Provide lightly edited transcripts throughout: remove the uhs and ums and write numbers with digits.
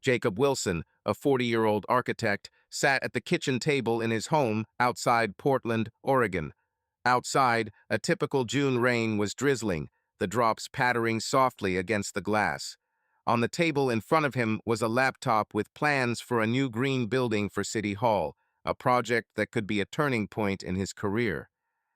Jacob Wilson, a 40-year-old architect, sat at the kitchen table in his home outside Portland, Oregon. Outside, a typical June rain was drizzling, the drops pattering softly against the glass. On the table in front of him was a laptop with plans for a new green building for City Hall, a project that could be a turning point in his career.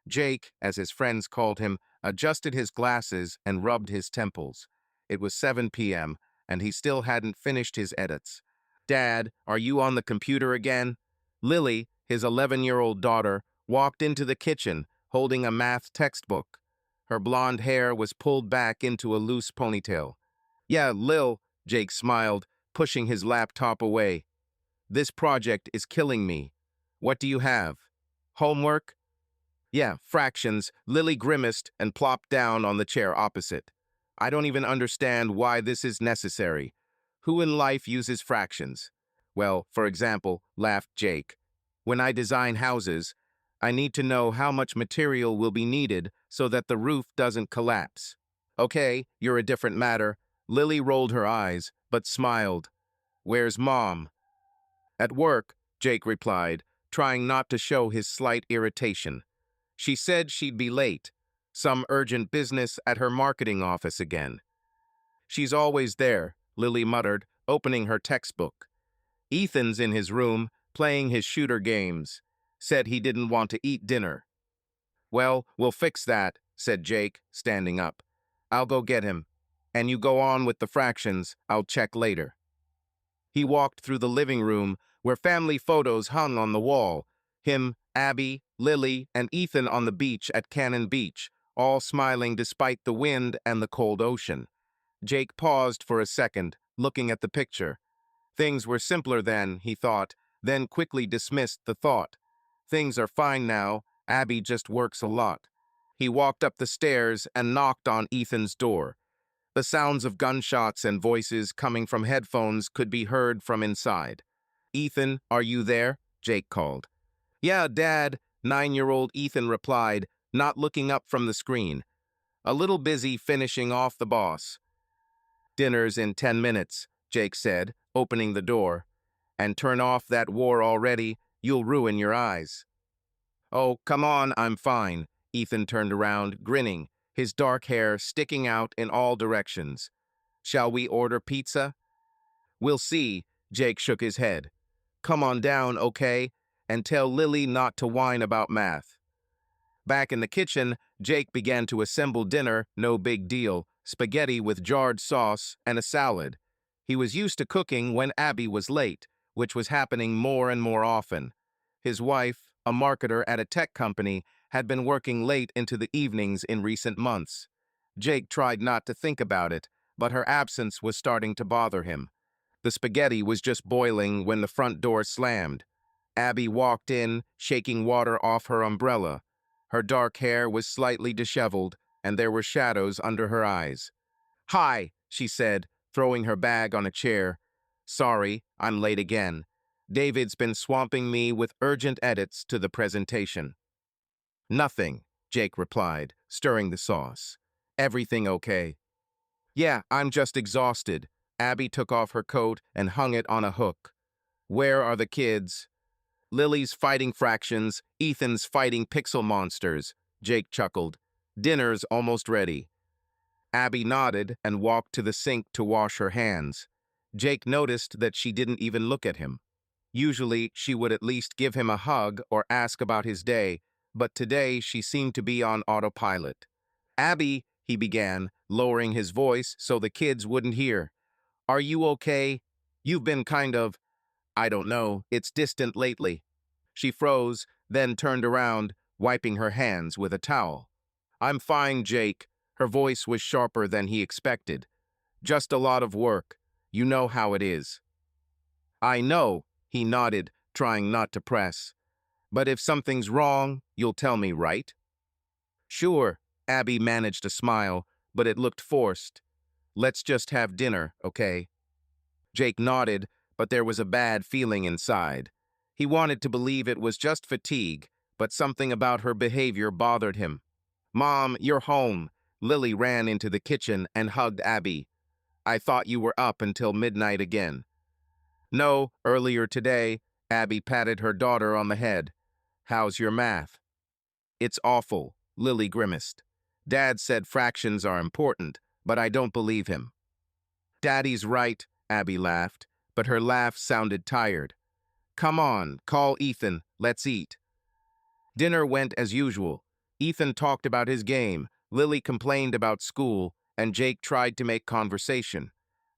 Jake, as his friends called him, adjusted his glasses and rubbed his temples. It was 7 p.m., and he still hadn't finished his edits. "Dad, are you on the computer again?" Lily, his 11-year-old daughter, walked into the kitchen, holding a math textbook. Her blonde hair was pulled back into a loose ponytail. "Yeah, Lil," Jake smiled, pushing his laptop away. "This project is killing me. What do you have? Homework?" "Yeah, fractions." Lily grimaced and plopped down on the chair opposite. "I don't even understand why this is necessary. Who in life uses fractions?" "Well, for example," laughed Jake, "when I design houses, I need to know how much material will be needed so that the roof doesn't collapse." "Okay, you're a different matter." Lily rolled her eyes, but smiled. "Where's Mom?" "At work," Jake replied, trying not to show his slight irritation. "She said she'd be late. Some urgent business at her marketing office again." "She's always there," Lily muttered, opening her textbook. "Ethan's in his room, playing his shooter games. Said he didn't want to eat dinner." "Well, we'll fix that," said Jake, standing up. "I'll go get him. And you go on with the fractions. I'll check later." He walked through the living room, where family photos hung on the wall. Him, Abby, Lily, and Ethan on the beach at Cannon Beach, all smiling despite the wind and the cold ocean. Jake paused for a second, looking at the picture. Things were simpler then, he thought, then quickly dismissed the thought. Things are fine now, Abby just works a lot. He walked up the stairs and knocked on Ethan's door. The sounds of gunshots and voices coming from headphones could be heard from inside. "Ethan, are you there?" Jake called. "Yeah, Dad," 9-year-old Ethan replied, not looking up from the screen. "A little busy finishing off the boss." "Dinner's in 10 minutes, Jake said, opening the door. "And turn off that war already, you'll ruin your eyes." "Oh, come on, I'm fine." Ethan turned around, grinning, his dark hair sticking out in all directions. "Shall we order pizza?" "We'll see," Jake shook his head. "Come on down, okay? And tell Lily not to whine about math." Back in the kitchen, Jake began to assemble dinner, no big deal, spaghetti with jarred sauce and a salad. He was used to cooking when Abby was late, which was happening more and more often. His wife, a marketer at a tech company, had been working late into the evenings in recent months. Jake tried not to think about it, but her absence was starting to bother him. The spaghetti was just boiling when the front door slammed. Abby walked in, shaking water off her umbrella. Her dark hair was slightly disheveled, and there were shadows under her eyes. "Hi," she said, throwing her bag on a chair. "Sorry, I'm late again. David's been swamping me with urgent edits to the presentation." "Nothing," Jake replied, stirring the sauce. "Everything okay?" "Yeah, I'm just exhausted." Abby took off her coat and hung it on a hook. "Where are the kids?" "Lily's fighting fractions, Ethan's fighting pixel monsters," Jake chuckled. "Dinner's almost ready." Abby nodded and walked to the sink to wash her hands. Jake noticed that she didn't even look at him. Usually, she would at least give him a hug or ask about his day, but today she seemed to be on autopilot. "Abby," he began, lowering his voice so the kids wouldn't hear. "Are you okay? You've been kind of, I don't know, it's distant lately." She froze, then turned around, wiping her hands with a towel. "I'm fine, Jake." Her voice was sharper than he expected. "Just a lot of work. You know how it is." "I know," he nodded, trying not to press. "But if something's wrong, you'll tell me, right?" "Sure." Abby managed a smile, but it looked forced. "Let's just have dinner, okay?" Jake nodded, but there was a bad feeling inside. He wanted to believe it was just fatigue, but something about her behavior bothered him. "Mom, you're home." Lily ran into the kitchen and hugged Abby. "I thought you were up until midnight again." No, earlier today, Abby patted her daughter on the head. How's your math? It's awful, Lily grimaced. Dad said fractions are important, but I don't believe him. Daddy's right, Abby laughed, but her laugh sounded tired. Come on, call Ethan, let's eat. Dinner went as usual. Ethan talked about his game, Lily complained about school, and Jake tried to make conversation.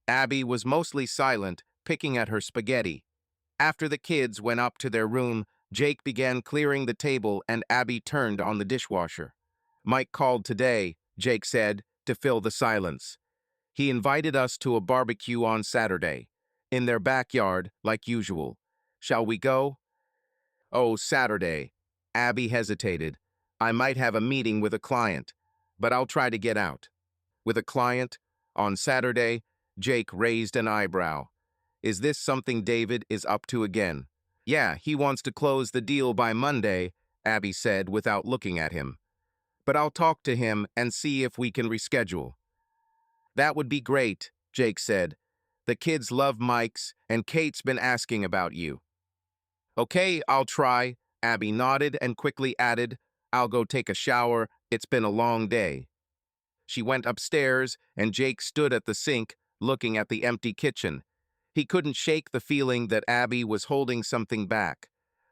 Abby was mostly silent, picking at her spaghetti. After the kids went up to their room, Jake began clearing the table and Abby turned on the dishwasher. Mike called today, Jake said, to fill the silence. He invited us to a barbecue on Saturday, in their backyard, like usual. Shall we go? Oh, Saturday. Abby hesitated. I might have a meeting with a client, but I'll try to get out. With a client? On Saturday? Jake raised an eyebrow. Is this something David is up to again? Yeah, he wants to close the deal by Monday, Abby said without looking at him. But I'll talk to him and see if we can reschedule. That would be great, Jake said. The kids love Mike's, and Kate's been asking about you. Okay, I'll try, Abby nodded and quickly added, I'll go take a shower, it's been a long day. She went upstairs, and Jake stood at the sink, looking at the empty kitchen. He couldn't shake the feeling that Abby was holding something back.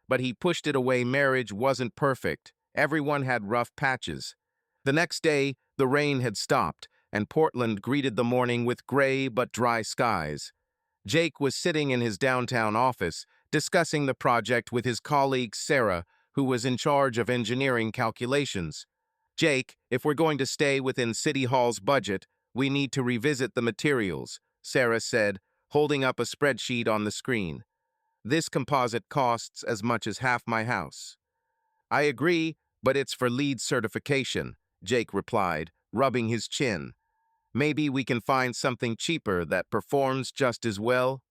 But he pushed it away. Marriage wasn't perfect. Everyone had rough patches. The next day, the rain had stopped, and Portland greeted the morning with gray but dry skies. Jake was sitting in his downtown office, discussing the project with his colleague Sarah, who was in charge of engineering calculations. Jake, if we're going to stay within City Hall's budget, we need to revisit the materials, Sarah said, holding up a spreadsheet on the screen. This composite costs as much as half my house. I agree, but it's for LEED certification, Jake replied, rubbing his chin. Maybe we can find something cheaper that performs just as well?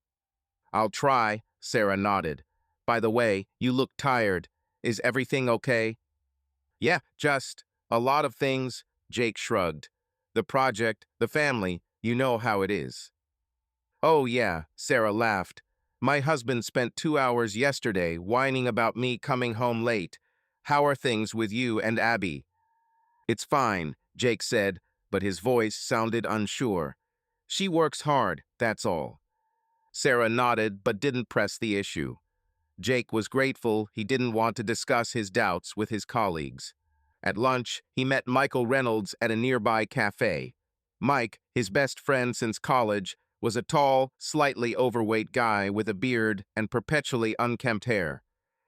I'll try, Sarah nodded. By the way, you look tired. Is everything okay? Yeah, just a lot of things, Jake shrugged. The project, the family, you know how it is. Oh yeah, Sarah laughed. My husband spent 2 hours yesterday whining about me coming home late. How are things with you and Abby? It's fine, Jake said, but his voice sounded unsure. She works hard, that's all. Sarah nodded but didn't press the issue. Jake was grateful he didn't want to discuss his doubts with his colleagues. At lunch, he met Michael Reynolds at a nearby cafe. Mike, his best friend since college, was a tall, slightly overweight guy with a beard and perpetually unkempt hair.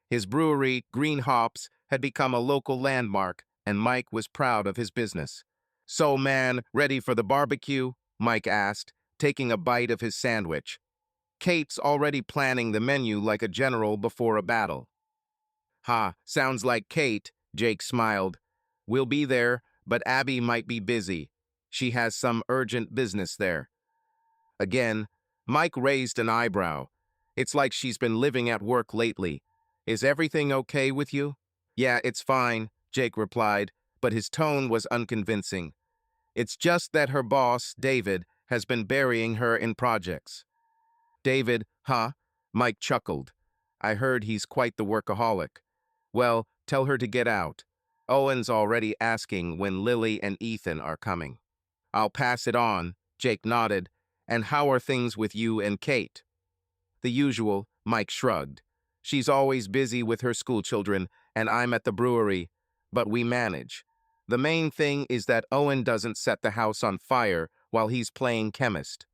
His brewery, Green Hops, had become a local landmark, and Mike was proud of his business. So, man, ready for the barbecue? Mike asked, taking a bite of his sandwich. Kate's already planning the menu like a general before a battle. Ha, sounds like Kate, Jake smiled. We'll be there, but Abby might be busy. She has some urgent business there. Again, Mike raised an eyebrow. It's like she's been living at work lately. Is everything okay with you? Yeah, it's fine, Jake replied, but his tone was unconvincing. It's just that her boss, David, has been burying her in projects. David, huh? Mike chuckled. I heard he's quite the workaholic. Well, tell her to get out. Owen's already asking when Lily and Ethan are coming. I'll pass it on, Jake nodded. And how are things with you and Kate? The usual, Mike shrugged. She's always busy with her schoolchildren, and I'm at the brewery, but we manage. The main thing is that Owen doesn't set the house on fire while he's playing chemist.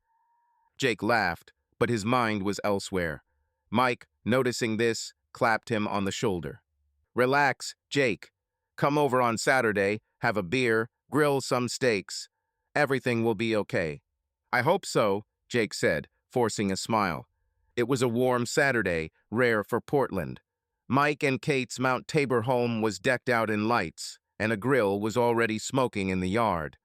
Jake laughed, but his mind was elsewhere. Mike, noticing this, clapped him on the shoulder. Relax, Jake. Come over on Saturday, have a beer, grill some steaks. Everything will be okay. I hope so, Jake said, forcing a smile. It was a warm Saturday, rare for Portland. Mike and Kate's Mount Tabor home was decked out in lights, and a grill was already smoking in the yard.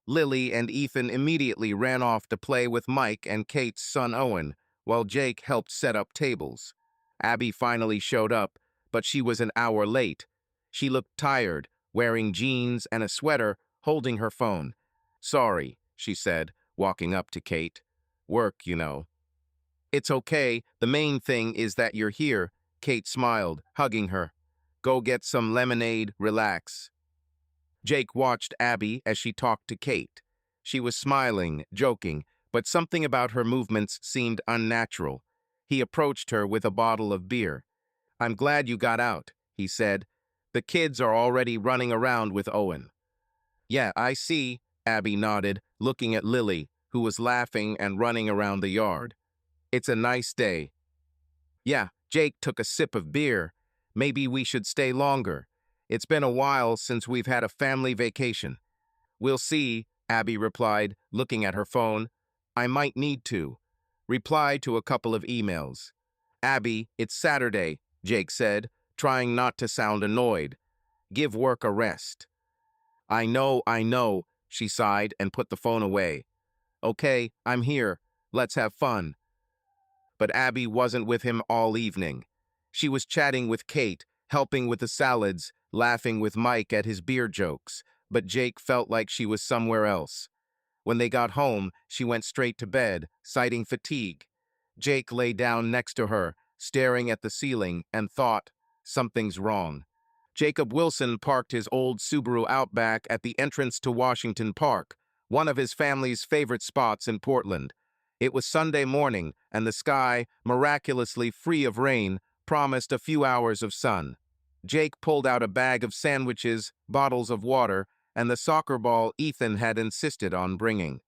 Lily and Ethan immediately ran off to play with Mike and Kate's son Owen, while Jake helped set up tables. Abby finally showed up, but she was an hour late. She looked tired, wearing jeans and a sweater, holding her phone. Sorry, she said, walking up to Kate. Work, you know. It's okay, the main thing is that you're here, Kate smiled, hugging her. Go get some lemonade, relax. Jake watched Abby as she talked to Kate. She was smiling, joking, but something about her movements seemed unnatural. He approached her with a bottle of beer. I'm glad you got out, he said. The kids are already running around with Owen. Yeah, I see, Abby nodded, looking at Lily, who was laughing and running around the yard. It's a nice day. Yeah, Jake took a sip of beer. Maybe we should stay longer. It's been a while since we've had a family vacation. We'll see, Abby replied, looking at her phone. I might need to. Reply to a couple of emails. Abby, it's Saturday, Jake said, trying not to sound annoyed. Give work a rest. I know, she sighed and put the phone away. Okay, I'm here. Let's have fun. But Abby wasn't with him all evening. She was chatting with Kate, helping with the salads, laughing with Mike at his beer jokes, but Jake felt like she was somewhere else. When they got home, she went straight to bed, citing fatigue. Jake lay down next to her, staring at the ceiling, and thought, something's wrong. Jacob Wilson parked his old Subaru Outback at the entrance to Washington Park, one of his family's favorite spots in Portland. It was Sunday morning, and the sky, miraculously free of rain, promised a few hours of sun. Jake pulled out a bag of sandwiches, bottles of water, and the soccer ball Ethan had insisted on bringing.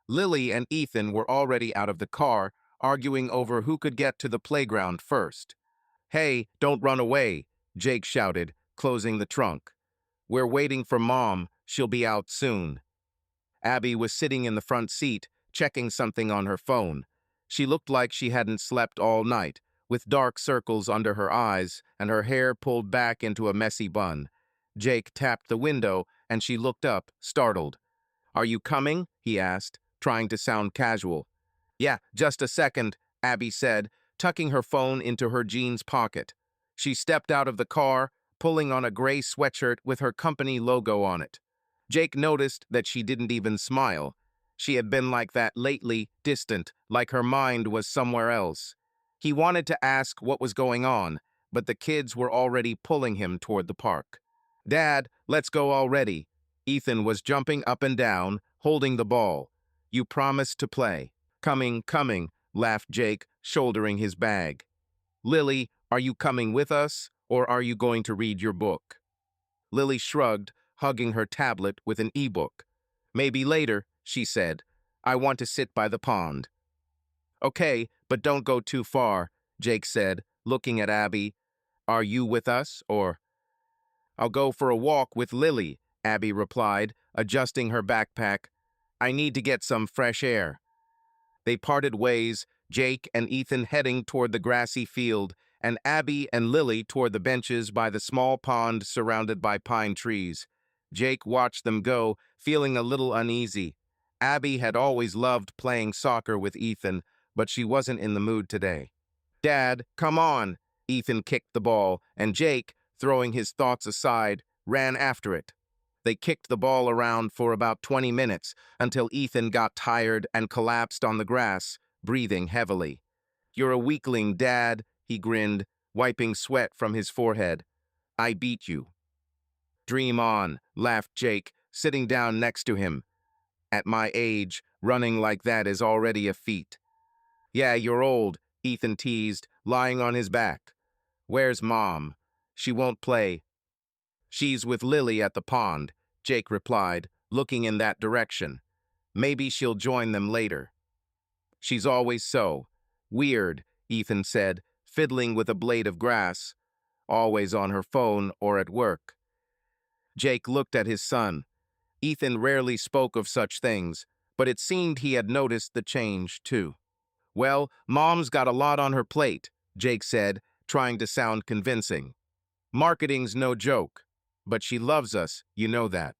Lily and Ethan were already out of the car, arguing over who could get to the playground first. Hey, don't run away, Jake shouted, closing the trunk. We're waiting for Mom. She'll be out soon. Abby was sitting in the front seat, checking something on her phone. She looked like she hadn't slept all night, with dark circles under her eyes and her hair pulled back into a messy bun. Jake tapped the window, and she looked up, startled. Are you coming? He asked, trying to sound casual. Yeah, just a second, Abby said, tucking her phone into her jeans pocket. She stepped out of the car, pulling on a gray sweatshirt with her company logo on it. Jake noticed that she didn't even smile. She had been like that lately, distant, like her mind was somewhere else. He wanted to ask what was going on, but the kids were already pulling him toward the park. Dad, let's go already. Ethan was jumping up and down, holding the ball. You promised to play. Coming, laughed Jake, shouldering his bag. Lily, are you coming with us, or are you going to read your book? Lily shrugged, hugging her tablet with an e-book. Maybe later, she said. I want to sit by the pond. Okay, but don't go too far, Jake said, looking at Abby. Are you with us, or? I'll go for a walk with Lily, Abby replied, adjusting her backpack. I need to get some fresh air. They parted ways, Jake and Ethan heading toward the grassy field, and Abby and Lily toward the benches by the small pond surrounded by pine trees. Jake watched them go, feeling a little uneasy. Abby had always loved playing soccer with Ethan, but she wasn't in the mood today. Dad, come on! Ethan kicked the ball, and Jake, throwing his thoughts aside, ran after it. They kicked the ball around for about 20 minutes until Ethan got tired and collapsed on the grass, breathing heavily. You're a weakling, Dad, he grinned, wiping sweat from his forehead. I beat you. Dream on, laughed Jake, sitting down next to him. At my age, running like that is already a feat. Yeah, you're old, Ethan teased, lying on his back. Where's Mom? She won't play. She's with Lily at the pond, Jake replied, looking in that direction. Maybe she'll join them later. She's always so. Weird, Ethan said, fiddling with a blade of grass. Always on her phone or at work. Jake looked at his son. Ethan rarely spoke of such things, but it seemed he had noticed the change, too. Well, Mom's got a lot on her plate, Jake said, trying to sound convincing. Marketing's no joke, but she loves us, you know that.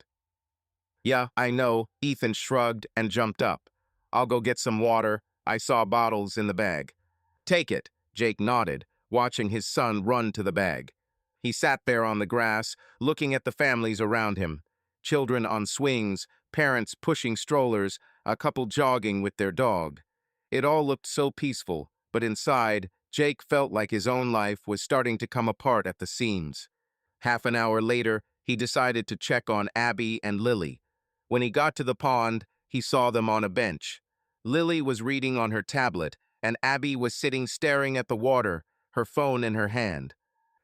Yeah, I know, Ethan shrugged and jumped up. I'll go get some water. I saw bottles in the bag. Take it, Jake nodded, watching his son run to the bag. He sat there on the grass, looking at the families around him. Children on swings, parents pushing strollers, a couple jogging with their dog. It all looked so peaceful, but inside, Jake felt like his own life was starting to come apart at the seams. Half an hour later, he decided to check on Abby and Lily. When he got to the pond, he saw them on a bench. Lily was reading on her tablet, and Abby was sitting staring at the water, her phone in her hand.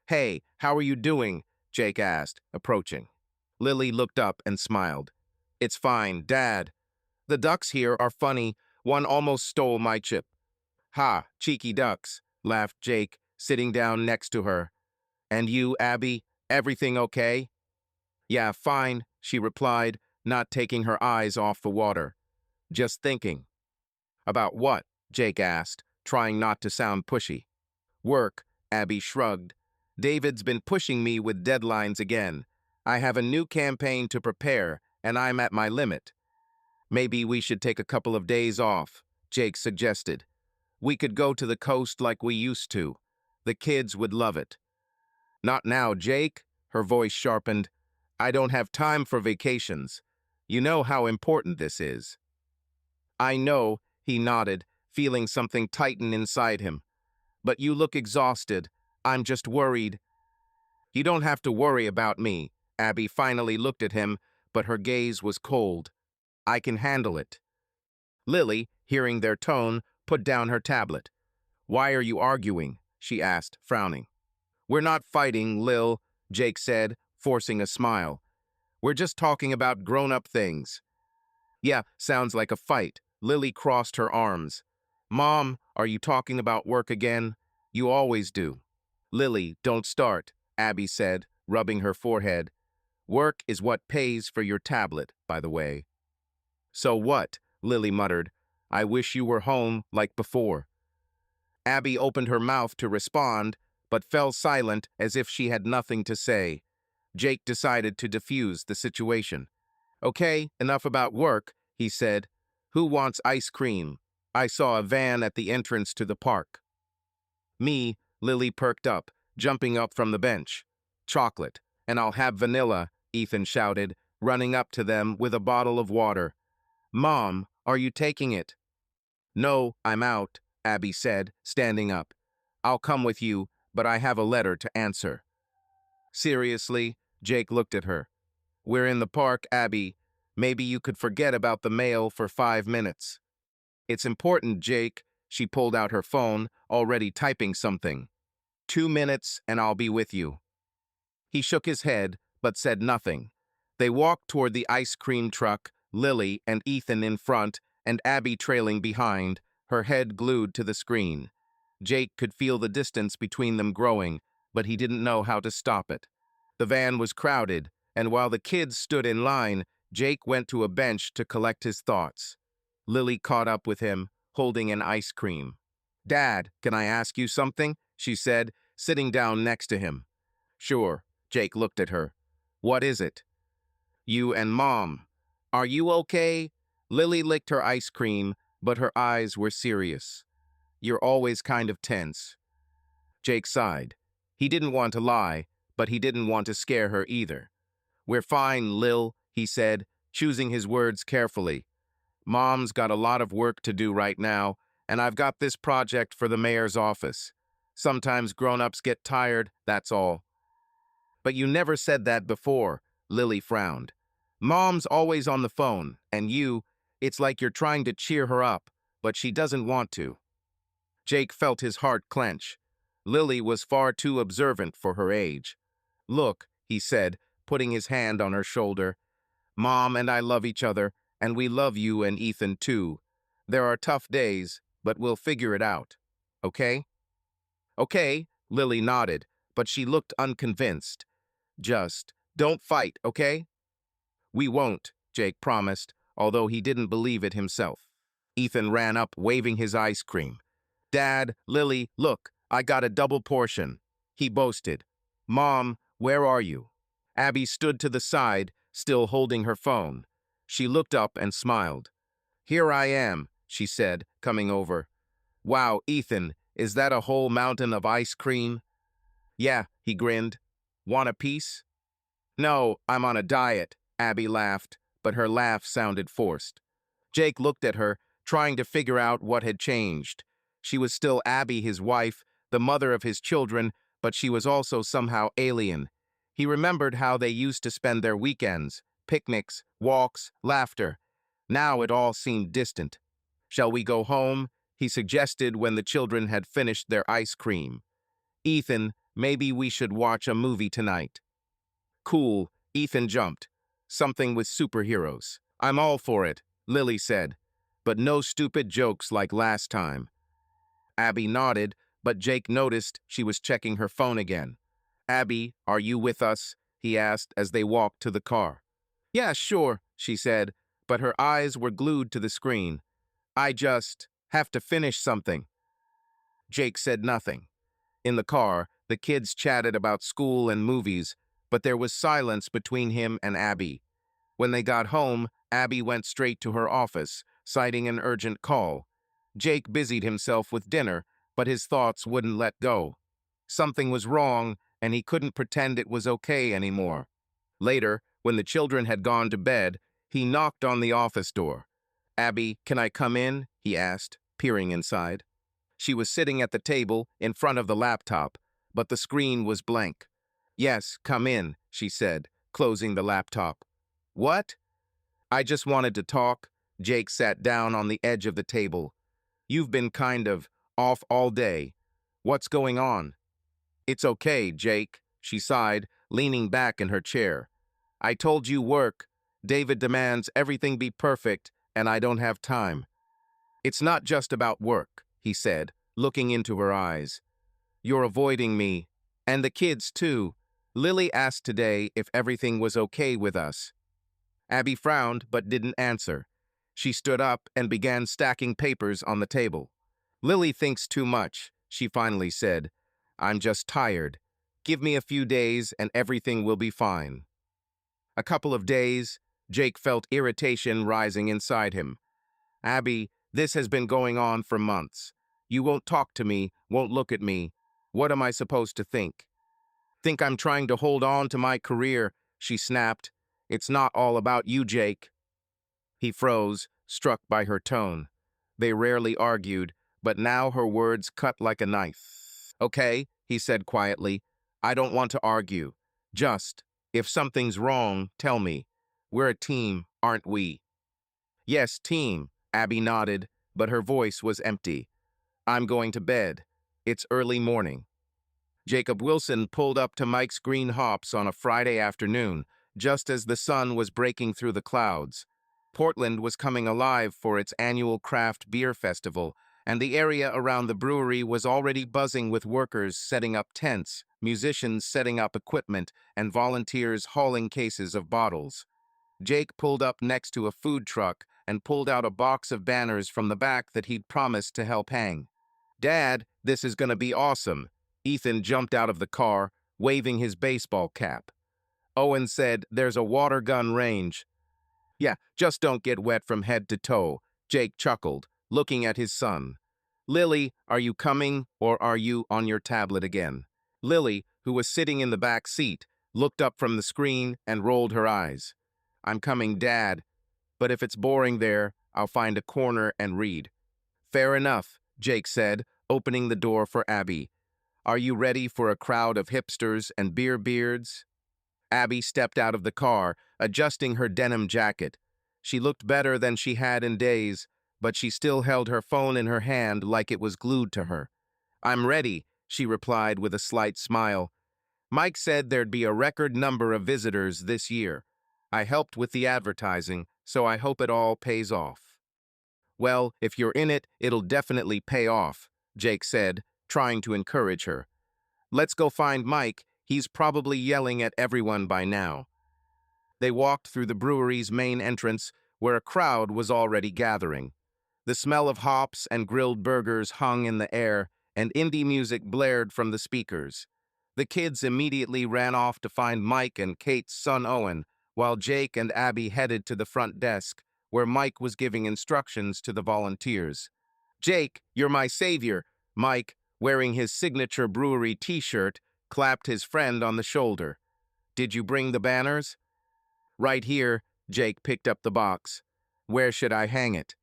"Hey, how are you doing?" Jake asked, approaching. Lily looked up and smiled. "It's fine, Dad. The ducks here are funny. One almost stole my chip." "Ha, cheeky ducks," laughed Jake, sitting down next to her. "And you, Abby, everything okay?" "Yeah, fine," she replied, not taking her eyes off the water. "Just thinking." "About what?" Jake asked, trying not to sound pushy. "Work," Abby shrugged. "David's been pushing me with deadlines again. I have a new campaign to prepare, and I'm at my limit." "Maybe we should take a couple of days off," Jake suggested. "We could go to the coast like we used to. The kids would love it." "Not now, Jake," her voice sharpened. "I don't have time for vacations. You know how important this is." "I know," he nodded, feeling something tighten inside him. "But you look exhausted. I'm just worried." "You don't have to worry about me." Abby finally looked at him, but her gaze was cold. "I can handle it." Lily, hearing their tone, put down her tablet. "Why are you arguing?" she asked, frowning. "We're not fighting, Lil," Jake said, forcing a smile. "We're just talking about grown-up things." "Yeah, sounds like a fight." Lily crossed her arms. "Mom, are you talking about work again? You always do." "Lily, don't start," Abby said, rubbing her forehead. "Work is what pays for your tablet, by the way." "So what?" Lily muttered. "I wish you were home like before." Abby opened her mouth to respond, but fell silent as if she had nothing to say. Jake decided to defuse the situation. "Okay, enough about work," he said. "Who wants ice cream? I saw a van at the entrance to the park." "Me," Lily perked up, jumping up from the bench. "Chocolate, and I'll have vanilla," Ethan shouted, running up to them with a bottle of water. "Mom, are you taking it?" "No, I'm out," Abby said, standing up. "I'll come with you, but I have a letter to answer." "Seriously?" Jake looked at her. "We're in the park, Abby. Maybe you could forget about the mail for 5 minutes." "It's important, Jake." She pulled out her phone, already typing something. "2 minutes, and I'll be with you." He shook his head, but said nothing. They walked toward the ice cream truck, Lily and Ethan in front, and Abby trailing behind, her head glued to the screen. Jake could feel the distance between them growing, but he didn't know how to stop it. The van was crowded, and while the kids stood in line, Jake went to a bench to collect his thoughts. Lily caught up with him, holding an ice cream. "Dad, can I ask you something?" she said, sitting down next to him. "Sure." Jake looked at her. "What is it?" "You and Mom. Are you okay?" Lily licked her ice cream, but her eyes were serious. "You're always kind of tense." Jake sighed. He didn't want to lie, but he didn't want to scare her either. "We're fine, Lil," he said, choosing his words carefully. "Mom's got a lot of work to do right now, and I've got this project for the mayor's office. Sometimes grown-ups get tired, that's all." "But you never said that before," Lily frowned. "Mom's always on the phone, and it's like you're trying to cheer her up, but she doesn't want to." Jake felt his heart clench. Lily was far too observant for her age. "Look," he said, putting his hand on her shoulder. "Mom and I love each other, and we love you and Ethan too. There are tough days, but we'll figure it out. Okay?" "Okay," Lily nodded, but she looked unconvinced. "Just don't fight, okay?" "We won't," Jake promised, although he didn't believe it himself. Ethan ran up, waving his ice cream. "Dad, Lily, look, I got a double portion," he boasted. "Mom, where are you?" Abby stood to the side, still holding her phone. She looked up and smiled. "Here I am," she said, coming over. "Wow, Ethan, is that a whole mountain of ice cream?" "Yeah," he grinned. "Want a piece?" "No, I'm on a diet," Abby laughed, but her laugh sounded forced. Jake looked at her, trying to figure out what had changed. She was still Abby, his wife, the mother of his children, but she was also somehow alien. He remembered how they used to spend their weekends, picnics, walks, laughter. Now it all seemed distant. "Shall we go home?" he suggested when the children had finished their ice cream. "Ethan, maybe we should watch a movie tonight." "Cool," Ethan jumped. "Something with superheroes." "I'm all for it," Lily said. "But no stupid jokes like last time." Abby nodded, but Jake noticed she was checking her phone again. "Abby, are you with us?" he asked as they walked to the car. "Yeah, sure," she said, but her eyes were glued to the screen. "I just have to finish something." Jake said nothing. In the car, the kids chatted about school and movies, but there was silence between him and Abby. When they got home, Abby went straight to her office, citing an urgent call. Jake busied himself with dinner, but his thoughts wouldn't let go. Something was wrong, and he couldn't pretend it was okay anymore. Later, when the children had gone to bed, he knocked on the office door. "Abby, can I come in?" he asked, peering inside. She was sitting at the table in front of the laptop, but the screen was blank. "Yes, come in," she said, closing the laptop. "What?" "I just wanted to talk." Jake sat down on the edge of the table. "You've been kind of off all day. What's going on?" "It's okay, Jake," she sighed, leaning back in her chair. "I told you work. David demands everything be perfect, and I don't have time." "It's not just about work," he said, looking into her eyes. "You're avoiding me. And the kids, too. Lily asked today if everything was okay with us." Abby frowned but didn't answer. She stood up and began stacking papers on the table. "Lily thinks too much," she finally said. "I'm just tired. Give me a few days and everything will be fine." A couple of days, Jake felt irritation rising inside him. "Abby, this has been going on for months. You won't talk to me, won't look at me. What am I supposed to think?" "Think I'm trying to hold on to my career," she snapped. "It's not all about you, Jake." He froze, struck by her tone. They rarely argued, but now her words cut like a knife. "Okay," he said quietly. "I don't want to argue. Just, if something's wrong, tell me. We're a team, aren't we?" "Yes, team," Abby nodded, but her voice was empty. "I'm going to bed. It's early morning." Jacob Wilson pulled up to Mike's Green Hops on a Friday afternoon, just as the sun was breaking through the clouds. Portland was coming alive for its annual craft beer festival, and the area around the brewery was already buzzing with workers setting up tents, musicians setting up equipment, and volunteers hauling cases of bottles. Jake pulled up next to a food truck and pulled out a box of banners from the back that he'd promised to help hang. "Dad, this is gonna be awesome." Ethan jumped out of the car, waving his baseball cap. Owen said, "There's a water gun range." "Yeah, just don't get wet from head to toe," Jake chuckled, looking at his son. "Lily, are you coming, or are you on your tablet again?" Lily, who was sitting in the back seat, looked up from the screen and rolled her eyes. "I'm coming, Dad, but if it's boring there, I'll find a corner and read." "Fair enough," Jake said, opening the door for Abby. "Are you ready for a crowd of hipsters and beer beards?" Abby stepped out of the car, adjusting her denim jacket. She looked better than she had in days, but she still held her phone in her hand like it was glued to her. "I'm ready," she replied with a slight smile. "Mike said there'd be a record number of visitors this year. I helped with the advertising, so I hope it all pays off." "Well, if you're in it, it'll definitely pay off," Jake said, trying to encourage her. "Let's go find Mike. He's probably yelling at everyone by now." They walked through the brewery's main entrance, where a crowd was already gathering. The smell of hops and grilled burgers hung in the air, and indie music blared from the speakers. The kids immediately ran off to find Mike and Kate's son Owen, while Jake and Abby headed to the front desk, where Mike was giving instructions to the volunteers. "Jake, you're my savior." Mike, wearing his signature brewery t-shirt, clapped his friend on the shoulder. "Did you bring the banners?" "Right here." Jake picked up the box. "Where should I hang it?"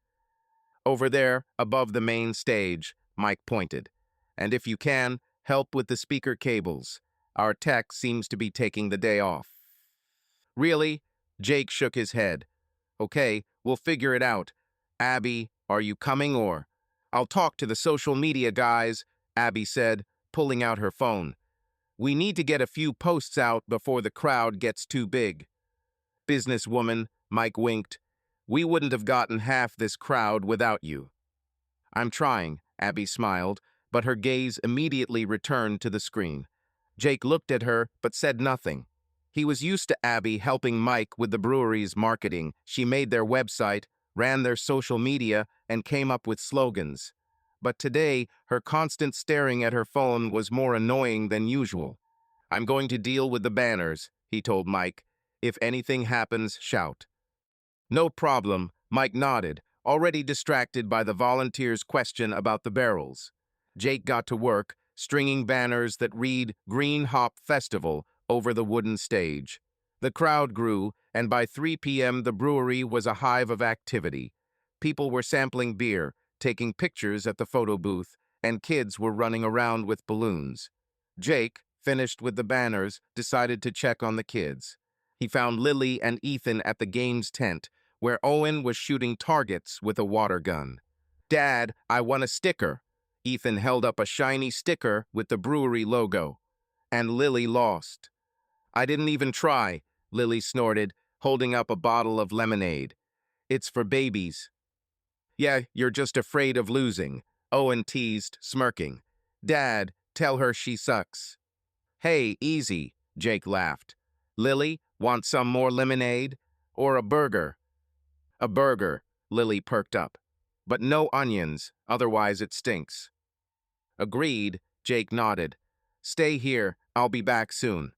"Over there, above the main stage." Mike pointed. And if you can, help with the speaker cables. Our tech seems to be taking the day off. Really? Jake shook his head. Okay, we'll figure it out. Abby, are you coming or? I'll talk to the social media guys, Abby said, pulling out her phone. We need to get a few posts out before the crowd gets too big. Businesswoman, Mike winked. We wouldn't have gotten half this crowd without you. I'm trying, Abby smiled, but her gaze immediately returned to the screen. Jake looked at her, but said nothing. He was used to Abby helping Mike with the brewery's marketing. She made their website, ran their social media, and came up with slogans. But today, her constant staring at her phone was more annoying than usual. I'm going to deal with the banners, he told Mike. If anything happens, shout. No problem, Mike nodded, already distracted by the volunteer's question about the barrels. Jake got to work, stringing banners that read Green Hop Festival over the wooden stage. The crowd grew, and by 3 p.m. the brewery was a hive of activity. People were sampling beer, taking pictures at the photo booth, and kids were running around with balloons. Jake, finished with the banners, decided to check on the kids. He found Lily and Ethan at the games tent, where Owen was shooting targets with a water gun. Dad, I want a sticker. Ethan held up a shiny sticker with the brewery logo. And Lily lost. I didn't even try, Lily snorted, holding up a bottle of lemonade. It's for babies. Yeah, you're just afraid of losing, Owen teased, smirking. Dad, tell her she sucks. Hey, easy, Jake laughed. Lily, want some more lemonade? Or a burger? A burger, Lily perked up. But no onions, otherwise it stinks. Agreed, Jake nodded. Stay here, I'll be back soon.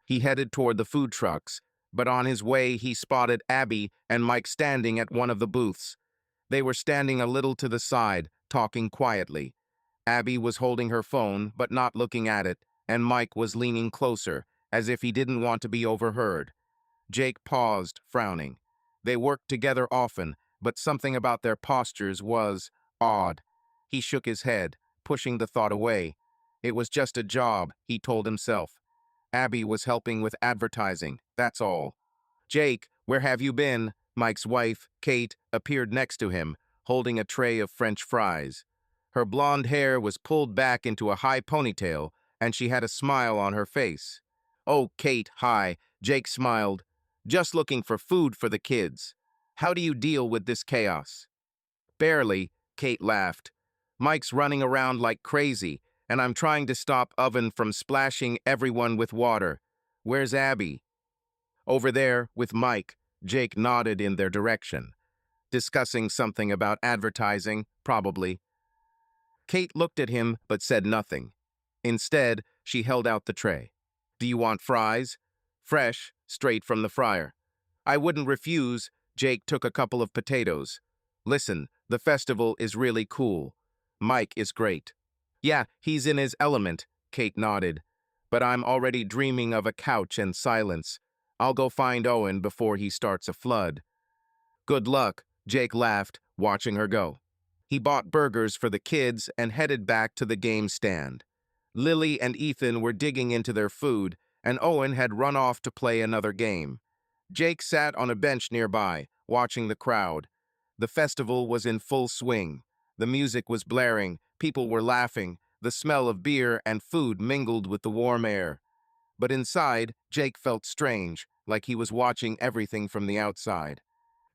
He headed toward the food trucks, but on his way he spotted Abby and Mike standing at one of the booths. They were standing a little to the side, talking quietly. Abby was holding her phone, but not looking at it, and Mike was leaning closer, as if he didn't want to be overheard. Jake paused, frowning. They worked together often, but something about their postures was odd. He shook his head, pushing the thought away. It was just a job, he told himself. Abby was helping with advertising, that's all. Jake, where have you been? Mike's wife, Kate, appeared next to him, holding a tray of French fries. Her blonde hair was pulled back into a high ponytail, and she had a smile on her face. Oh, Kate, hi, Jake smiled. Just looking for food for the kids. How do you deal with this chaos? Barely, Kate laughed. Mike's running around like crazy, and I'm trying to stop Oven from splashing everyone with water. Where's Abby? Over there, with Mike, Jake nodded in their direction. Discussing something about advertising, probably. Kate looked at him but said nothing. Instead, she held out the tray. Do you want fries? Fresh, straight from the fryer. I wouldn't refuse. Jake took a couple of potatoes. Listen, the festival is really cool. Mike is great. Yeah, he's in his element, Kate nodded. But I'm already dreaming of a couch and silence. I'll go find Owen before he starts a flood. Good luck, Jake laughed, watching her go. He bought burgers for the kids and headed back to the game stand. Lily and Ethan were digging into their food, and Owen had run off to play another game. Jake sat on a bench nearby, watching the crowd. The festival was in full swing. The music was blaring, people were laughing, the smell of beer and food mingled with the warm air. But inside, Jake felt strange, like he was watching everything from the outside.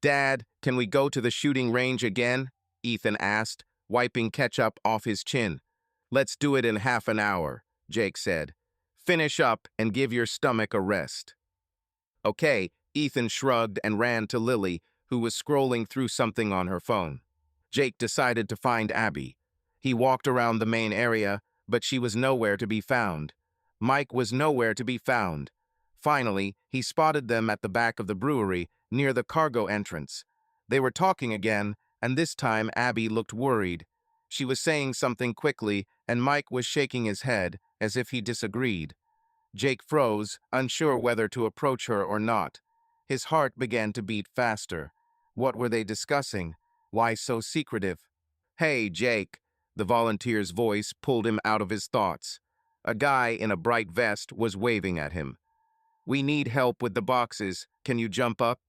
Dad, can we go to the shooting range again? Ethan asked, wiping ketchup off his chin. Let's do it in half an hour, Jake said. Finish up and give your stomach a rest. Okay, Ethan shrugged and ran to Lily, who was scrolling through something on her phone. Jake decided to find Abby. He walked around the main area, but she was nowhere to be found. Mike was nowhere to be found. Finally, he spotted them at the back of the brewery, near the cargo entrance. They were talking again, and this time Abby looked worried. She was saying something quickly, and Mike was shaking his head, as if he disagreed. Jake froze, unsure whether to approach her or not. His heart began to beat faster. What were they discussing? Why so secretive? Hey, Jake. The volunteer's voice pulled him out of his thoughts. A guy in a bright vest was waving at him. "We need help with the boxes. Can you jump up?"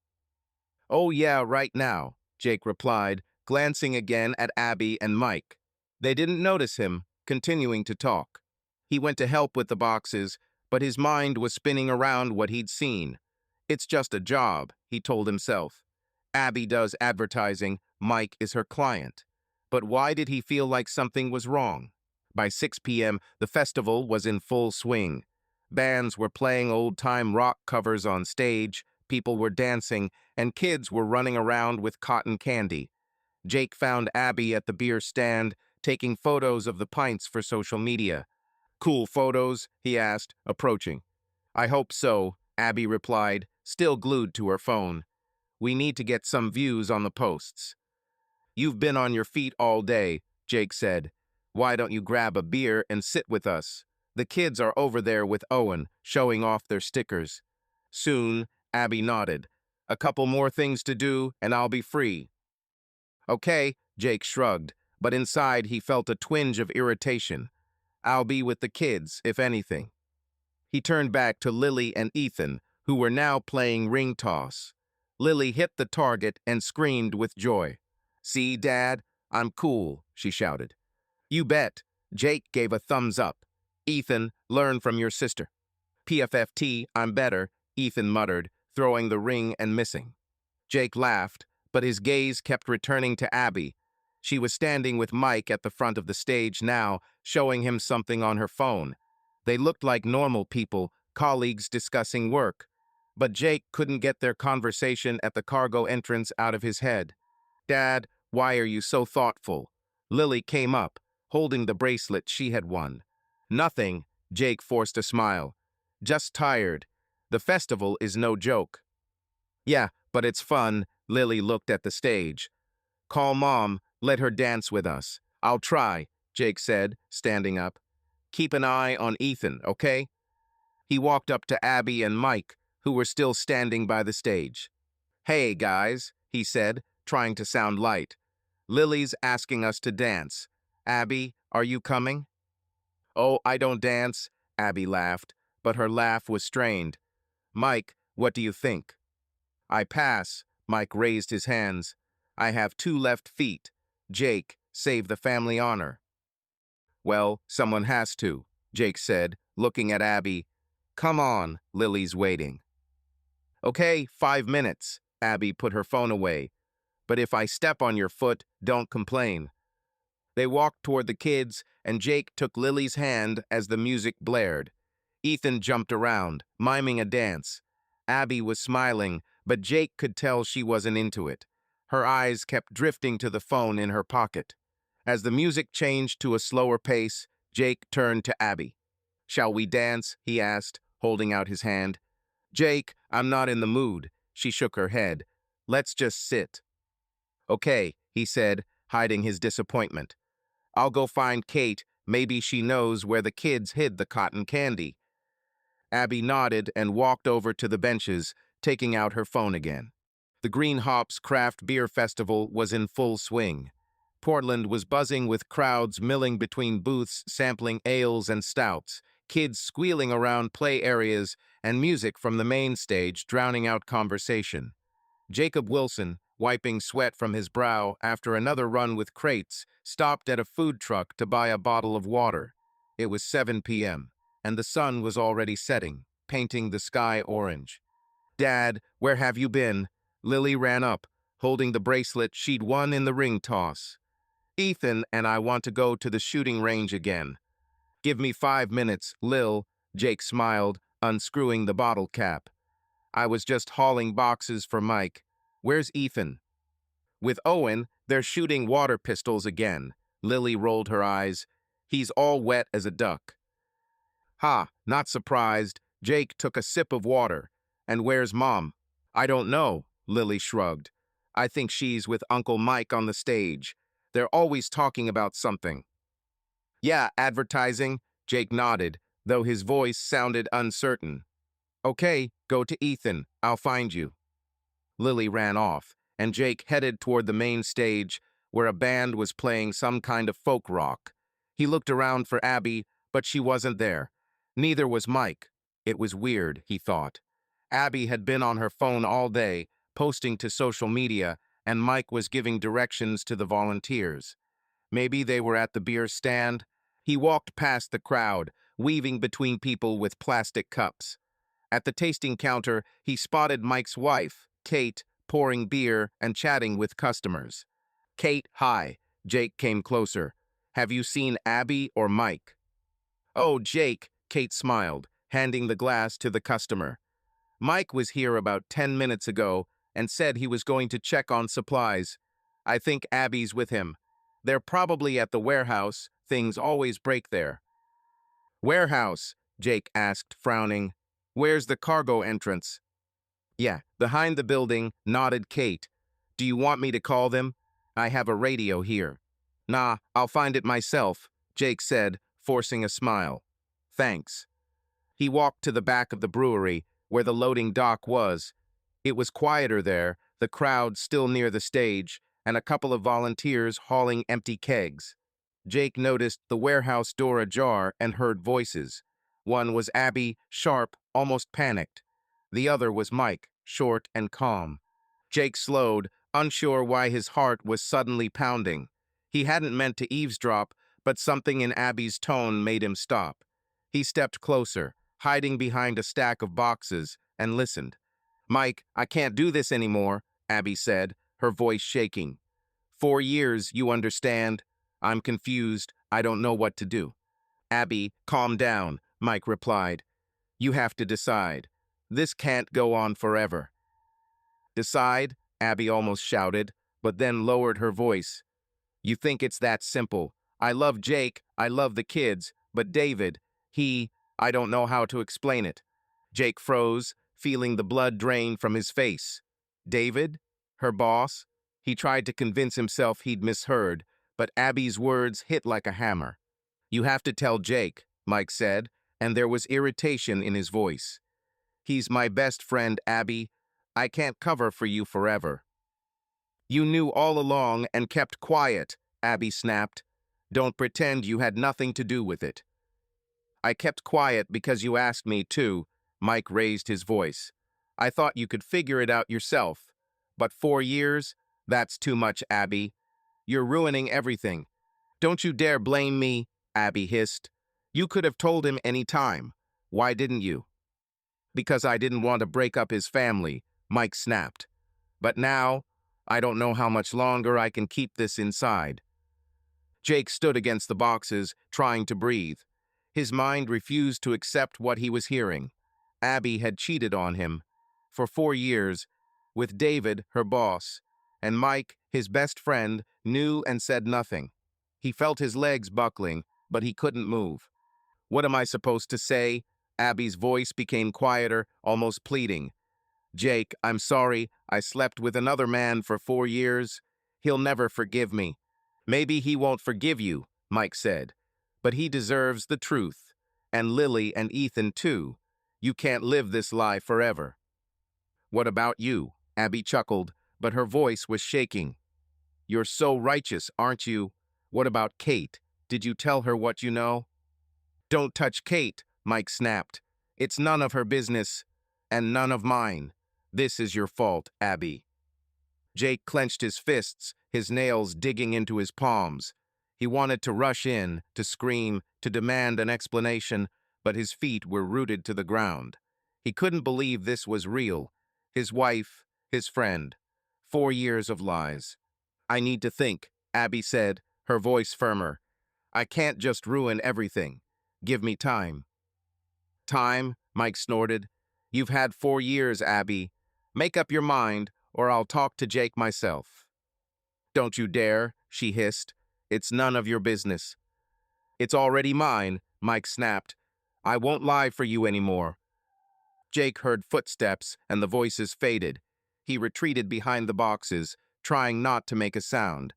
"Oh yeah, right now," Jake replied, glancing again at Abby and Mike. They didn't notice him, continuing to talk. He went to help with the boxes, but his mind was spinning around what he'd seen. "It's just a job," he told himself. "Abby does advertising, Mike is her client." But why did he feel like something was wrong? By 6 p.m., the festival was in full swing. Bands were playing old-time rock covers on stage, people were dancing, and kids were running around with cotton candy. Jake found Abby at the beer stand, taking photos of the pints for social media. "Cool photos?" he asked, approaching. "I hope so," Abby replied, still glued to her phone. "We need to get some views on the posts." "You've been on your feet all day," Jake said. "Why don't you grab a beer and sit with us? The kids are over there with Owen, showing off their stickers." "Soon," Abby nodded. "A couple more things to do, and I'll be free." "Okay," Jake shrugged, but inside he felt a twinge of irritation. "I'll be with the kids, if anything." He turned back to Lily and Ethan, who were now playing ring toss. Lily hit the target and screamed with joy. "See, Dad? I'm cool," she shouted. "You bet." Jake gave a thumbs up. "Ethan, learn from your sister." "PFFT, I'm better," Ethan muttered, throwing the ring and missing. Jake laughed, but his gaze kept returning to Abby. She was standing with Mike at the front of the stage now, showing him something on her phone. They looked like normal people, colleagues discussing work. But Jake couldn't get their conversation at the cargo entrance out of his head. "Dad, why are you so thoughtful?" Lily came up, holding the bracelet she had won. "Nothing," Jake forced a smile. "Just tired. The festival is no joke." "Yeah, but it's fun," Lily looked at the stage. "Call Mom, let her dance with us." "I'll try," Jake said, standing up. "Keep an eye on Ethan, okay?" He walked up to Abby and Mike, who were still standing by the stage. "Hey, guys," he said, trying to sound light. "Lily's asking us to dance. Abby, are you coming?" "Oh, I don't dance," Abby laughed, but her laugh was strained. "Mike, what do you think?" "I pass." Mike raised his hands. "I have 2 left feet. Jake, save the family honor." "Well, someone has to," Jake said, looking at Abby. "Come on, Lily's waiting." "Okay, 5 minutes." Abby put her phone away. "But if I step on your foot, don't complain." They walked toward the kids, and Jake took Lily's hand as the music blared. Ethan jumped around, miming a dance. Abby was smiling, but Jake could tell she wasn't into it. Her eyes kept drifting to the phone in her pocket. As the music changed to a slower pace, Jake turned to Abby. "Shall we dance?" he asked, holding out his hand. "Jake, I'm not in the mood." She shook her head. "Let's just sit." "Okay," he said, hiding his disappointment. "I'll go find Kate. Maybe she knows where the kids hid the cotton candy." Abby nodded and walked over to the benches, taking out her phone again. The Green Hops Craft Beer Festival was in full swing. Portland was buzzing with crowds milling between booths sampling ales and stouts, kids squealing around play areas, and music from the main stage drowning out conversation. Jacob Wilson, wiping sweat from his brow after another run with crates, stopped at a food truck to buy a bottle of water. It was 7 p.m., and the sun was already setting, painting the sky orange. "Dad, where have you been?" Lily ran up, holding the bracelet she'd won in the ring toss. "Ethan and I want to go to the shooting range again." "Give me 5 minutes, Lil," Jake smiled, unscrewing the bottle cap. "I was just hauling boxes for Mike. Where's Ethan?" "With Owen, they're shooting water pistols again." Lily rolled her eyes. "He's all wet as a duck." "Ha, not surprised." Jake took a sip of water. "And where's Mom?" "I don't know," Lily shrugged. "I think she's with Uncle Mike on the stage. They're always talking about something." "Yeah, advertising," Jake nodded, though his voice sounded uncertain. "Okay, go to Ethan. I'll find you." Lily ran off, and Jake headed toward the main stage, where a band was playing some kind of folk rock. He looked around for Abby, but she wasn't there. Neither was Mike. It was weird, he thought. Abby had been on her phone all day, posting to social media, and Mike was giving directions to the volunteers. Maybe they were at the beer stand. He walked past the crowd, weaving between people with plastic cups. At the tasting counter, he spotted Mike's wife, Kate, pouring beer and chatting with customers. Kate, hi. Jake came closer. Have you seen Abby or Mike? Oh, Jake, Kate smiled, handing the glass to the customer. Mike was here about 10 minutes ago and said he was going to check on supplies. I think Abby's with him. They're probably at the warehouse. Things always break there. Warehouse? Jake asked, frowning. Where's the cargo entrance? Yeah, behind the building, nodded Kate. Do you want me to call them? I have a radio here. Nah, I'll find it myself, Jake said, forcing a smile. Thanks. He walked to the back of the brewery, where the loading dock was. It was quieter there, the crowd still near the stage, and a couple of volunteers hauling empty kegs. Jake noticed the warehouse door ajar and heard voices. One was Abby, sharp, almost panicked. The other was Mike, short and calm. Jake slowed, unsure why his heart was suddenly pounding. He hadn't meant to eavesdrop, but something in Abby's tone made him stop. He stepped closer, hiding behind a stack of boxes, and listened. Mike, I can't do this anymore, Abby said, her voice shaking. 4 years, you understand? I'm confused. I don't know what to do. Abby, calm down, Mike replied. You have to decide. This can't go on forever. Decide? Abby almost shouted, but then lowered her voice. You think it's that simple. I love Jake, I love the kids, but David, I don't know how to explain it. Jake froze, feeling the blood drain from his face. David? Her boss? He tried to convince himself he'd misheard, but Abby's words hit like a hammer. You have to tell Jake, Mike said, and there was irritation in his voice. He's my best friend, Abby. I can't cover for you forever. You knew all along and kept quiet, Abby snapped. Don't pretend you had nothing to do with it. I kept quiet because you asked me to, Mike raised his voice. I thought you could figure it out yourself. But 4 years? That's too much, Abby. You're ruining everything. Don't you dare blame me, Abby hissed. You could have told him any time. Why didn't you? Because I didn't want to break up his family, Mike snapped. But now, I don't know how much longer I can keep this inside. Jake stood against the boxes, trying to breathe. His mind refused to accept what he was hearing. Abby had cheated on him. For 4 years, with David, her boss, and Mike, his best friend, knew and said nothing. He felt his legs buckling, but he couldn't move. What am I supposed to say? Abby's voice became quieter, almost pleading. Jake, I'm sorry, I slept with another man for 4 years. He'll never forgive me. Maybe he won't forgive you, Mike said. But he deserves the truth. And Lily and Ethan too. You can't live this lie forever. What about you? Abby chuckled, but her voice was shaking. You're so righteous, aren't you? What about Kate? Did you tell her what you know? Don't touch Kate, Mike snapped. It's none of her business, and none of mine. This is your fault, Abby. Jake clenched his fists, his nails digging into his palms. He wanted to rush in, to scream, to demand an explanation, but his feet were rooted to the ground. He couldn't believe this was real. His wife, his friend. 4 years of lies. I need to think, Abby said, her voice firmer. I can't just ruin everything. Give me time. Time? Mike snorted. You've had 4 years, Abby. Make up your mind, or I'll talk to Jake myself. Don't you dare, she hissed. It's none of your business. It's already mine, Mike snapped. I won't lie for you anymore. Jake heard footsteps, and the voices faded. He retreated behind the boxes, trying not to make a sound.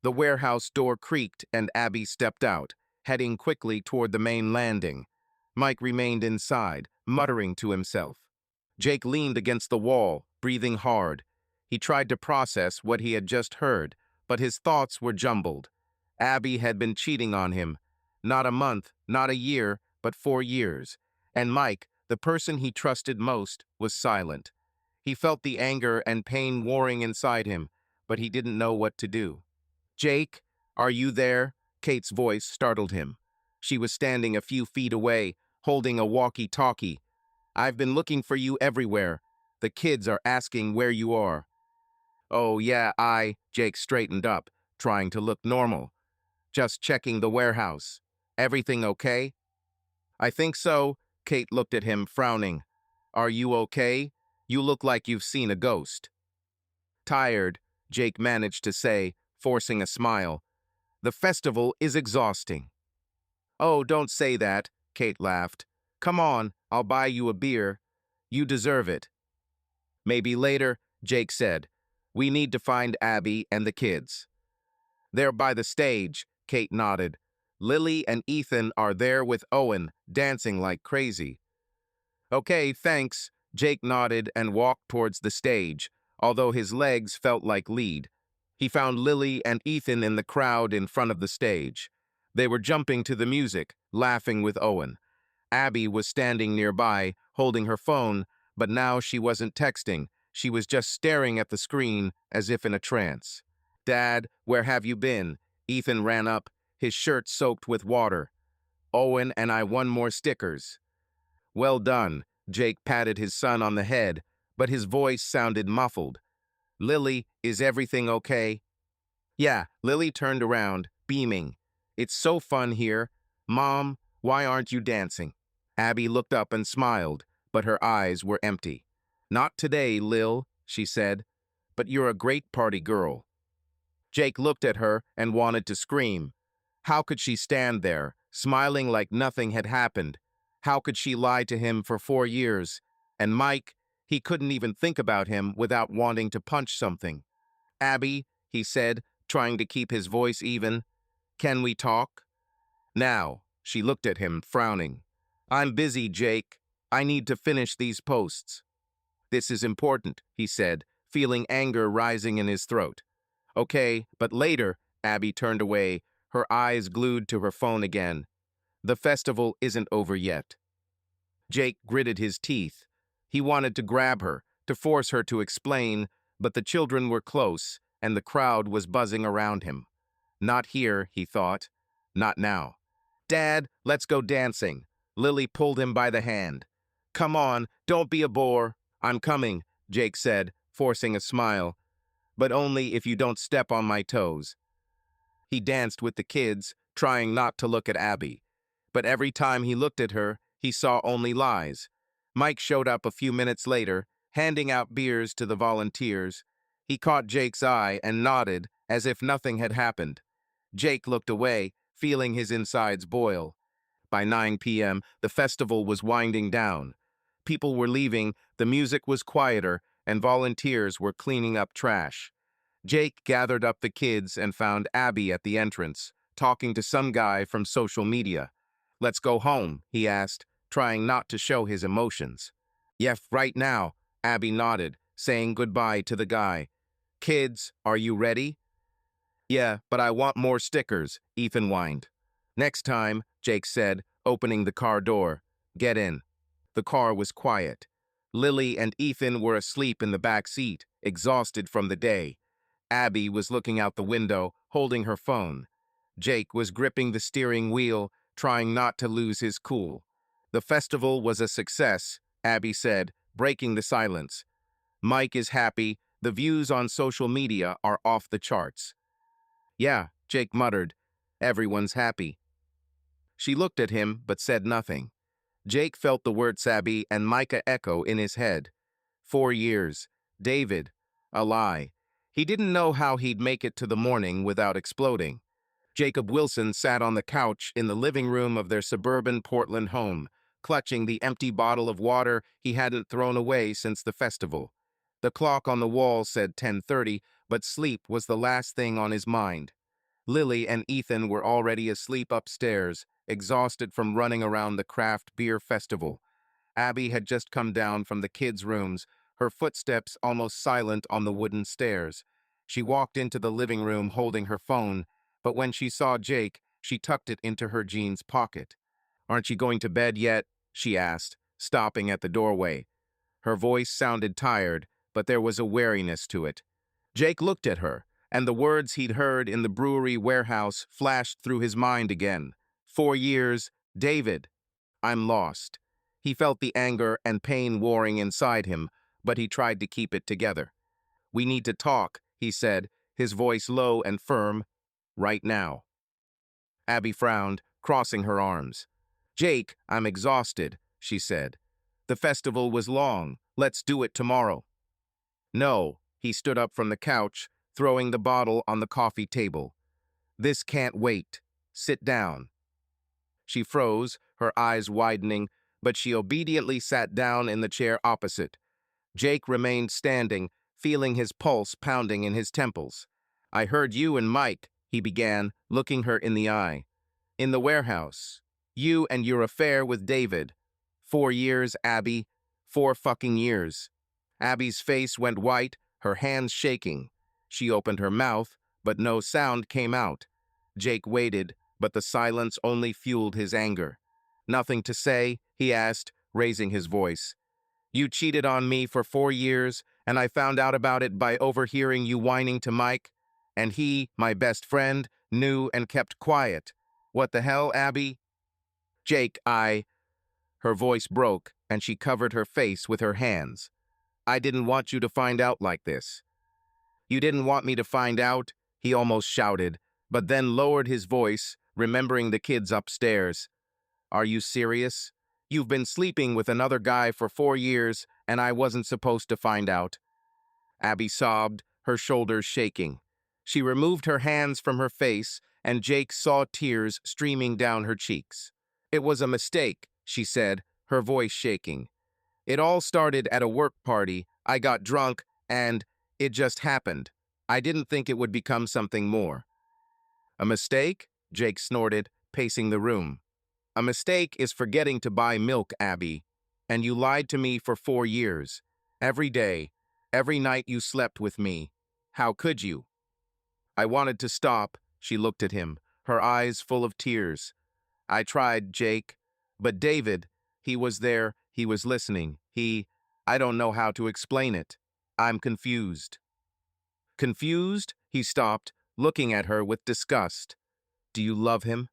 The warehouse door creaked, and Abby stepped out, heading quickly toward the main landing. Mike remained inside, muttering to himself. Jake leaned against the wall, breathing hard. He tried to process what he had just heard, but his thoughts were jumbled. Abby had been cheating on him. Not a month, not a year, but 4 years. And Mike, the person he trusted most, was silent. He felt the anger and pain warring inside him, but he didn't know what to do. "Jake, are you there?" Kate's voice startled him. She was standing a few feet away, holding a walkie-talkie. "I've been looking for you everywhere. The kids are asking where you are." "Oh, yeah, Jake straightened up, trying to look normal. "Just checking the warehouse. Everything okay?" "I think so." Kate looked at him, frowning. "Are you okay? You look like you've seen a ghost." "Tired," Jake managed to say, forcing a smile. "The festival is exhausting." "Oh, don't say that," Kate laughed. "Come on, I'll buy you a beer. You deserve it." "Maybe later," Jake said. "We need to find Abby and the kids." "They're by the stage," Kate nodded. "Lily and Ethan are there with Owen, dancing like crazy." "Okay, thanks." Jake nodded and walked towards the stage, although his legs felt like lead. He found Lily and Ethan in the crowd in front of the stage. They were jumping to the music, laughing with Owen. Abby was standing nearby, holding her phone, but now she wasn't texting. She was just staring at the screen as if in a trance. "Dad, where have you been?" Ethan ran up, his shirt soaked with water. "Owen and I won more stickers." "Well done." Jake patted his son on the head, but his voice sounded muffled. "Lily, is everything okay?" "Yeah." Lily turned around, beaming. "It's so fun here. Mom, why aren't you dancing?" Abby looked up and smiled, but her eyes were empty. "Not today, Lil," she said, "but you're a great party girl." Jake looked at her and wanted to scream. How could she stand there, smiling like nothing had happened? How could she lie to him for 4 years? And Mike, he couldn't even think about him without wanting to punch something. "Abby," he said, trying to keep his voice even, "can we talk?" "Now." She looked at him, frowning. "I'm busy, Jake. I need to finish these posts." "This is important," he said, feeling anger rising in his throat. "Okay, but later." Abby turned away, her eyes glued to her phone again. "The festival isn't over yet." Jake gritted his teeth. He wanted to grab her, to force her to explain, but the children were close, and the crowd was buzzing around him. Not here, he thought. Not now. "Dad, let's go dancing." Lily pulled him by the hand. "Come on, don't be a bore." "I'm coming," Jake said, forcing a smile. "But only if you don't step on my toes." He danced with the kids, trying not to look at Abby. But every time he looked at her, he saw only lies. Mike showed up a few minutes later, handing out beers to the volunteers. He caught Jake's eye and nodded as if nothing had happened. Jake looked away, feeling his insides boil. By 9 p.m., the festival was winding down. People were leaving, the music was quieter, and volunteers were cleaning up trash. Jake gathered up the kids and found Abby at the entrance, talking to some guy from social media. "Let's go home," he asked, trying not to show his emotions. "Yeah, right now," Abby nodded, saying goodbye to the guy. "Kids, are you ready?" "Yeah, but I want more stickers," Ethan whined. "Next time," Jake said, opening the car door. "Get in." The car was quiet. Lily and Ethan were asleep in the back seat, exhausted from the day. Abby was looking out the window, holding her phone. Jake was gripping the steering wheel, trying not to lose his cool. "The festival was a success," Abby said, breaking the silence. "Mike is happy. The views on social media are off the charts." "Yeah," Jake muttered. "Everyone's happy." She looked at him, but said nothing. Jake felt the word Sabby and Micah echo in his head. 4 years. David. A lie. He didn't know how he'd make it to the morning without exploding. Jacob Wilson sat on the couch in the living room of their suburban Portland home, clutching the empty bottle of water he hadn't thrown away since the festival. The clock on the wall said 10:30, but sleep was the last thing on his mind. Lily and Ethan were already asleep upstairs, exhausted from running around the craft beer festival. Abby had just come down from the kids' rooms, her footsteps almost silent on the wooden stairs. She walked into the living room holding her phone, but when she saw Jake, she tucked it into her jeans pocket. "Aren't you going to bed yet?" she asked, stopping at the doorway. Her voice sounded tired, but there was a wariness to it. Jake looked at her, and the words he'd heard in the brewery warehouse flashed through his mind again. 4 years, David. I'm lost. He felt the anger and pain warring inside him, but he tried to keep it together. "We need to talk," he said, his voice low and firm. "Right now." Abby frowned, crossing her arms. "Jake, I'm exhausted," she said. "The festival was long. Let's do it tomorrow." "No." He stood up from the couch, throwing the bottle on the coffee table. "This can't wait. Sit down." She froze, her eyes widening, but she obediently sat down in the chair opposite. Jake remained standing, feeling his pulse pounding in his temples. "I heard you and Mike," he began, looking her in the eye. "In the warehouse. You and your affair with David. 4 years, Abby. 4 fucking years." Abby's face went white, her hands shaking. She opened her mouth, but no sound came out. Jake waited, but the silence only fueled his anger. "Nothing to say?" he asked, raising his voice. "You cheated on me for 4 years, and I found out about it by overhearing you whining to Mike. And he, my best friend, knew and kept quiet. What the hell, Abby?" "Jake, Her voice broke, and she covered her face with her hands. "I didn't want you to find out like this." "You didn't want me to find out?" he almost shouted, but then lowered his voice, remembering the kids upstairs. "Are you serious? You've been sleeping with another guy for 4 years, and I wasn't supposed to find out." Abby sobbed, her shoulders shaking. She removed her hands from her face, and Jake saw tears streaming down her cheeks. "It was a mistake," she said, her voice shaking. "It all started at a work party. I got drunk, and it just happened. I didn't think it would become something more." "A mistake?" Jake snorted, pacing the room. "A mistake is forgetting to buy milk, Abby. And you lied to me for 4 years. Every day, every night you slept with me. How could you?" I wanted to stop. She looked at him, her eyes full of tears. "I tried, Jake. But David, he was there, he was listening. I don't know how to explain it. I'm confused." "Confused?" He stopped, looking at her with disgust. "Do you love him?"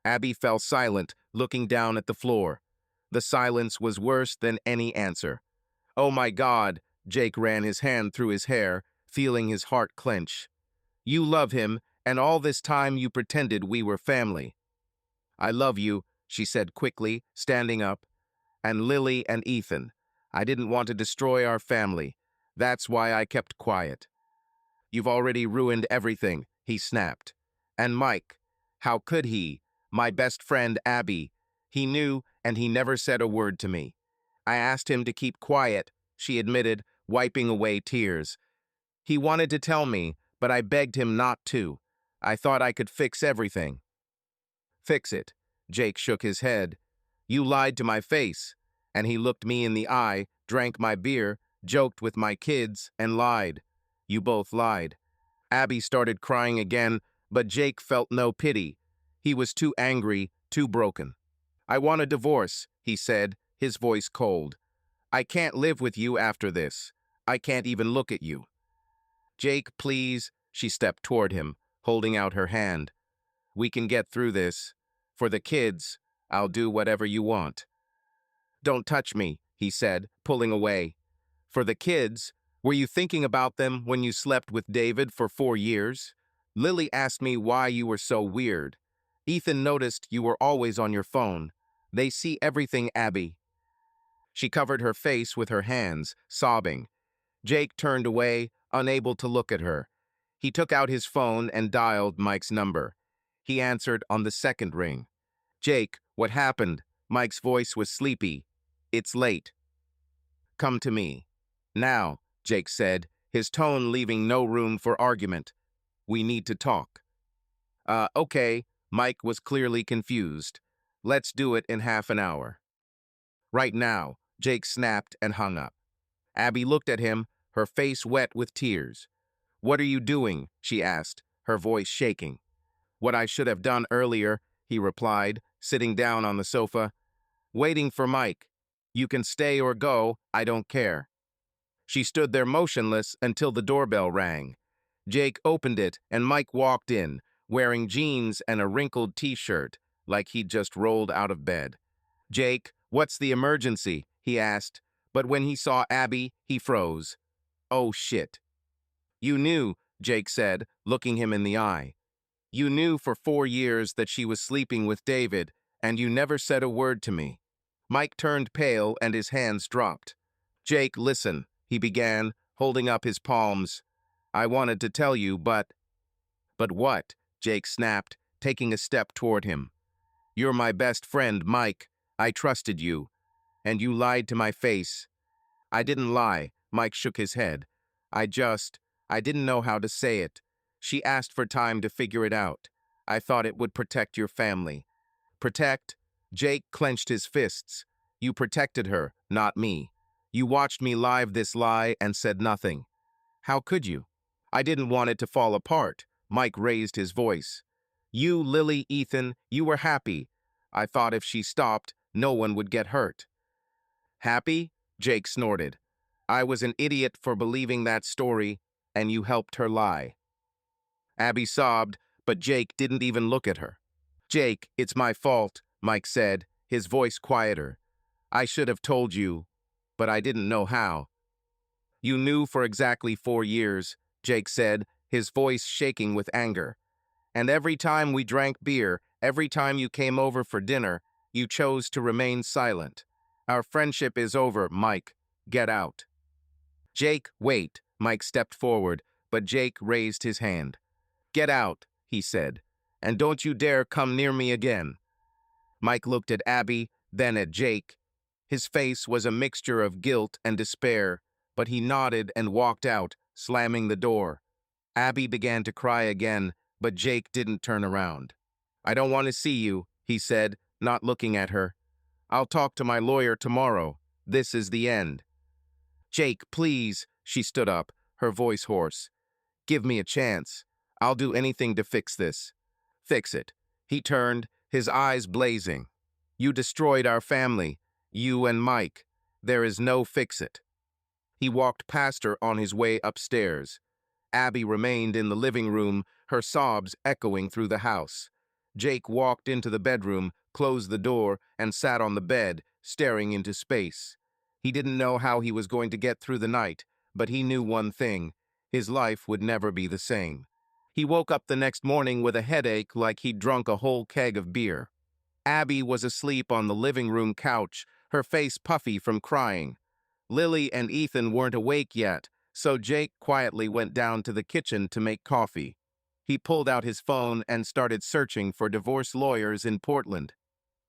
Abby fell silent, looking down at the floor. The silence was worse than any answer. "Oh my God," Jake ran his hand through his hair, feeling his heart clench. "You love him, and all this time you pretended we were family." "I love you," she said quickly, standing up. "And Lily and Ethan. I didn't want to destroy our family. That's why I kept quiet." "You've already ruined everything," he snapped. "And Mike, how could he? My best friend, Abby. He knew, and he never said a word to me. I asked him to keep quiet," she admitted, wiping away tears. "He wanted to tell me, but I begged him not to. I thought I could fix everything." "Fix it?" Jake shook his head. "You lied to my face." And he looked me in the eye, drank my beer, joked with my kids, and lied. "You both lied." Abby started crying again, but Jake felt no pity. He was too angry, too broken. "I want a divorce," he said, his voice cold. "I can't live with you after this. I can't even look at you." "Jake, please," she stepped toward him, holding out her hand. "We can get through this. For the kids, I'll do whatever you want." "Don't touch me," he said, pulling away. "For the kids? Were you thinking about them when you slept with David for 4 years? Lily asked me why you were so weird. Ethan noticed you were always on your phone. They see everything, Abby." She covered her face with her hands, sobbing. Jake turned away, unable to look at her. He took out his phone and dialed Mike's number. He answered on the second ring. "Jake, what happened?" Mike's voice was sleepy. "It's late. Come to me." "Now," Jake said, his tone leaving no room for argument. "We need to talk." Okay." Mike was clearly confused. "Let's do it in half an hour." "Right now," Jake snapped and hung up. Abby looked at him, her face wet with tears. "What are you doing?" she asked, her voice shaking. "What I should have done earlier," he replied, sitting down on the sofa. "Waiting for Mike. You can stay or go, I don't care." She stood there motionless until the doorbell rang. Jake opened it and Mike walked in, wearing jeans and a wrinkled t-shirt, like he'd just rolled out of bed. "Jake, what's the emergency?" he asked, but when he saw Abby, he froze. "Oh shit." "You knew," Jake said, looking him in the eye. "You knew for 4 years that she was sleeping with David, and you never said a word to me." Mike turned pale and his hands dropped. "Jake, listen," he began, holding up his palms. "I wanted to tell you, but—" "But what?" Jake snapped, taking a step toward him. "You're my best friend, Mike. I trusted you. And you lied to my face." "I didn't lie," Mike shook his head. I didn't know how to say it. She asked for time to figure it out. I thought it would protect your family." "Protect?" Jake clenched his fists. "You protected her, not me. You watched me live this lie and said nothing. How could you?" "I didn't want it to fall apart." Mike raised his voice. "You, Lily, Ethan, you were happy. I thought if she stopped, no one would get hurt." "Happy?" Jake snorted. "I was an idiot for believing that story, and you helped her lie." Abby sobbed, but Jake didn't even look at her. "Jake, it's my fault," Mike said, his voice quieter. "I should have told you, but I didn't know how." "You knew for exactly 4 years," Jake said, his voice shaking with anger. "And every time we drank beer, every time you came over for dinner, you chose to remain silent. Our friendship is over, Mike. Get out." "Jake, wait." Mike stepped forward, but Jake raised his hand. "Get out," he said, "and don't you dare come near me again." Mike looked at Abby, then at Jake. His face was a mixture of guilt and despair, but he nodded and walked out, slamming the door. Abby began to cry again, but Jake didn't turn around. "I don't want to see you," he said, not looking at her. "I'll talk to my lawyer tomorrow. This is the end." "Jake, please," she stood up, her voice hoarse. "Give me a chance. I'll do anything to fix this." "Fix it." He turned, his eyes blazing. "You destroyed our family, you and Mike. There is no fix it." He walked past her on his way upstairs. Abby remained in the living room, her sobs echoing through the house. Jake walked into the bedroom, closed the door, and sat on the bed, staring into space. He didn't know how he was going to get through the night, but he knew one thing: his life would never be the same. He woke up the next morning with a headache like he'd drunk a whole keg of beer. Abby was asleep on the living room couch, her face puffy from crying. Lily and Ethan weren't awake yet, so Jake quietly went down to the kitchen to make coffee. He pulled out his phone and started searching for divorce lawyers in Portland.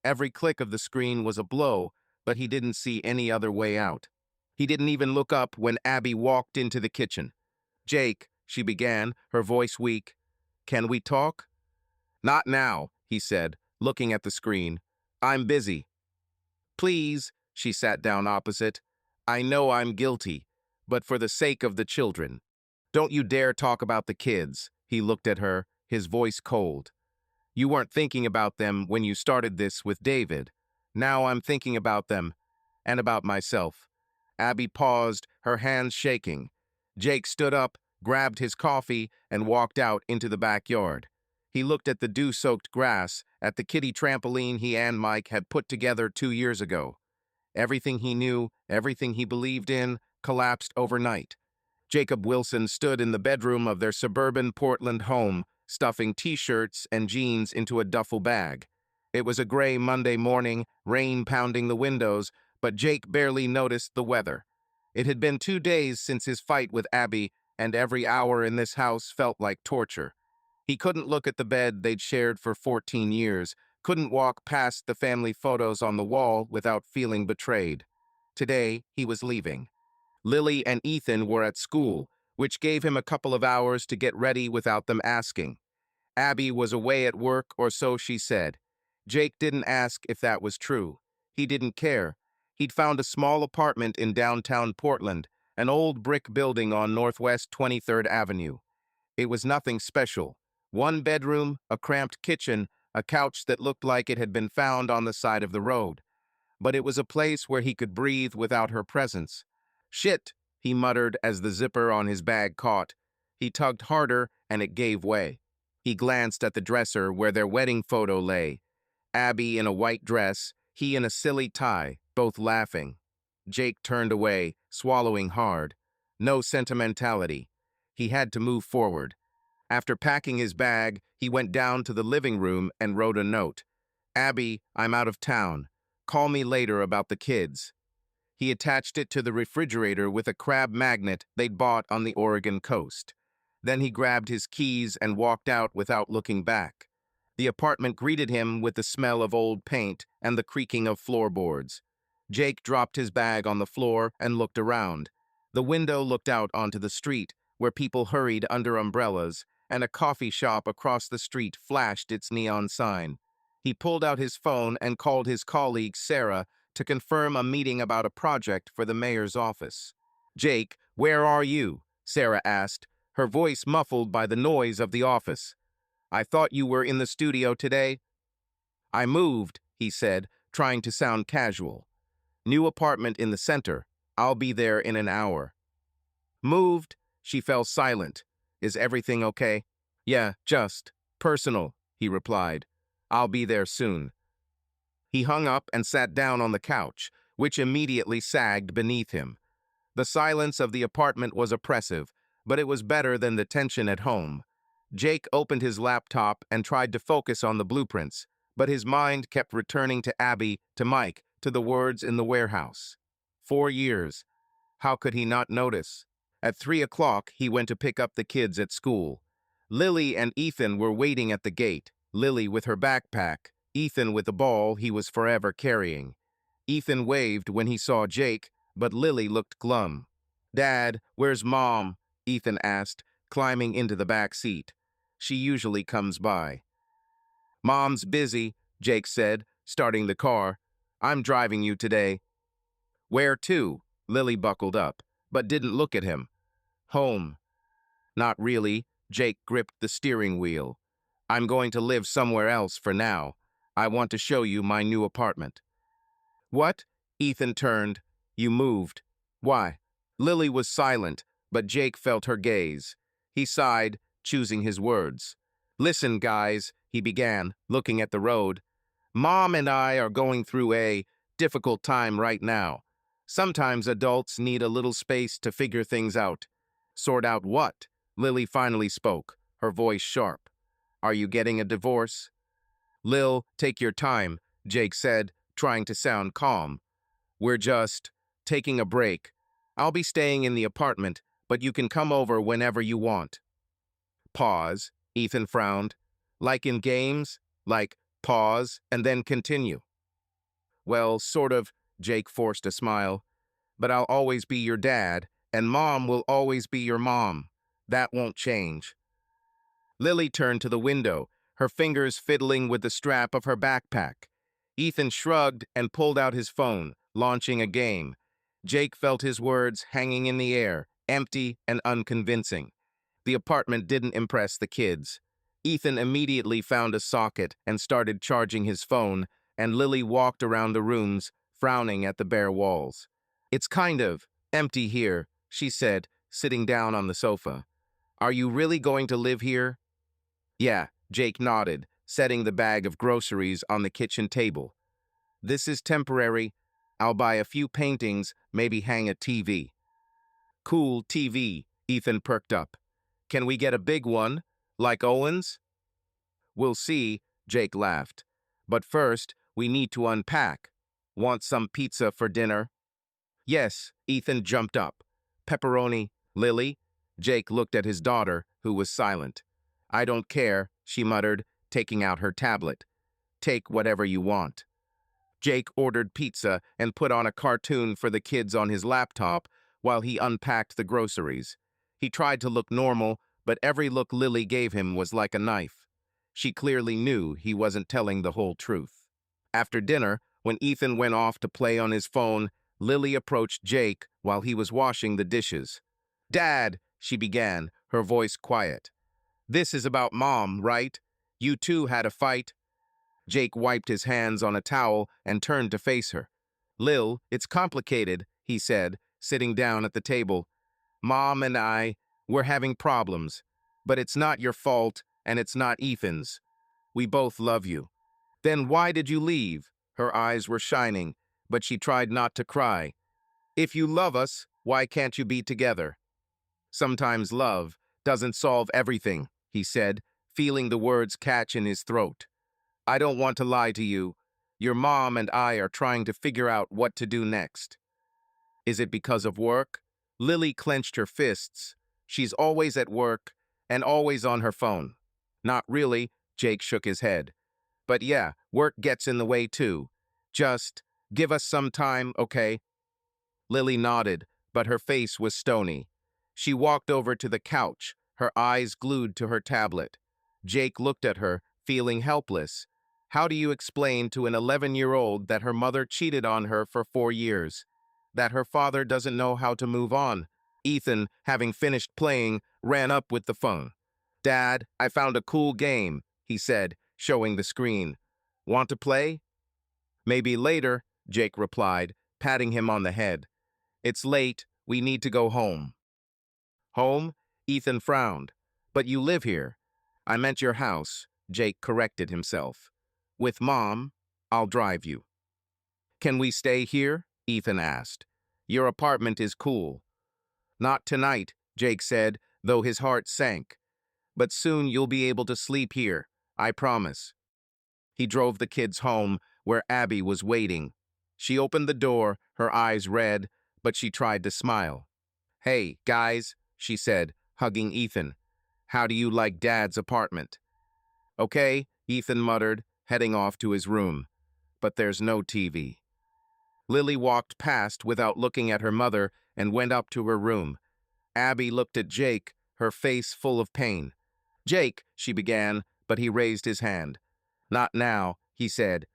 Every click of the screen was a blow, but he didn't see any other way out. He didn't even look up when Abby walked into the kitchen. "Jake," she began, her voice weak, "can we talk?" "Not now," he said, looking at the screen. "I'm busy." "Please," she sat down opposite. "I know I'm guilty, but for the sake of the children. Don't you dare talk about the kids." He looked at her, his voice cold. "You weren't thinking about them when you started this with David. Now I'm thinking about them, and about myself." Abby paused, her hands shaking. Jake stood up, grabbed his coffee, and walked out into the backyard. He looked at the dew-soaked grass, at the kiddie trampoline he and Mike had put together 2 years ago. Everything he knew, everything he believed in, collapsed overnight. Jacob Wilson stood in the bedroom of their suburban Portland home, stuffing t-shirts and jeans into a duffel bag. It was a gray Monday morning, rain pounding the windows, but Jake barely noticed the weather. It had been 2 days since his fight with Abby, and every hour in this house felt like torture. He couldn't look at the bed they'd shared for 14 years, couldn't walk past the family photos on the wall without feeling betrayed. Today, he was leaving. Lily and Ethan were at school, which gave him a couple of hours to get ready without them asking. Abby was away at work, or so she said. Jake didn't ask if that was true. He didn't care. He'd found a small apartment in downtown Portland, an old brick building on Northwest 23rd Avenue. It was nothing special. One bedroom, a cramped kitchen, a couch that looked like it had been found on the side of the road. But it was a place where he could breathe without her presence. Shit, he muttered as the zipper on his bag caught. He tugged harder, and it gave way. He glanced at the dresser where their wedding photo lay. Abby in a white dress, he in a silly tie, both laughing. Jake turned away, swallowing hard. No sentimentality. He had to move forward. After packing his bag, he went down to the living room and wrote a note. Abby, I'm out of town. Call me later about the kids. He attached it to the refrigerator with a crab magnet they'd bought on the Oregon coast. Then he grabbed his keys and walked out without looking back. The apartment greeted him with the smell of old paint and the creaking of floorboards. Jake dropped his bag on the floor and looked around. The window looked out onto the street, where people hurried under umbrellas, and a coffee shop across the street flashed its neon sign. He pulled out his phone and called his colleague, Sarah, to confirm a meeting about a project for the mayor's office. Jake, where are you? Sarah asked, her voice muffled by the noise of the office. I thought you were in the studio today. I moved, he said, trying to sound casual. New apartment in the center. I'll be there in an hour. Moved? She fell silent. Is everything okay? Yeah, just personal, he replied. I'll be there soon. He hung up and sat down on the couch, which immediately sagged beneath him. The silence of the apartment was oppressive, but it was better than the tension at home. Jake opened his laptop and tried to focus on the blueprints, but his mind kept returning to Abby, to Mike, to the words in the warehouse. 4 years. How could he not notice? At 3 o'clock, he went to pick up the kids at school. Lily and Ethan were waiting at the gate, Lily with her backpack, Ethan with the ball he was forever carrying. Ethan waved when he saw Jake, but Lily looked glum. Dad, where's Mom? Ethan asked, climbing into the back seat. She usually comes by. Mom's busy, Jake said, starting the car. I'm driving you today. Where to? Lily buckled up, but didn't look at him. Home. Not really. Jake gripped the steering wheel. I'm going to live somewhere else for now. I want to show you my new apartment. What? Ethan turned. You moved. Why? Lily was silent, but Jake felt her gaze. He sighed, choosing his words. Listen, guys, he began, looking at the road. Mom and I are going through a difficult time right now. Sometimes adults need a little space to figure things out. Sort out what? Lily finally spoke, her voice sharp. Are you getting a divorce? Lil, take your time, Jake said, trying to sound calm. We're just taking a break. I'll be staying in the apartment, but you can come over whenever you want. Pause, Ethan frowned. Like in games? Like pause and then continue. Well, sort of, Jake forced a smile. But I'll always be your dad, and Mom will always be your mom. That won't change. Lily turned to the window, her fingers fiddling with the strap of her backpack. Ethan shrugged and pulled out his phone, launching a game. Jake felt his words hanging in the air, empty and unconvincing. The apartment didn't impress the kids. Ethan immediately found a socket and started charging his phone, and Lily walked around the rooms, frowning at the bare walls. It's kind of empty here, she said, sitting down on the sofa. Are you really going to live here? Yeah, Jake nodded, setting the bag of groceries on the kitchen table. This is temporary. I'll buy a few paintings, maybe hang a TV. Cool TV, Ethan perked up. Can we get a big one, like Owen's? We'll see, Jake laughed. But first, we need to unpack. Want some pizza for dinner? Yes, Ethan jumped up. Pepperoni, Lily? Jake looked at his daughter, who was silent. I don't care, she muttered, taking out her tablet. Take whatever you want. Jake ordered pizza and put on a cartoon for the kids on his laptop while he unpacked the groceries. He tried to look normal, but every look Lily gave him was like a knife. She clearly knew he wasn't telling the whole truth. After dinner, when Ethan went off to play on his phone, Lily approached Jake while he was washing the dishes. Dad, she began, her voice quiet. This is about Mom, right? You two had a fight? Jake wiped his hands on a towel and turned to face her. Lil, it's complicated, he said, sitting down at the table. Mom and we're having problems. But it's not your fault, and it's not Ethan's. We both love you. Then why did you leave? Her eyes were shining, but she tried not to cry. If you love us, why can't you be together? Sometimes love doesn't solve everything, he said, feeling the words catch in his throat. I don't want to lie to you. Your mom and I are trying to figure out what to do next. Is it because of work? Lily clenched her fists. She's always at work and always on her phone. Not really, Jake shook his head. But yeah, work gets in the way too. Just give us some time, okay? Lily nodded, but her face was stony. She walked over to the couch, her eyes glued to her tablet. Jake looked at her, feeling helpless. How do you explain to an 11-year-old that her mother cheated on her for 4 years? That her father doesn't know how to move on? Ethan, having finished playing, ran up with the phone. Dad, I found a cool game, he said, showing the screen. Want to play? Maybe later, Jake replied, patting him on the head. It's late, we need to go home. Home? Ethan frowned. But you live here. I meant your house, Jake corrected himself. With Mom, I'll drive you. Can we stay here? Ethan asked. Your apartment is cool. Not tonight, Jake said, though his heart sank. But soon you'll be able to sleep here, I promise. He drove the kids home, where Abby was waiting. She opened the door, her eyes red, but she tried to smile. Hey, guys, she said, hugging Ethan. How do you like Dad's apartment? Okay, Ethan muttered, heading off to his room. But there's no TV. Lily walked past without looking at her mother and went up to her room. Abby looked at Jake, her face full of pain. Jake, she began, but he raised his hand. Not now, he said.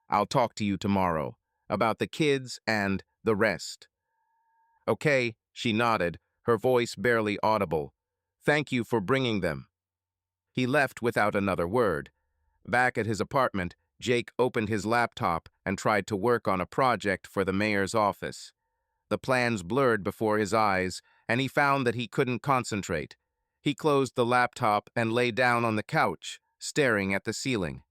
I'll talk to you tomorrow, about the kids and the rest. Okay, she nodded, her voice barely audible. Thank you for bringing them. He left without another word. Back at his apartment, Jake opened his laptop and tried to work on a project for the mayor's office. The plans blurred before his eyes, and he found that he couldn't concentrate. He closed the laptop and lay down on the couch, staring at the ceiling.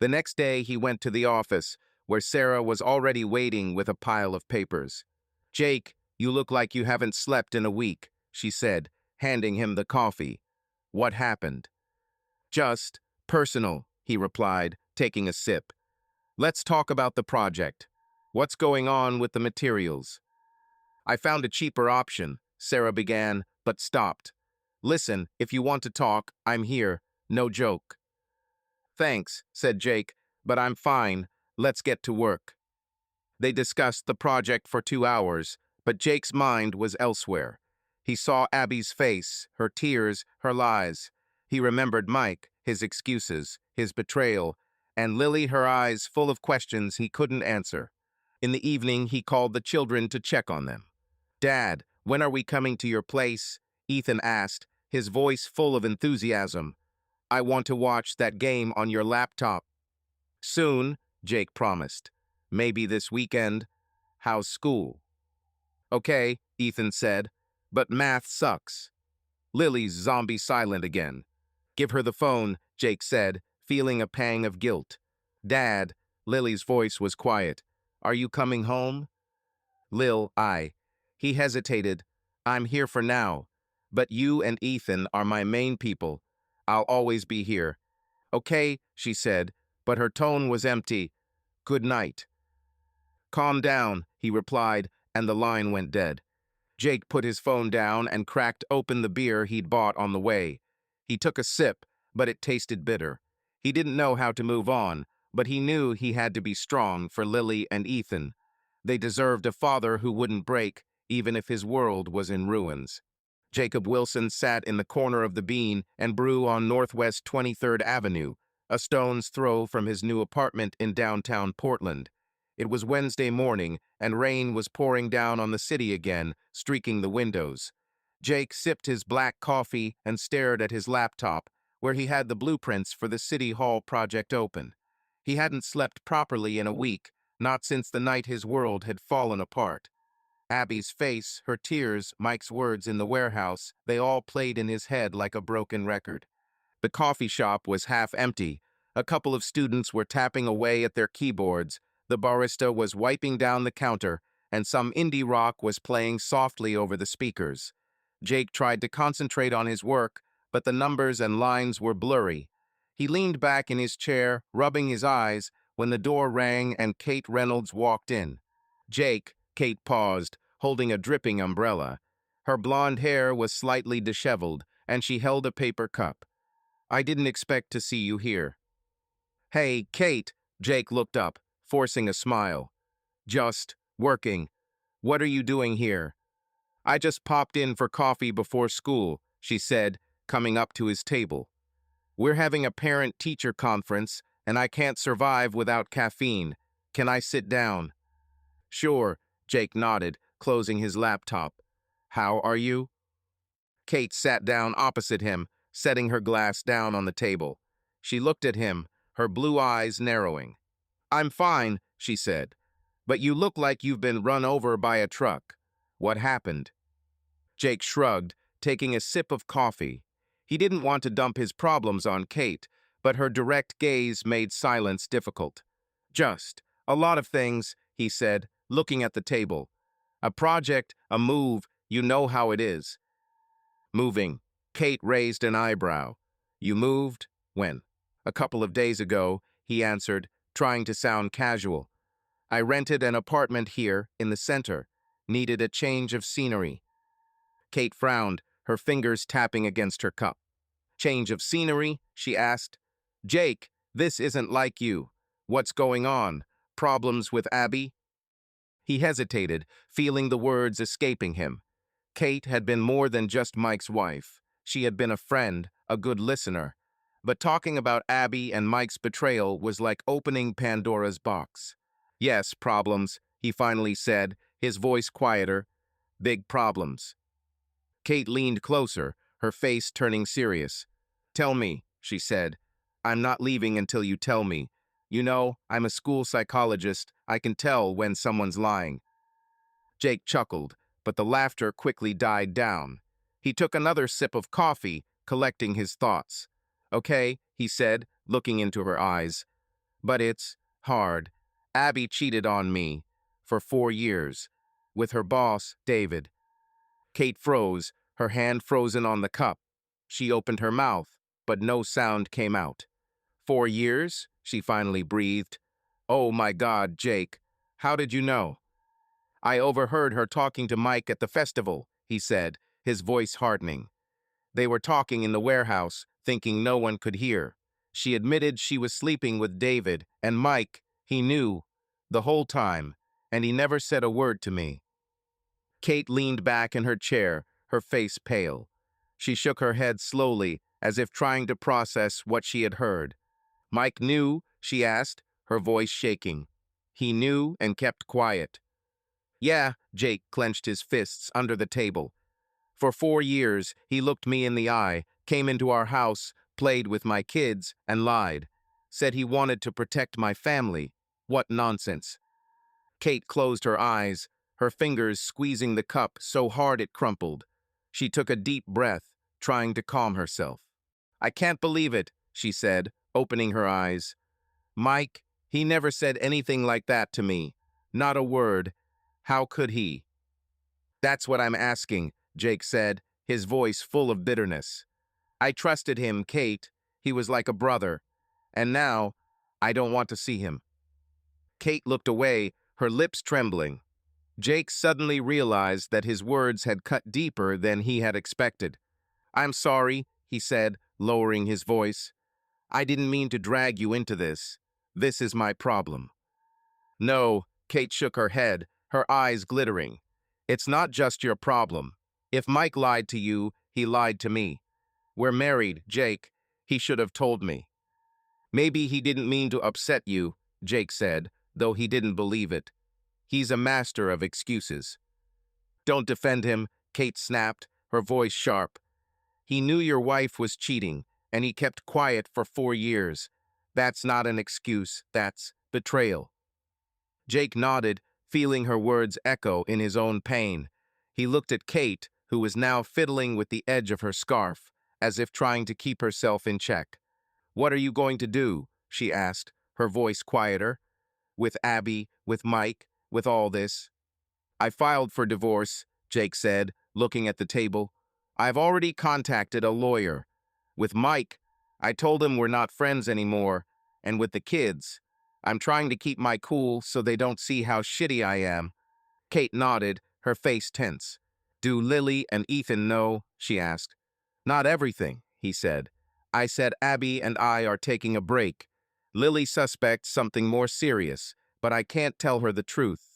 The next day, he went to the office, where Sarah was already waiting with a pile of papers. Jake, you look like you haven't slept in a week, she said, handing him the coffee. What happened? Just personal, he replied, taking a sip. Let's talk about the project. What's going on with the materials? I found a cheaper option, Sarah began, but stopped. Listen, if you want to talk, I'm here. No joke. Thanks, said Jake, but I'm fine. Let's get to work. They discussed the project for 2 hours, but Jake's mind was elsewhere. He saw Abby's face, her tears, her lies. He remembered Mike, his excuses, his betrayal, and Lily, her eyes full of questions he couldn't answer. In the evening, he called the children to check on them. Dad, when are we coming to your place? Ethan asked, his voice full of enthusiasm. I want to watch that game on your laptop. Soon, Jake promised. Maybe this weekend. How's school? Okay, Ethan said, but math sucks. Lily's zombie silent again. Give her the phone, Jake said, feeling a pang of guilt. Dad, Lily's voice was quiet. Are you coming home? He hesitated. I'm here for now, but you and Ethan are my main people. I'll always be here. Okay, she said, but her tone was empty. Good night. Calm down, he replied, and the line went dead. Jake put his phone down and cracked open the beer he'd bought on the way. He took a sip, but it tasted bitter. He didn't know how to move on, but he knew he had to be strong for Lily and Ethan. They deserved a father who wouldn't break, even if his world was in ruins. Jacob Wilson sat in the corner of the Bean and Brew on Northwest 23rd Avenue, a stone's throw from his new apartment in downtown Portland. It was Wednesday morning, and rain was pouring down on the city again, streaking the windows. Jake sipped his black coffee and stared at his laptop, where he had the blueprints for the City Hall project open. He hadn't slept properly in a week, not since the night his world had fallen apart. Abby's face, her tears, Mike's words in the warehouse, they all played in his head like a broken record. The coffee shop was half empty. A couple of students were tapping away at their keyboards, the barista was wiping down the counter, and some indie rock was playing softly over the speakers. Jake tried to concentrate on his work, but the numbers and lines were blurry. He leaned back in his chair, rubbing his eyes, when the door rang and Kate Reynolds walked in. Jake, Kate paused, holding a dripping umbrella. Her blonde hair was slightly disheveled, and she held a paper cup. "I didn't expect to see you here." "Hey, Kate," Jake looked up, forcing a smile. "Just working. What are you doing here?" "I just popped in for coffee before school," she said, coming up to his table. "We're having a parent-teacher conference, and I can't survive without caffeine. Can I sit down?" "Sure," Jake nodded, closing his laptop. "How are you?" Kate sat down opposite him, setting her glass down on the table. She looked at him, her blue eyes narrowing. "I'm fine," she said, "but you look like you've been run over by a truck. What happened?" Jake shrugged, taking a sip of coffee. He didn't want to dump his problems on Kate, but her direct gaze made silence difficult. "Just a lot of things," he said, looking at the table. "A project, a move, you know how it is." "Moving." Kate raised an eyebrow. "You moved? When?" "A couple of days ago," he answered, trying to sound casual. "I rented an apartment here in the center. Needed a change of scenery." Kate frowned, her fingers tapping against her cup. "Change of scenery?" she asked. "Jake, this isn't like you. What's going on? Problems with Abby?" He hesitated, feeling the words escaping him. Kate had been more than just Mike's wife. She had been a friend, a good listener. But talking about Abby and Mike's betrayal was like opening Pandora's box. "Yes, problems," he finally said, his voice quieter. "Big problems." Kate leaned closer, her face turning serious. "Tell me," she said. "I'm not leaving until you tell me. You know, I'm a school psychologist. I can tell when someone's lying." Jake chuckled, but the laughter quickly died down. He took another sip of coffee, collecting his thoughts. "Okay," he said, looking into her eyes. "But it's hard. Abby cheated on me for 4 years with her boss, David." Kate froze, her hand frozen on the cup. She opened her mouth, but no sound came out. "4 years?" she finally breathed. "Oh my God, Jake. How did you know?" "I overheard her talking to Mike at the festival," he said, his voice hardening. "They were talking in the warehouse, thinking no one could hear. She admitted she was sleeping with David, and Mike, he knew, the whole time, and he never said a word to me." Kate leaned back in her chair, her face pale. She shook her head slowly, as if trying to process what she had heard. "Mike knew?" she asked, her voice shaking. "He knew and kept quiet." "Yeah," Jake clenched his fists under the table. "For 4 years, he looked me in the eye, came into our house, played with my kids, and lied. Said he wanted to protect my family. What nonsense." Kate closed her eyes, her fingers squeezing the cup so hard it crumpled. She took a deep breath, trying to calm herself. "I can't believe it," she said, opening her eyes. "Mike, he never said anything like that to me. Not a word. How could he?" "That's what I'm asking," Jake said, his voice full of bitterness. "I trusted him, Kate. He was like a brother. And now, I don't want to see him." Kate looked away, her lips trembling. Jake suddenly realized that his words had cut deeper than he had expected. "I'm sorry," he said, lowering his voice. "I didn't mean to drag you into this. This is my problem." "No," Kate shook her head, her eyes glittering. "It's not just your problem. If Mike lied to you, he lied to me. We're married, Jake. He should have told me." "Maybe he didn't mean to upset you," Jake said, though he didn't believe it. "He's a master of excuses." "Don't defend him," Kate snapped, her voice sharp. "He knew your wife was cheating, and he kept quiet for 4 years. That's not an excuse, that's betrayal. Jake nodded, feeling her words echo in his own pain. He looked at Kate, who was now fiddling with the edge of her scarf, as if trying to keep herself in check. "What are you going to do?" she asked, her voice quieter. "With Abby, with Mike, with all this?" "I filed for divorce," Jake said, looking at the table. "I've already contacted a lawyer. With Mike, I told him we're not friends anymore, and with the kids, I'm trying to keep my cool so they don't see how shitty I am." Kate nodded, her face tense. "Do Lily and Ethan know?" she asked. "Not everything," he said. "I said Abby and I are taking a break. Lily suspects something more serious, but I can't tell her the truth.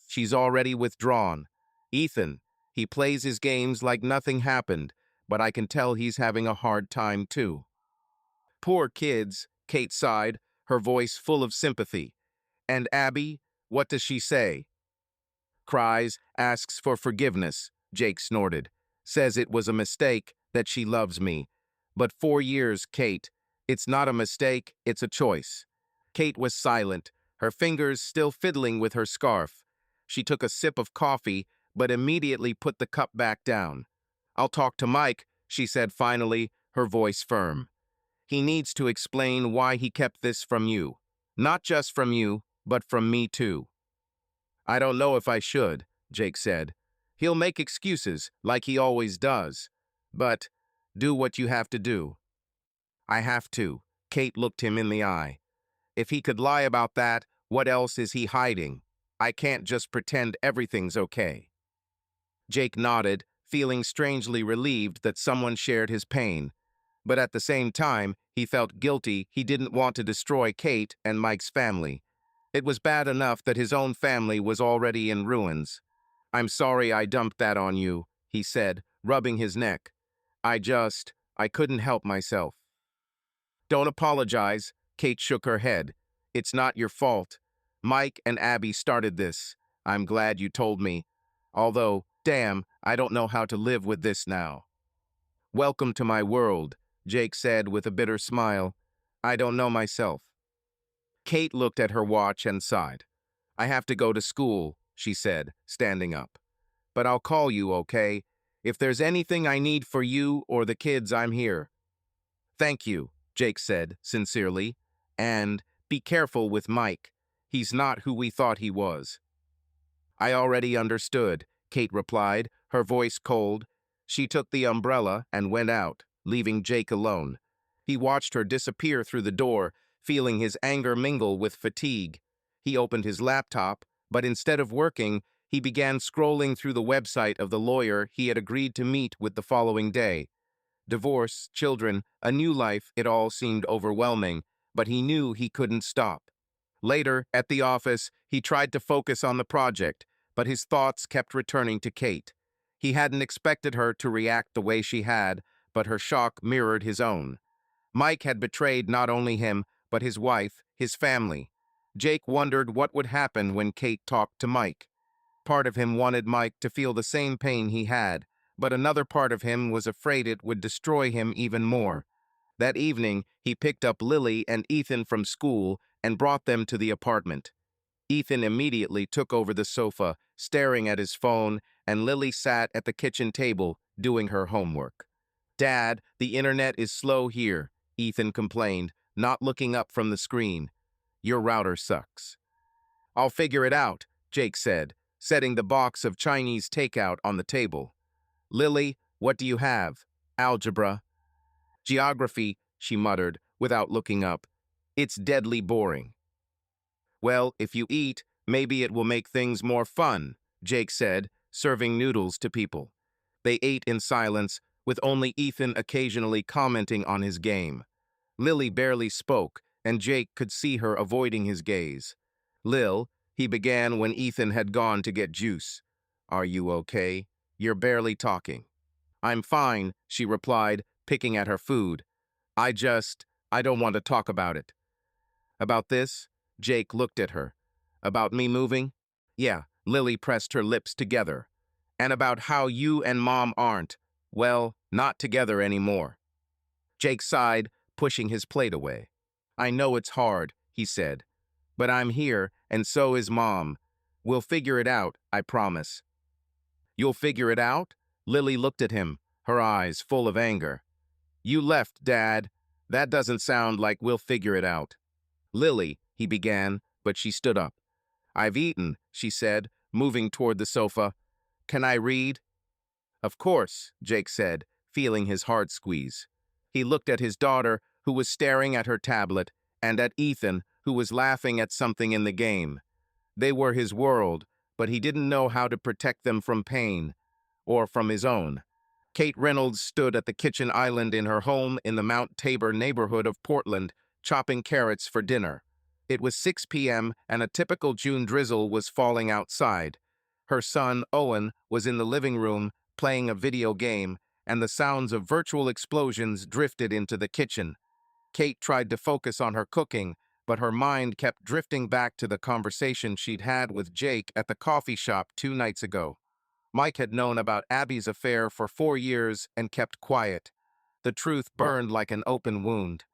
She's already withdrawn. Ethan, he plays his games like nothing happened, but I can tell he's having a hard time too." "Poor kids," Kate sighed, her voice full of sympathy. "And Abby, what does she say?" "Cries, asks for forgiveness," Jake snorted. "Says it was a mistake, that she loves me. But 4 years, Kate. It's not a mistake, it's a choice." Kate was silent, her fingers still fiddling with her scarf. She took a sip of coffee, but immediately put the cup back down. "I'll talk to Mike," she said finally, her voice firm. "He needs to explain why he kept this from you. Not just from you, but from me too." "I don't know if I should," Jake said. "He'll make excuses, like he always does. But do what you have to do." "I have to." Kate looked him in the eye. "If he could lie about that, what else is he hiding? I can't just pretend everything's okay." Jake nodded, feeling strangely relieved that someone shared his pain. But at the same time, he felt guilty he didn't want to destroy Kate and Mike's family. It was bad enough that his own family was already in ruins. "I'm sorry I dumped that on you," he said, rubbing his neck. I couldn't help myself." "Don't apologize," Kate shook her head. "It's not your fault. Mike and Abby started this. I'm glad you told me. Although, damn, I don't know how to live with this now." "Welcome to my world," Jake said with a bitter smile. "I don't know myself." Kate looked at her watch and sighed. "I have to go to school," she said, standing up. "But I'll call you, okay? If there's anything I need for you or the kids, I'm here." "Thank you," Jake said, sincerely. "And be careful with Mike. He's not who we thought he was." "I already understood," Kate replied, her voice cold. She took the umbrella and went out, leaving Jake alone. He watched her disappear through the door, feeling his anger mingle with fatigue. He opened his laptop, but instead of working, he began scrolling through the website of the lawyer he had agreed to meet with the following day. Divorce, children, a new life, it all seemed overwhelming, but he knew he couldn't stop. Later, at the office, he tried to focus on the project, but his thoughts kept returning to Kate. He hadn't expected her to react the way she had, but her shock mirrored his own. Mike had betrayed not only him, but his wife, his family. Jake wondered what would happen when Kate talked to Mike. Part of him wanted Mike to feel the same pain he had, but another part of him was afraid it would destroy him even more. That evening, he picked up Lily and Ethan from school and brought them to the apartment. Ethan immediately took over the sofa, staring at his phone, and Lily sat at the kitchen table, doing her homework. "Dad, the internet is slow here," Ethan complained, not looking up from the screen. "Your router sucks." "I'll figure it out," Jake said, setting the box of Chinese takeout on the table. "Lily, what do you have?" "Algebra." "Geography," she muttered, without looking up. "It's deadly boring." "Well, if you eat, maybe it will make things more fun," Jake said, serving noodles to people. They ate in silence, with only Ethan occasionally commenting on his game. Lily barely spoke, and Jake could see her avoiding his gaze. "Lil," he began when Ethan had gone to get juice. "Are you okay? You're barely talking." "I'm fine," she replied, picking at her food. I don't want to talk about it." "About this?" Jake looked at her. "About me moving?" "Yeah," Lily pressed her lips together. "And about how you and Mom aren't, well, not together anymore." Jake sighed, pushing his plate away. I know it's hard, he said. But I'm here, and so is Mom. We'll figure it out, I promise. You'll figure it out? Lily looked at him, her eyes full of anger. You left, Dad. That doesn't sound like we'll figure it out. Lily, he began, but she stood up. I've eaten, she said, moving toward the sofa. Can I read? Of course, Jake said, feeling his heart squeeze. He looked at his daughter, who was staring at her tablet, and at Ethan, who was laughing at something in the game. They were his world, but he didn't know how to protect them from pain, or from his own. Kate Reynolds stood at the kitchen island in her home in the Mount Tabor neighborhood of Portland, chopping carrots for dinner. It was 6 p.m. and a typical June drizzle was falling outside. Her son, Owen, was in the living room playing a video game, and the sounds of virtual explosions drifted into the kitchen. Kate tried to focus on her cooking, but her mind kept drifting back to the conversation she'd had with Jake at the coffee shop 2 nights ago. Mike had known about Abby's affair for 4 years and kept quiet. The truth burned like an open wound.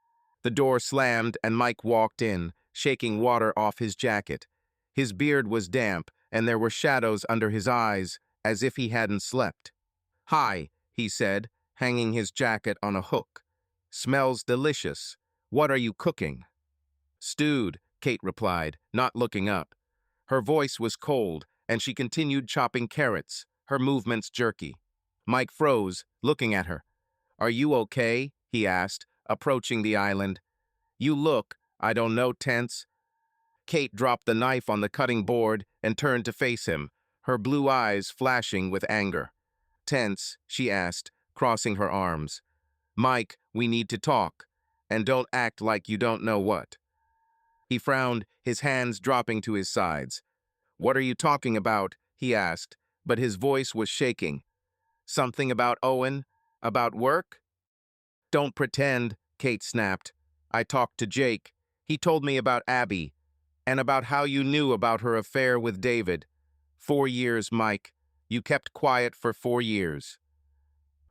The door slammed and Mike walked in, shaking water off his jacket. His beard was damp, and there were shadows under his eyes, as if he hadn't slept. Hi, he said, hanging his jacket on a hook. Smells delicious. What are you cooking? Stewed, Kate replied, not looking up. Her voice was cold, and she continued chopping carrots, her movements jerky. Mike froze, looking at her. Are you okay? He asked, approaching the island. You look, I don't know, tense. Kate dropped the knife on the cutting board and turned to face him, her blue eyes flashing with anger. Tense, she asked, crossing her arms. Mike, we need to talk, and don't act like you don't know what. He frowned, his hands dropping to his sides. What are you talking about? He asked, but his voice was shaking. Something about Owen? About work? Don't pretend, Kate snapped. I talked to Jake. He told me about Abby, and about how you knew about her affair with David. 4 years, Mike. You kept quiet for 4 years.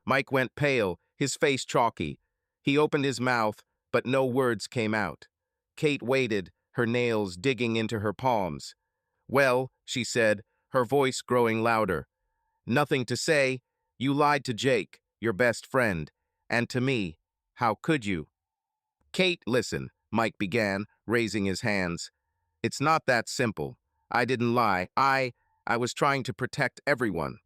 Mike went pale, his face chalky. He opened his mouth, but no words came out. Kate waited, her nails digging into her palms. Well, she said, her voice growing louder. Nothing to say. You lied to Jake, your best friend, and to me. How could you? Kate, listen, Mike began, raising his hands. It's not that simple. I didn't lie. I was trying to protect everyone.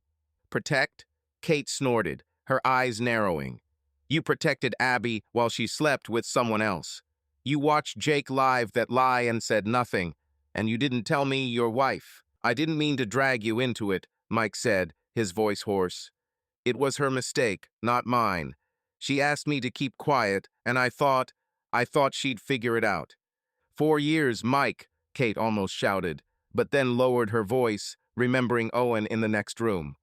Protect? Kate snorted, her eyes narrowing. You protected Abby while she slept with someone else. You watched Jake live that lie and said nothing, and you didn't tell me your wife. I didn't mean to drag you into it, Mike said, his voice hoarse. It was her mistake, not mine. She asked me to keep quiet, and I thought she'd figure it out. 4 years, Mike, Kate almost shouted, but then lowered her voice, remembering Owen in the next room.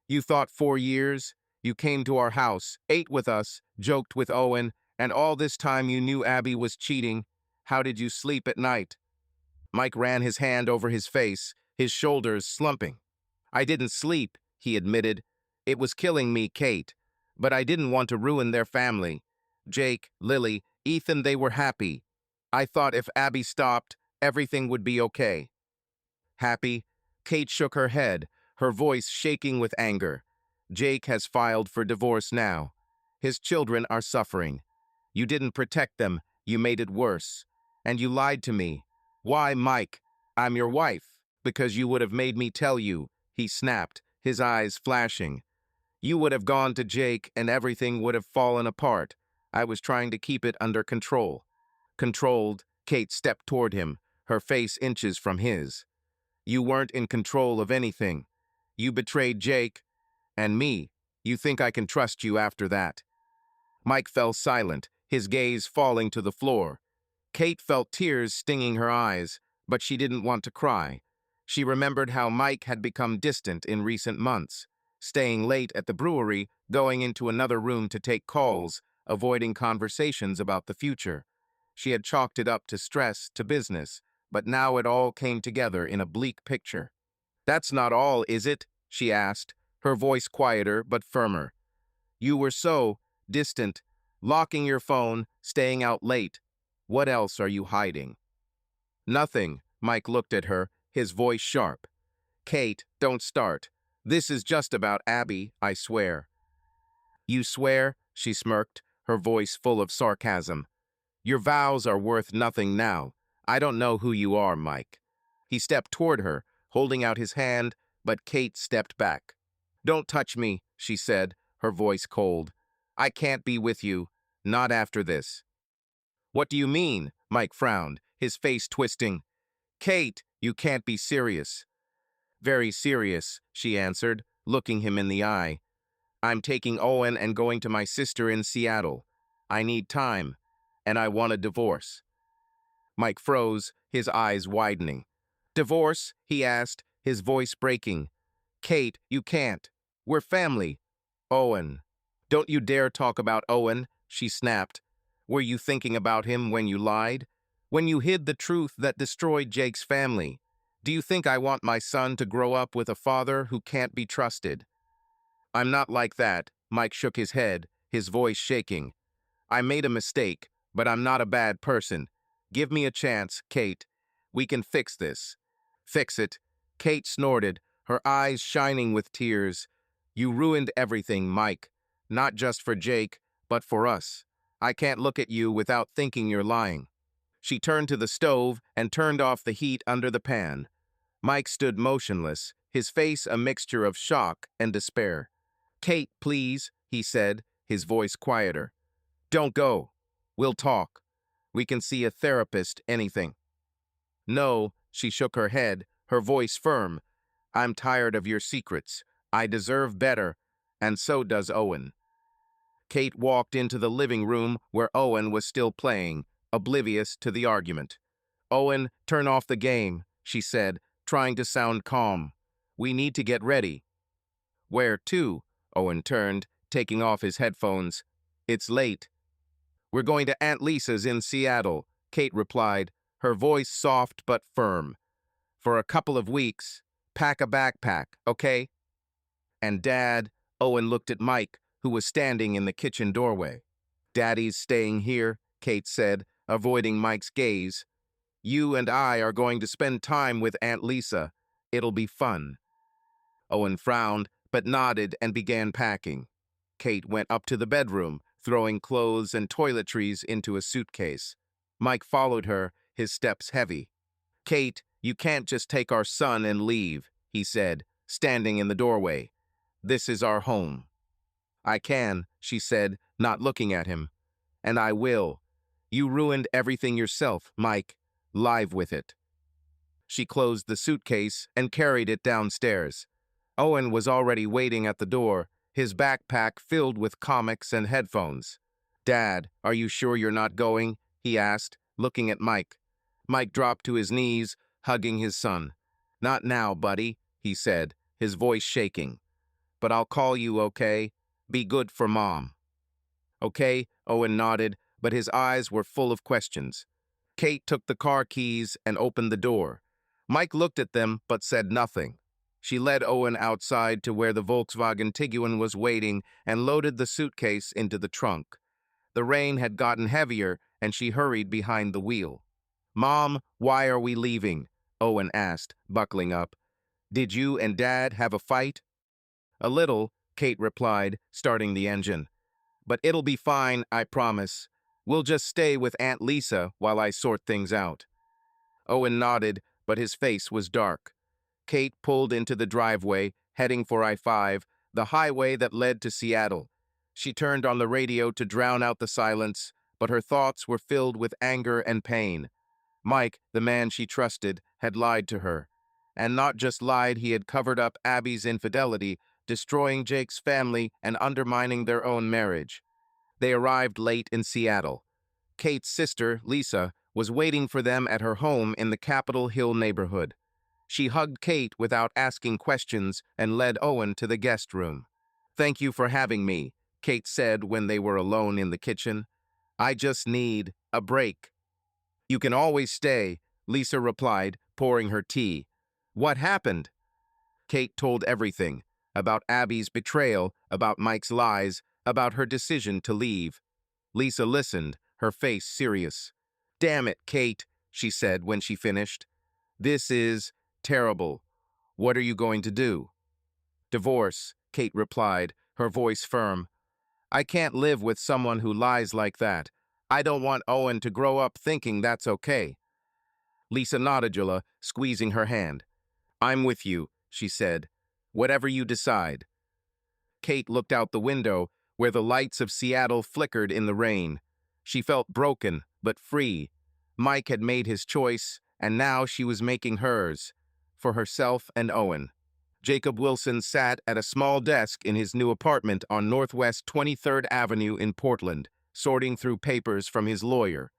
You thought 4 years? You came to our house, ate with us, joked with Owen, and all this time you knew Abby was cheating. How did you sleep at night? Mike ran his hand over his face, his shoulders slumping. I didn't sleep, he admitted. It was killing me, Kate. But I didn't want to ruin their family. Jake, Lily, Ethan, they were happy. I thought if Abby stopped, everything would be okay. Happy? Kate shook her head, her voice shaking with anger. Jake has filed for divorce now. His children are suffering. You didn't protect them, you made it worse. And you lied to me. Why, Mike? I'm your wife. Because you would have made me tell you, he snapped, his eyes flashing. You would have gone to Jake and everything would have fallen apart. I was trying to keep it under control. Controlled, Kate stepped toward him, her face inches from his. You weren't in control of anything. You betrayed Jake and me. You think I can trust you after that? Mike fell silent, his gaze falling to the floor. Kate felt tears stinging her eyes, but she didn't want to cry. She remembered how Mike had become distant in recent months, staying late at the brewery, going into another room to take calls, avoiding conversations about the future. She had chalked it up to stress, to business, but now it all came together in a bleak picture. That's not all, is it? She asked, her voice quieter but firmer. You were so distant. Locking your phone, staying out late. What else are you hiding? Nothing. Mike looked at her, his voice sharp. Kate, don't start. This is just about Abby, I swear. You swear? She smirked, her voice full of sarcasm. Your vows are worth nothing now. I don't know who you are, Mike. He stepped toward her, holding out his hand, but Kate stepped back. Don't touch me, she said, her voice cold. I can't be with you, not after this. What do you mean? Mike frowned, his face twisting. Kate, you can't be serious. Very serious, she answered, looking him in the eye. I'm taking Owen and going to my sister in Seattle. I need time, and I want a divorce. Mike froze, his eyes widening. Divorce? He asked, his voice breaking. Kate, you can't. We're family. Owen. Don't you dare talk about Owen, she snapped. Were you thinking about him when you lied? When you hid the truth that destroyed Jake's family? Do you think I want my son to grow up with a father who can't be trusted? I'm not like that, Mike shook his head, his voice shaking. I made a mistake, but I'm not a bad person. Give me a chance, Kate. We can fix this. Fix it. Kate snorted, her eyes shining with tears. You ruined everything, Mike. Not just for Jake, but for us. I can't look at you without thinking you're lying. She turned to the stove and turned off the heat under the pan. Mike stood motionless, his face a mixture of shock and despair. Kate, please, he said, his voice quieter. Don't go. We'll talk. We can see a therapist, anything. No, she shook her head, her voice firm. I'm tired of your secrets. I deserve better, and so does Owen. Kate walked into the living room where Owen was still playing, oblivious to the argument. Owen, turn off the game, she said, trying to sound calm. We need to get ready. Where to? Owen turned, taking off his headphones. It's late. We're going to Aunt Lisa's in Seattle, Kate replied, her voice soft but firm. For a couple of weeks. Pack a backpack, okay? And Dad, Owen looked at Mike, who was standing in the kitchen doorway. Daddy's staying here, Kate said, avoiding Mike's gaze. You and I are going to spend time with Aunt Lisa. It'll be fun. Owen frowned, but nodded and began packing. Kate went up to the bedroom, throwing clothes and toiletries into a suitcase. Mike followed her, his steps heavy. Kate, you can't just take our son and leave, he said, standing in the doorway. This is our home. I can, she said, not looking at him. And I will. You ruined everything yourself, Mike. Live with it. She closed the suitcase and carried it downstairs. Owen was already waiting at the door, his backpack filled with comics and headphones. Dad, are you sure you're not going? He asked, looking at Mike. Mike dropped to his knees, hugging his son. Not now, buddy, he said, his voice shaking. But I'll call you, okay? Be good for Mom. Okay, Owen nodded, but his eyes were full of questions. Kate took the car keys and opened the door. Mike looked at them but said nothing. She led Owen outside to where the Volkswagen Tiguan was waiting and loaded the suitcase into the trunk. The rain had gotten heavier, and she hurried behind the wheel. Mom, why are we leaving? Owen asked, buckling up. Did you and Dad have a fight? A little, Kate replied, starting the engine. But it'll be fine, I promise. We'll just stay with Aunt Lisa while I sort things out. Owen nodded, but his face was dark. Kate pulled into the driveway, heading for I-5, the highway that led to Seattle. She turned on the radio to drown out the silence, but her thoughts were filled with anger and pain. Mike, the man she trusted, had lied to her. And not just lied, he had covered up Abby's infidelity, destroying Jake's family and undermining their own marriage. They arrived late in Seattle. Kate's sister, Lisa, was waiting for them at her home in the Capitol Hill neighborhood. She hugged Kate without asking questions and led Owen to the guest room. Thank you for having me, Kate said when they were alone in the kitchen. I just need a break. You can always stay, Lisa replied, pouring her tea. What happened? Kate told everything, about Abby's betrayal, about Mike's lies, about her decision to leave. Lisa listened, her face serious. "Damn it, Kate," she said when she finished. "This is terrible. What are you going to do?" "Divorce," Kate replied, her voice firm. "I can't live with someone who lies like that. I don't want Owen to grow up thinking that's okay." Lisa nodded, squeezing her hand. "I'm with you," she said. "Whatever you decide." Kate looked out the window, where the lights of Seattle flickered in the rain. She felt broken, but free. Mike had made his choice, and now she was making hers, for herself and Owen. Jacob Wilson sat at a small desk in his new apartment on Northwest 23rd Avenue in Portland, sorting through papers from his lawyer.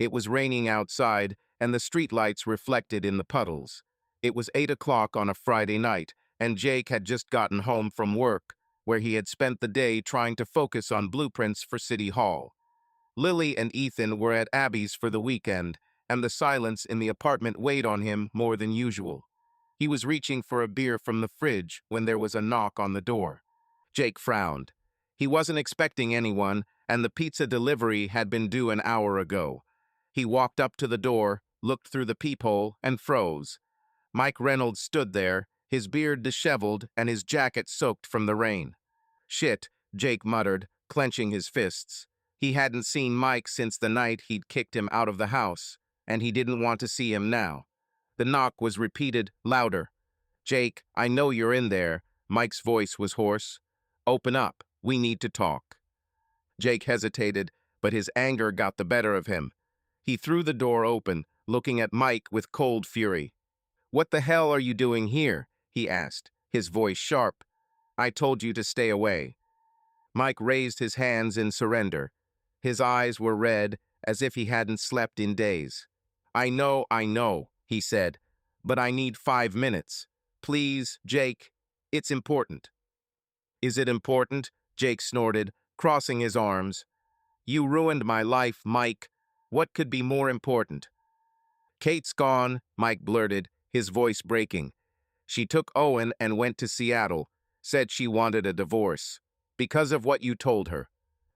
It was raining outside, and the streetlights reflected in the puddles. It was 8 o'clock on a Friday night, and Jake had just gotten home from work, where he had spent the day trying to focus on blueprints for City Hall. Lily and Ethan were at Abby's for the weekend, and the silence in the apartment weighed on him more than usual. He was reaching for a beer from the fridge when there was a knock on the door. Jake frowned. He wasn't expecting anyone, and the pizza delivery had been due an hour ago. He walked up to the door, looked through the peephole, and froze. Mike Reynolds stood there, his beard disheveled and his jacket soaked from the rain. "Shit," Jake muttered, clenching his fists. He hadn't seen Mike since the night he'd kicked him out of the house, and he didn't want to see him now. The knock was repeated, louder. "Jake, I know you're in there." Mike's voice was hoarse. "Open up. We need to talk." Jake hesitated, but his anger got the better of him. He threw the door open, looking at Mike with cold fury. "What the hell are you doing here?" he asked, his voice sharp. "I told you to stay away." Mike raised his hands in surrender. His eyes were red, as if he hadn't slept in days. I know, he said, "but I need 5 minutes. Please, Jake, it's important." "Is it important?" Jake snorted, crossing his arms. "You ruined my life, Mike. What could be more important?" "Kate's gone," Mike blurted, his voice breaking. "She took Owen and went to Seattle, said she wanted a divorce. Because of what you told her."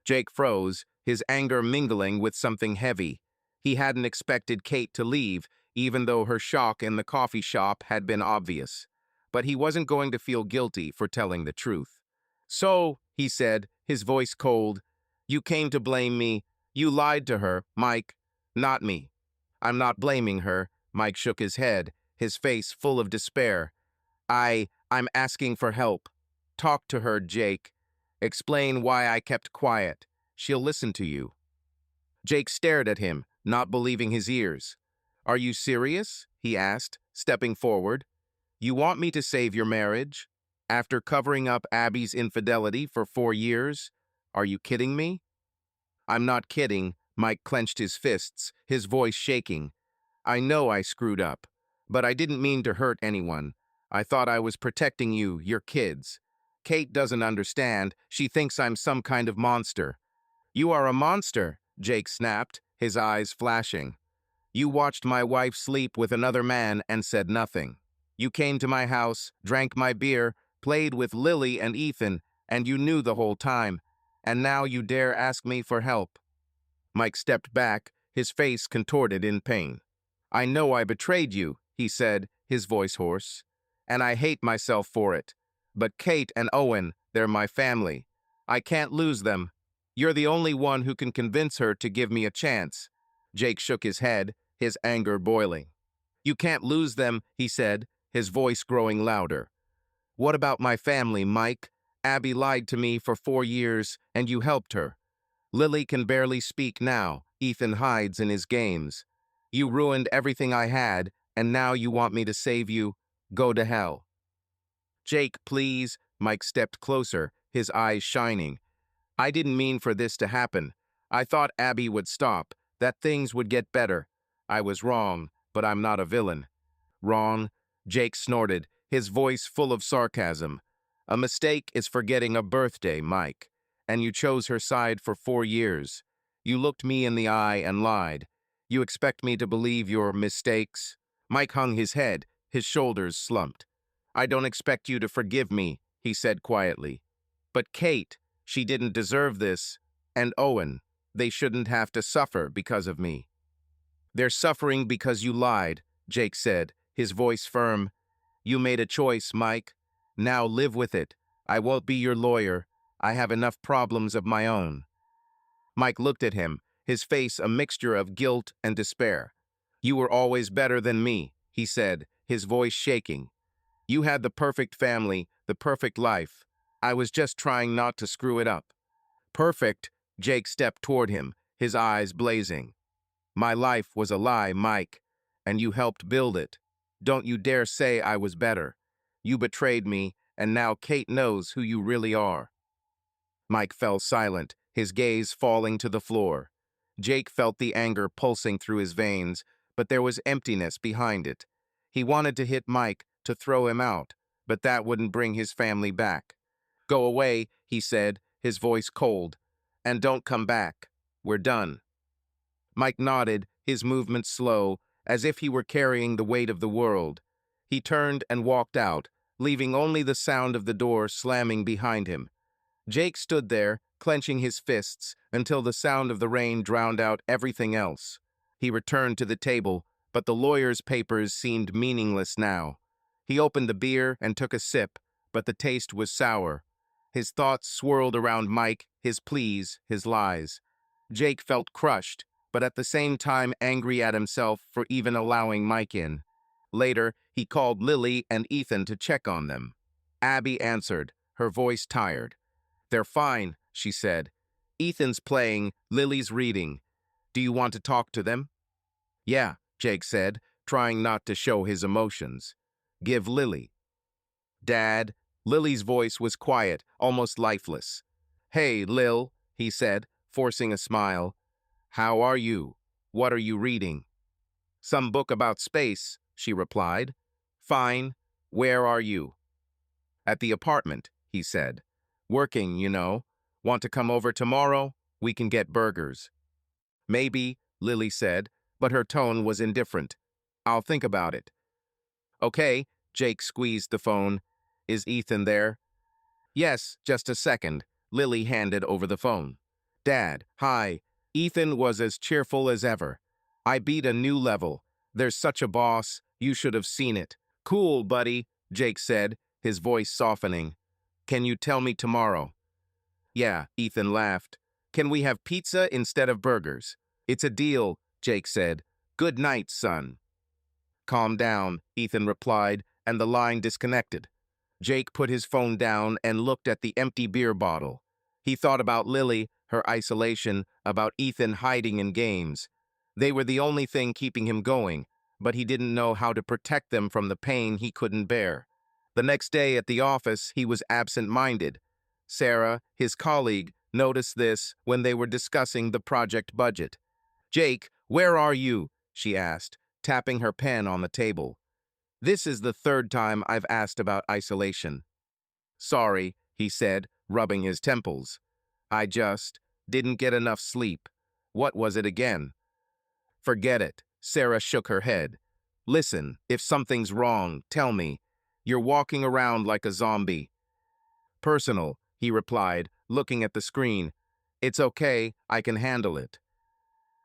Jake froze, his anger mingling with something heavy. He hadn't expected Kate to leave, even though her shock in the coffee shop had been obvious. But he wasn't going to feel guilty for telling the truth. "So," he said, his voice cold, "you came to blame me. You lied to her, Mike, not me." "I'm not blaming her." Mike shook his head, his face full of despair. I'm asking for help. Talk to her, Jake. Explain why I kept quiet. She'll listen to you." Jake stared at him, not believing his ears. "Are you serious?" he asked, stepping forward. "You want me to save your marriage? After covering up Abby's infidelity for 4 years? Are you kidding me?" "I'm not kidding." Mike clenched his fists, his voice shaking. "I know I screwed up, but I didn't mean to hurt anyone. I thought I was protecting you, your kids. Kate doesn't understand. She thinks I'm some kind of monster." "You are a monster," Jake snapped, his eyes flashing. "You watched my wife sleep with another man and said nothing. You came to my house, drank my beer, played with Lily and Ethan, and you knew the whole time. And now you dare ask me for help." Mike stepped back, his face contorted in pain. "I know I betrayed you," he said, his voice hoarse, "and I hate myself for it. But Kate and Owen, they're my family. I can't lose them. You're the only one who can convince her to give me a chance." Jake shook his head, his anger boiling. "You can't lose them," he said, his voice growing louder. "What about my family, Mike? Abby lied to me for 4 years, and you helped her. Lily can barely speak now. Ethan hides in his games. You ruined everything I had, and now you want me to save you? Go to hell." "Jake, please." Mike stepped closer, his eyes shining. "I didn't mean for this to happen. I thought Abby would stop, that things would get better. I was wrong, but I'm not a villain." "Wrong?" Jake snorted, his voice full of sarcasm. "A mistake is forgetting a birthday, Mike. And you chose her side for 4 years. You looked me in the eye and lied. You expect me to believe your mistakes?" Mike hung his head, his shoulders slumped. "I don't expect you to forgive me," he said quietly. "But Kate, she didn't deserve this. And Owen." They shouldn't have to suffer because of me. They're suffering because you lied, Jake said, his voice firm. You made a choice, Mike. Now live with it. I won't be your lawyer. I have enough problems of my own. Mike looked at him, his face a mixture of guilt and despair. You were always better than me, he said, his voice shaking. You had the perfect family, the perfect life. I was just trying not to screw it up. Perfect, Jake stepped toward him, his eyes blazing. My life was a lie, Mike, and you helped build it. Don't you dare say I was better. You betrayed me, and now Kate knows who you really are. Mike fell silent, his gaze falling to the floor. Jake felt the anger pulsing through his veins, but there was emptiness behind it. He wanted to hit Mike, to throw him out, but that wouldn't bring his family back. Go away, he said, his voice cold, and don't come back. We're done. Mike nodded, his movements slow, as if he were carrying the weight of the world. He turned and walked out, leaving only the sound of the door slamming behind him. Jake stood there, clenching his fists, until the sound of the rain drowned out everything else. He returned to the table, but the lawyer's papers seemed meaningless now. He opened the beer and took a sip, but the taste was sour. His thoughts swirled around Mike, his pleas, his lies. Jake felt crushed, but at the same time angry at himself for even allowing Mike in. Later, he called Lily and Ethan to check on them. Abby answered, her voice tired. They're fine, she said. Ethan's playing, Lily's reading. Do you want to talk to them? Yeah, Jake said, trying not to show his emotions. Give Lily. Dad, Lily's voice was quiet, almost lifeless. Hey, Lil, he said, forcing a smile. How are you? What are you reading? Some book about space, she replied. Fine. Where are you? At the apartment, he said. Working, you know. Want to come over tomorrow? We can get burgers. Maybe, Lily said, but her tone was indifferent. I'll think about it. Okay, Jake squeezed the phone. Is Ethan there? Yes, just a second. Lily handed over the phone. Dad, hi. Ethan was as cheerful as ever. I beat a new level. There's such a boss. You should have seen it. Cool, buddy, Jake said, his voice softening. Can you tell me tomorrow? Yeah, Ethan laughed. Can we have pizza instead of burgers? It's a deal, Jake said. Good night, son. Calm down, Ethan replied, and the line disconnected. Jake put his phone down and looked at the empty beer bottle. He thought about Lily, her isolation, about Ethan hiding in games. They were the only thing keeping him going, but he didn't know how to protect them from the pain he couldn't bear. The next day at the office, he was absent-minded. Sarah, his colleague, noticed this when they were discussing the project budget. Jake, where are you? She asked, tapping her pen on the table. This is the third time I've asked about isolation. Sorry, he said, rubbing his temples. I just didn't get enough sleep. What was it again? Forget it. Sarah shook her head. Listen, if something's wrong, tell me. You're walking around like a zombie. Personal, he replied, looking at the screen. It's okay, I can handle it.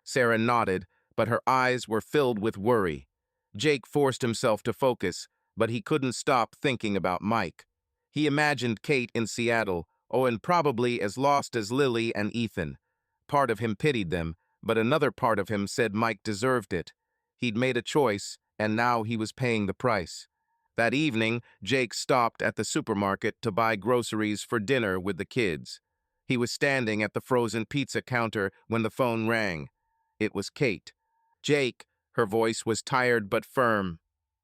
Sarah nodded, but her eyes were filled with worry. Jake forced himself to focus, but he couldn't stop thinking about Mike. He imagined Kate in Seattle, and probably as lost as Lily and Ethan. Part of him pitied them, but another part of him said Mike deserved it. He'd made a choice, and now he was paying the price. That evening, Jake stopped at the supermarket to buy groceries for dinner with the kids. He was standing at the frozen pizza counter when the phone rang. It was Kate. Jake, her voice was tired but firm.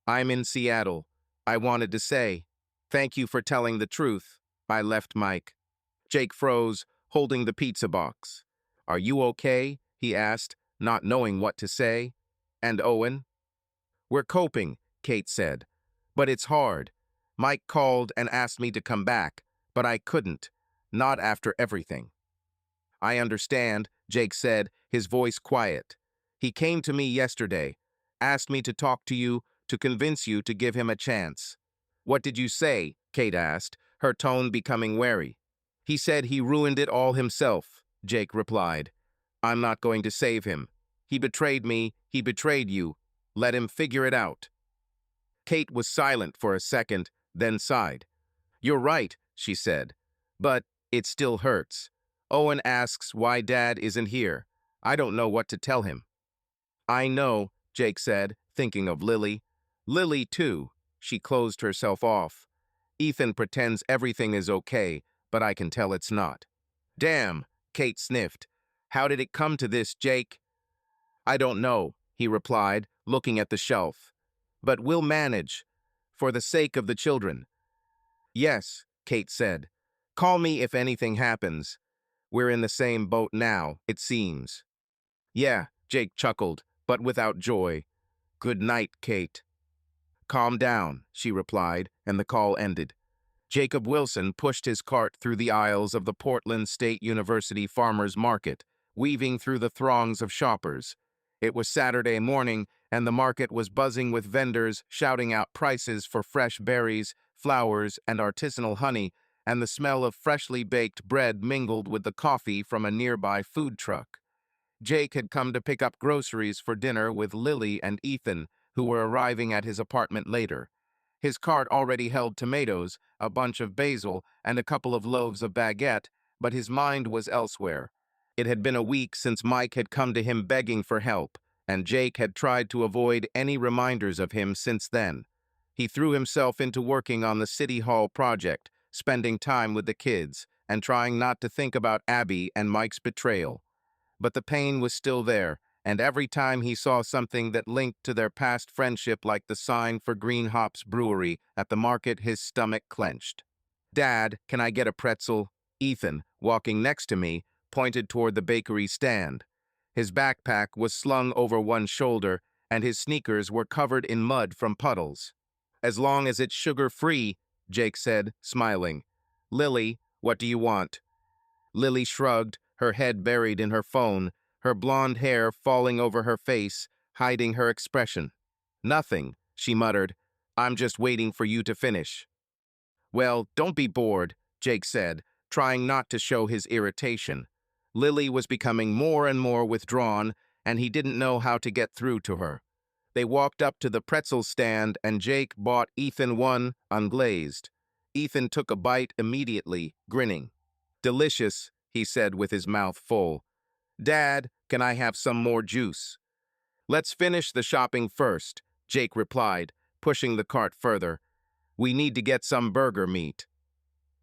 I'm in Seattle. I wanted to say, thank you for telling the truth. I left Mike. Jake froze, holding the pizza box. Are you okay? He asked, not knowing what to say. And Owen? We're coping, Kate said. But it's hard. Mike called and asked me to come back, but I couldn't. Not after everything. I understand, Jake said, his voice quiet. He came to me yesterday, asked me to talk to you, to convince you to give him a chance. What did you say? Kate asked, her tone becoming wary. He said he ruined it all himself, Jake replied. I'm not going to save him. He betrayed me, he betrayed you. Let him figure it out. Kate was silent for a second, then sighed. You're right, she said. But it still hurts. Owen asks why Dad isn't here. I don't know what to tell him. I know, Jake said, thinking of Lily. Lily, too. She closed herself off. Ethan pretends everything is okay, but I can tell it's not. Damn, Kate sniffed. How did it come to this, Jake? I don't know, he replied, looking at the shelf. But we'll manage, for the sake of the children. Yes, Kate said. Call me if anything happens. We're in the same boat now, it seems. Yeah, Jake chuckled, but without joy. Good night, Kate. Calm down, she replied, and the call ended. Jacob Wilson pushed his cart through the aisles of the Portland State University Farmers Market, weaving through the throngs of shoppers. It was Saturday morning, and the market was buzzing with vendors shouting out prices for fresh berries, flowers, and artisanal honey, and the smell of freshly baked bread mingled with the coffee from a nearby food truck. Jake had come to pick up groceries for dinner with Lily and Ethan, who were arriving at his apartment later. His cart already held tomatoes, a bunch of basil, and a couple of loaves of baguette, but his mind was elsewhere. It had been a week since Mike had come to him begging for help, and Jake had tried to avoid any reminders of him since then. He threw himself into working on the City Hall project, spending time with the kids, and trying not to think about Abby and Mike's betrayal. But the pain was still there, and every time he saw something that linked to their past friendship, like the sign for Green Hops Brewery at the market, his stomach clenched. Dad, can I get a pretzel? Ethan, walking next to me, pointed toward the bakery stand. His backpack was slung over one shoulder, and his sneakers were covered in mud from puddles. As long as it's sugar-free, Jake said, smiling. Lily, what do you want? Lily shrugged, her head buried in her phone, her blonde hair falling over her face, hiding her expression. Nothing, she muttered. I'm just waiting for you to finish. Well, don't be bored, Jake said, trying not to show his irritation. Lily was becoming more and more withdrawn, and he didn't know how to get through to her. They walked up to the pretzel stand, and Jake bought Ethan one, unglazed. Ethan took a bite immediately, grinning. Delicious, he said with his mouth full. Dad, can I have some more juice? Let's finish the shopping first, Jake replied, pushing the cart further. We need to get some burger meat.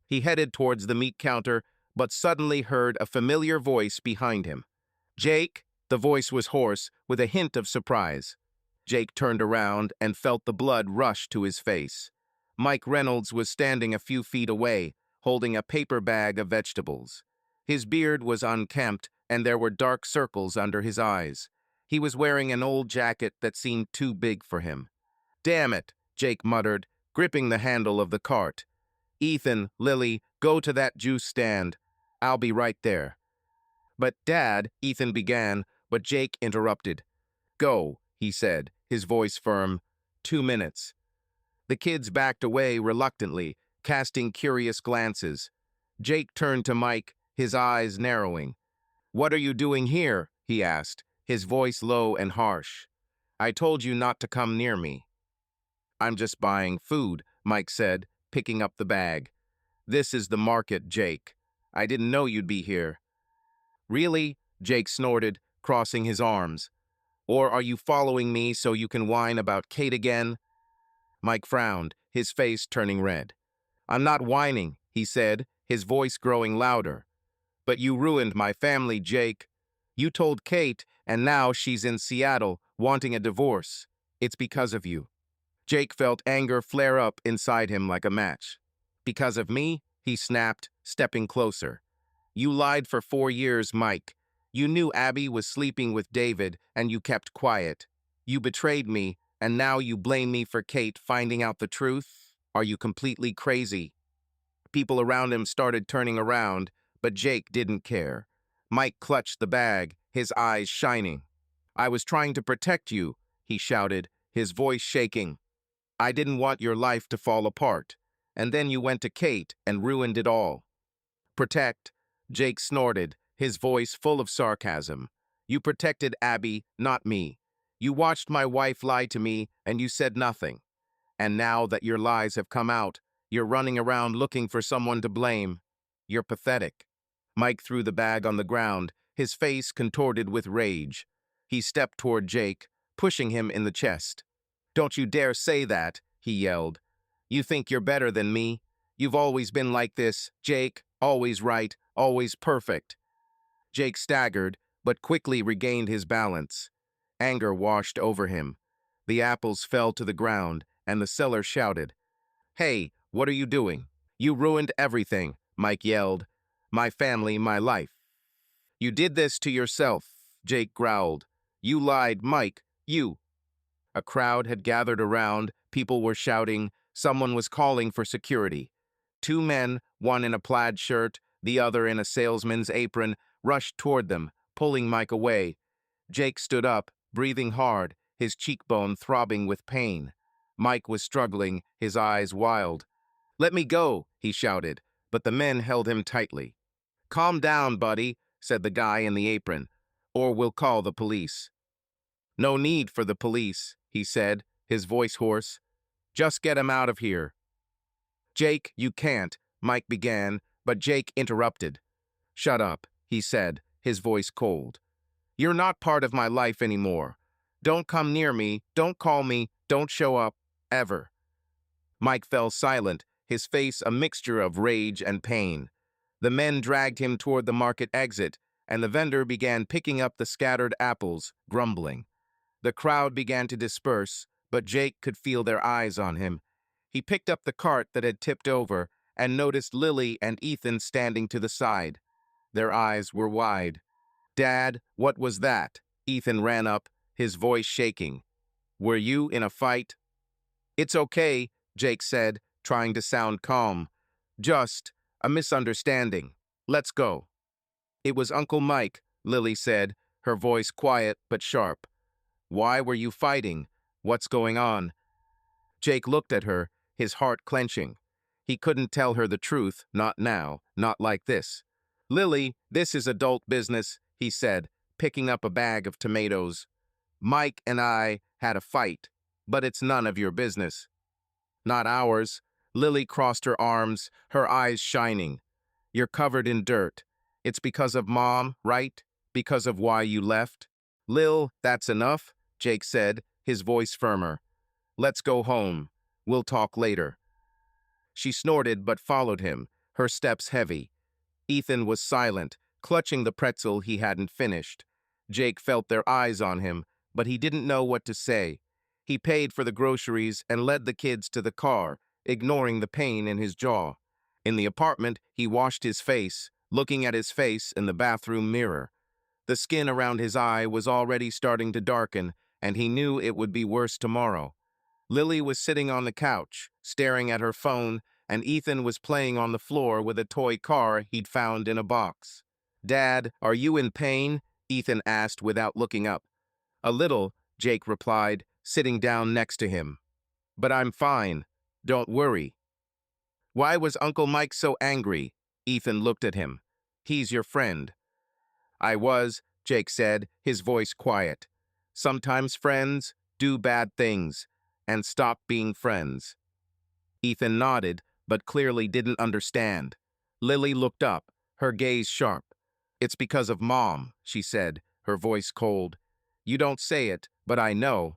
He headed towards the meat counter, but suddenly heard a familiar voice behind him. Jake, the voice was hoarse, with a hint of surprise. Jake turned around and felt the blood rush to his face. Mike Reynolds was standing a few feet away, holding a paper bag of vegetables. His beard was unkempt, and there were dark circles under his eyes. He was wearing an old jacket that seemed too big for him. Damn it, Jake muttered, gripping the handle of the cart. Ethan, Lily, go to that juice stand. I'll be right there. But Dad, Ethan began, but Jake interrupted. Go, he said, his voice firm. 2 minutes. The kids backed away reluctantly, casting curious glances. Jake turned to Mike, his eyes narrowing. What are you doing here? He asked, his voice low and harsh. I told you not to come near me. I'm just buying food, Mike said, picking up the bag. This is the market, Jake. I didn't know you'd be here. Really? Jake snorted, crossing his arms. Or are you following me so you can whine about Kate again? Mike frowned, his face turning red. I'm not whining, he said, his voice growing louder. But you ruined my family, Jake. You told Kate, and now she's in Seattle, wanting a divorce. It's because of you. Jake felt anger flare up inside him like a match. Because of me? He snapped, stepping closer. You lied for 4 years, Mike. You knew Abby was sleeping with David, and you kept quiet. You betrayed me, and now you blame me for Kate finding out the truth? Are you completely crazy? People around him started turning around, but Jake didn't care. Mike clutched the bag, his eyes shining. I was trying to protect you, he shouted, his voice shaking. I didn't want your life to fall apart. And then you went to Kate and ruined it all. Protect, Jake snorted, his voice full of sarcasm. You protected Abby, not me. You watched my wife lie to me, and you said nothing. And now that your lies have come out, you're running around looking for someone to blame. You're pathetic. Mike threw the bag on the ground, his face contorted with rage. He stepped toward Jake, pushing him in the chest. Don't you dare say that, he yelled. You think you're better than me? You've always been like this, Jake, always right, always perfect. Jake staggered, but quickly regained his balance. Anger washed over him. The apples fell to the ground, and the seller shouted, Hey, what are you doing? You ruined everything, Mike yelled. My family, my life. You did this to yourself, Jake growled. You lied, Mike, you. A crowd had gathered around, people were shouting, someone was calling for security. Two men, one in a plaid shirt, the other in a salesman's apron, rushed toward them, pulling Mike away. Jake stood up, breathing hard, his cheekbone throbbing with pain. Mike was struggling, his eyes wild. Let me go, he shouted, but the men held him tightly. Calm down, buddy, said the guy in the apron, or we'll call the police. No need for the police, he said, his voice hoarse. Just get him out of here. Jake, you can't, Mike began, but Jake interrupted. Shut up, he said, his voice cold. You're not part of my life anymore. Don't come near me, don't call me, don't show up, ever. Mike fell silent, his face a mixture of rage and pain. The men dragged him toward the market exit, and the vendor began picking up the scattered apples, grumbling. The crowd began to disperse, but Jake could feel their eyes on him. He picked up the cart that had tipped over and noticed Lily and Ethan standing to the side. Their eyes were wide. Dad, what was that? Ethan ran up, his voice shaking. Were you in a fight? It's okay, Jake said, trying to sound calm. Just a misunderstanding. Let's go. It was Uncle Mike, Lily said, her voice quiet but sharp. Why were you fighting? What's going on? Jake looked at her, his heart clenching. He couldn't tell her the truth, not now, not like this. Lily, this is adult business, he said, picking up a bag of tomatoes. Mike and I had a fight, but it's none of your business. Not ours. Lily crossed her arms, her eyes shining. You're covered in dirt. It's because of Mom, right? Because of why you left? Lil, that's enough, Jake said, his voice firmer. Let's go home. We'll talk later. She snorted but followed him, her steps heavy. Ethan was silent, clutching the pretzel he hadn't finished. Jake felt their eyes on him, but he didn't know what to say. He paid for the groceries and led the kids to the car, ignoring the pain in his jaw. In the apartment, he washed his face, looking at his face in the bathroom mirror. The skin around his eye was already starting to darken, and he knew it would be worse tomorrow. Lily was sitting on the couch, staring at her phone, and Ethan was playing on the floor with a toy car he'd found in a box. Dad, are you in pain? Ethan asked without looking up. A little, Jake replied, sitting down next to him. But I'm fine. Don't worry. Why was Uncle Mike so angry? Ethan looked at him. He's your friend. I was, Jake said, his voice quiet. Sometimes friends do bad things and stop being friends. Ethan nodded, but clearly didn't understand. Lily looked up, her gaze sharp. It's because of Mom, she said, her voice cold. You don't say it, but I know.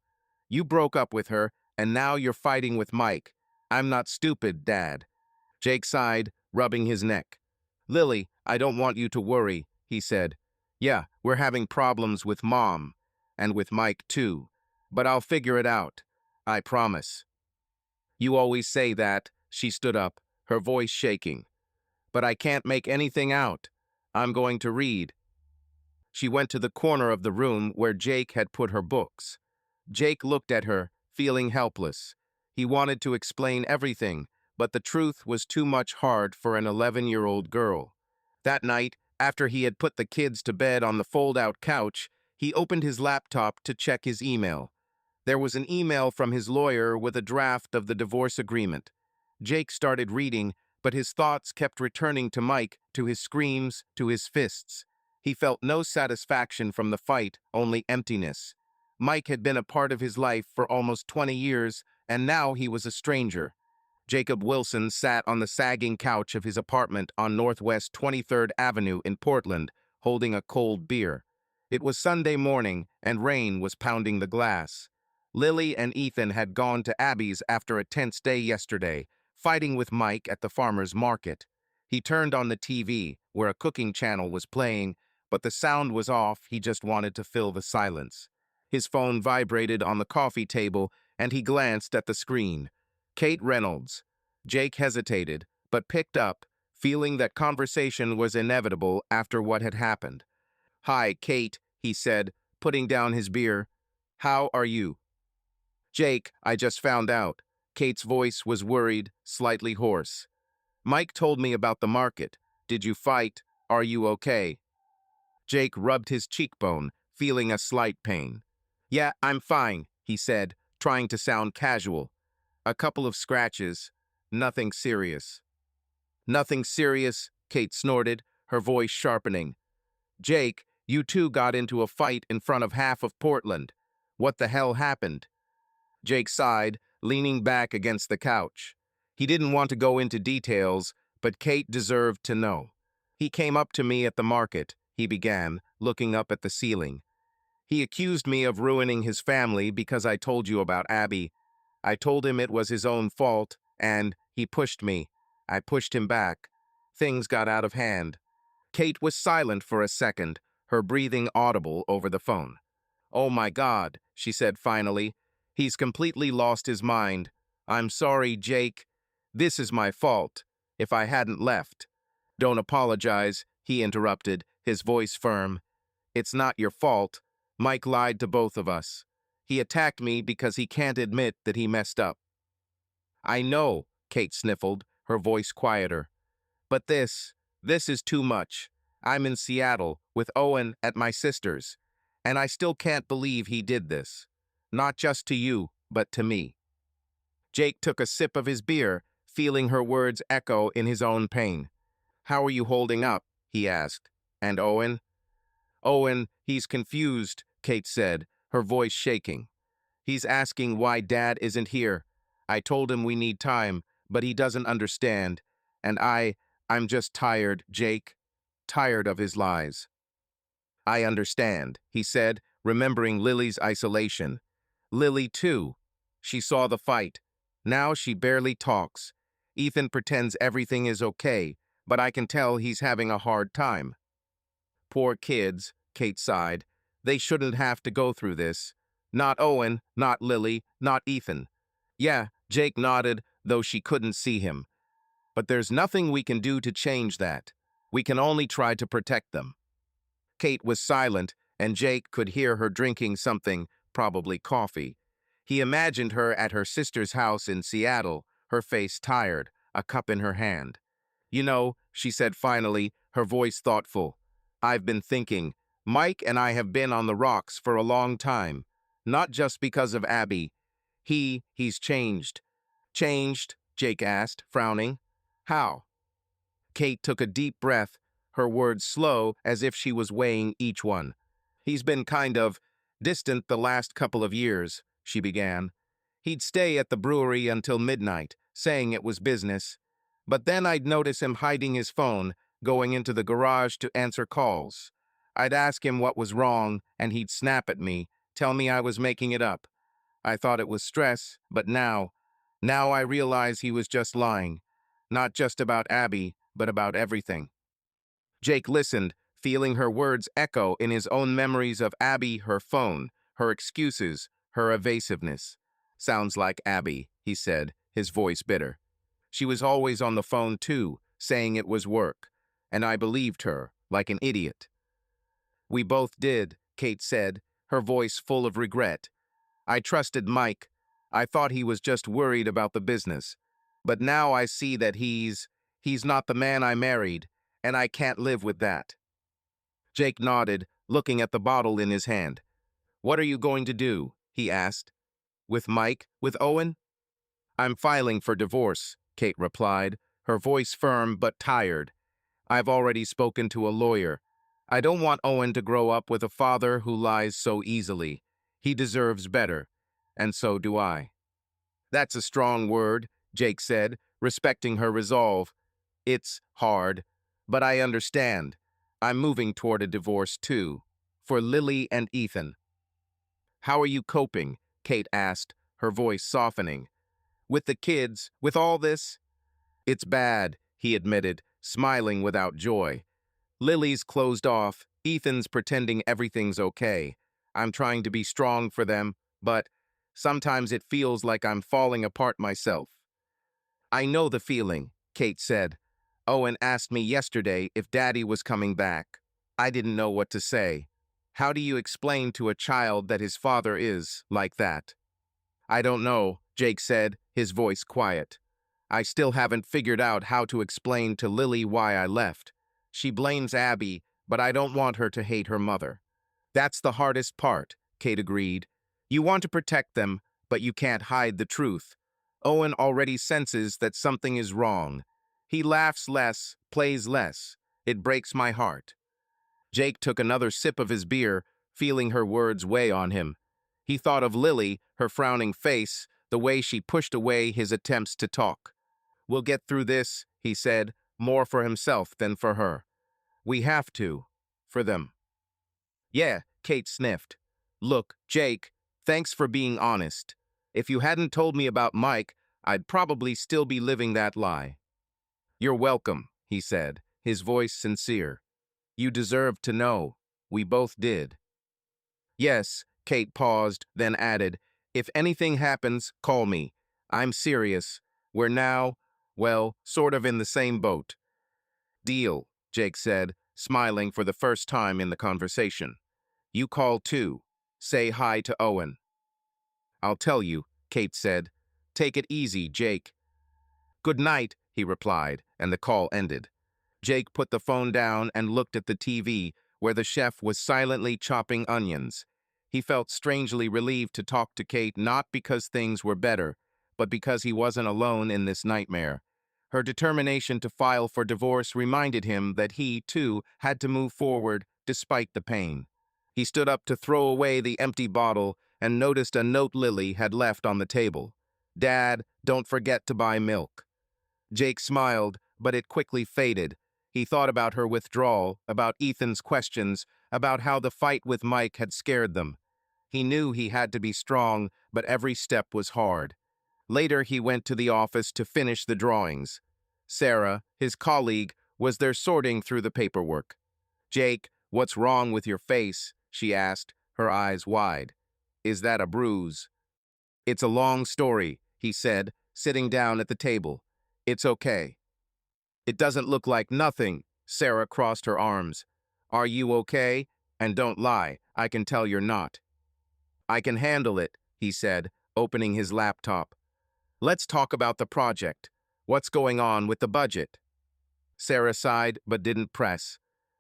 You broke up with her, and now you're fighting with Mike. I'm not stupid, Dad. Jake sighed, rubbing his neck. Lily, I don't want you to worry, he said. Yeah, we're having problems with Mom, and with Mike too, but I'll figure it out. I promise. You always say that, she stood up, her voice shaking. But I can't make anything out. I'm going to read. She went to the corner of the room where Jake had put her books. Jake looked at her, feeling helpless. He wanted to explain everything, but the truth was too much hard for an 11-year-old girl. That night, after he had put the kids to bed on the fold-out couch, he opened his laptop to check his email. There was an email from his lawyer with a draft of the divorce agreement. Jake started reading, but his thoughts kept returning to Mike, to his screams, to his fists. He felt no satisfaction from the fight, only emptiness. Mike had been a part of his life for almost 20 years, and now he was a stranger. Jacob Wilson sat on the sagging couch of his apartment on Northwest 23rd Avenue in Portland, holding a cold beer. It was Sunday morning, and rain was pounding the glass. Lily and Ethan had gone to Abby's after a tense day yesterday, fighting with Mike at the farmer's market. He turned on the TV, where a cooking channel was playing, but the sound was off. He just wanted to fill the silence. His phone vibrated on the coffee table, and he glanced at the screen. Kate Reynolds. Jake hesitated, but picked up, feeling that conversation was inevitable after what had happened. "Hi, Kate," he said, putting down his beer. "How are you?" "Jake, I just found out." Kate's voice was worried, slightly hoarse. "Mike told me about the market. Did you fight? Are you okay?" Jake rubbed his cheekbone, feeling a slight pain. "Yeah, I'm fine," he said, trying to sound casual. "A couple of scratches. Nothing serious." "Nothing serious," Kate snorted, her voice sharpening. "Jake, you two got into a fight in front of half of Portland. What the hell happened?" Jake sighed, leaning back against the couch. He didn't want to go into details, but Kate deserved to know. "He came up to me at the market," he began, looking up at the ceiling. "He accused me of ruining his family because I told you about Abby. I told him it was his own fault, and he pushed me. I pushed him back. Things got out of hand." Kate was silent for a second, her breathing audible over the phone. "Oh my God," she said finally. "He's completely lost his mind. I'm sorry, Jake. This is my fault. If I hadn't left." "Don't apologize," he interrupted, his voice firm. "It's not your fault. Mike lied to both of us. He attacked me because he can't admit that he messed up." "I know," Kate sniffled, her voice quieter. "But this is too much. I'm in Seattle with Owen at my sister's, and I still can't believe he did this. Not just to you, but to me." Jake took a sip of his beer, feeling her words echo in his own pain. "How are you holding up?" he asked. "And Owen?" "Owen, he's confused," Kate said, her voice shaking. "He's asking why Dad isn't here. I told him we need time, but he doesn't understand. And I'm just tired, Jake. Tired of his lies." "I understand," he said, remembering Lily's isolation. Lily, too. She saw the fight. Now she barely talks. Ethan pretends everything is okay, but I can tell he's having a hard time. "Poor kids," Kate sighed. "They shouldn't have to go through this. Not Owen, not Lily, not Ethan." "Yeah," Jake nodded, though she couldn't see him. "But there's nothing we can do to change that. We can only try to protect them." Kate was silent, and Jake could hear her drinking something, probably coffee. He imagined her at her sister's house in Seattle, her face tired, a cup in her hand. "You know," she said finally, her voice thoughtful, "I've been thinking. Mike and I have been on the rocks for a long time. Not just because of Abby. He's changed." "Changed?" Jake asked, frowning. "How?" Kate took a deep breath, her words slow as if she was weighing each one. "He's been kind of distant the last couple of years," she began. "He'd stay at the brewery until midnight, saying it was business. But then I'd notice him hiding his phone, going into the garage to answer calls. I'd ask him what was wrong, and he'd snap at me, tell me I was making it up. I thought it was stress, but now I realize he was just lying. Not just about Abby, but about everything." Jake listened, feeling her words echo in his own memories of Abby, her phone, her excuses, her evasiveness. "Sounds like Abby," he said, his voice bitter. "She was always on the phone too, saying it was work. And I believed her, like an idiot." "We both did," Kate said, her voice full of regret. "I trusted Mike. I thought he was just worried about the business. But now I see that he's not the man I married, and I can't live with that." Jake nodded, looking at the bottle in his hand. "What are you going to do?" he asked. "With Mike? With Owen?" "I'm filing for divorce," Kate replied, her voice firm but tired. "I've already spoken to a lawyer. I don't want Owen to grow up with a father who lies so easily. He deserves better, and so do I. That's a strong word, Jake said, respecting her resolve. It's hard, but I understand. I'm moving toward a divorce too, for Lily and Ethan. How are you coping? Kate asked, her voice softening. With the kids, with all this? It's bad, he admitted, smiling without joy. Lily's closed off, Ethan's pretending everything's okay. I'm trying to be strong for them, but sometimes it feels like I'm falling apart myself. I know the feeling, Kate said. Owen asked me yesterday if Daddy was coming back. I didn't know what to say. How do you explain to a child that his father is like that? I don't know, Jake said, his voice quiet. I still haven't figured out how to explain to Lily why I left. She blames Abby, but I don't want her to hate her mother. That's the hardest part, Kate agreed. You want to protect them, but you can't hide the truth. Owen already senses that something is wrong. He laughs less, plays less. It breaks my heart. Jake took another sip of his beer, feeling her words weigh on him. He thought of Lily, her frowning face, the way she pushed away his attempts to talk. We'll get through this, he said, more for himself than for her. We have to. For them. Yeah, Kate sniffed. Look, Jake, thanks for being honest. If you hadn't told me about Mike, I'd probably still be living that lie. You're welcome, he said, his voice sincere. You deserved to know. We both did. Yes, Kate paused, then added, if anything happens, call me. I'm serious. We're now, well, sort of in the same boat. Deal, Jake said, smiling for the first time in the conversation. You call too. Say hi to Owen. I'll tell you, Kate said. Take it easy, Jake. Good night, he replied, and the call ended. Jake put the phone down and looked at the TV, where the chef was silently chopping onions. He felt strangely relieved to talk to Kate, not because things were better, but because he wasn't alone in this nightmare. Her determination to file for divorce reminded him that he, too, had to move forward despite the pain. He stood up to throw away the empty bottle and noticed a note Lily had left on the table. Dad, don't forget to buy milk. Jake smiled, but it quickly faded. He thought about her withdrawal, about Ethan's questions, about how the fight with Mike had scared them. He knew he had to be strong, but every step was hard. Later, he went to the office to finish the drawings. Sarah, his colleague, was there sorting through the paperwork. Jake, what's wrong with your face? She asked, her eyes wide. Is that a bruise? It's a long story, he said, sitting down at the table. It's okay. It doesn't look like nothing. Sarah crossed her arms. Are you okay? And don't lie, I can tell you're not. I can handle it, he said, opening his laptop. Let's talk about the project. What's going on with the budget? Sarah sighed but didn't press.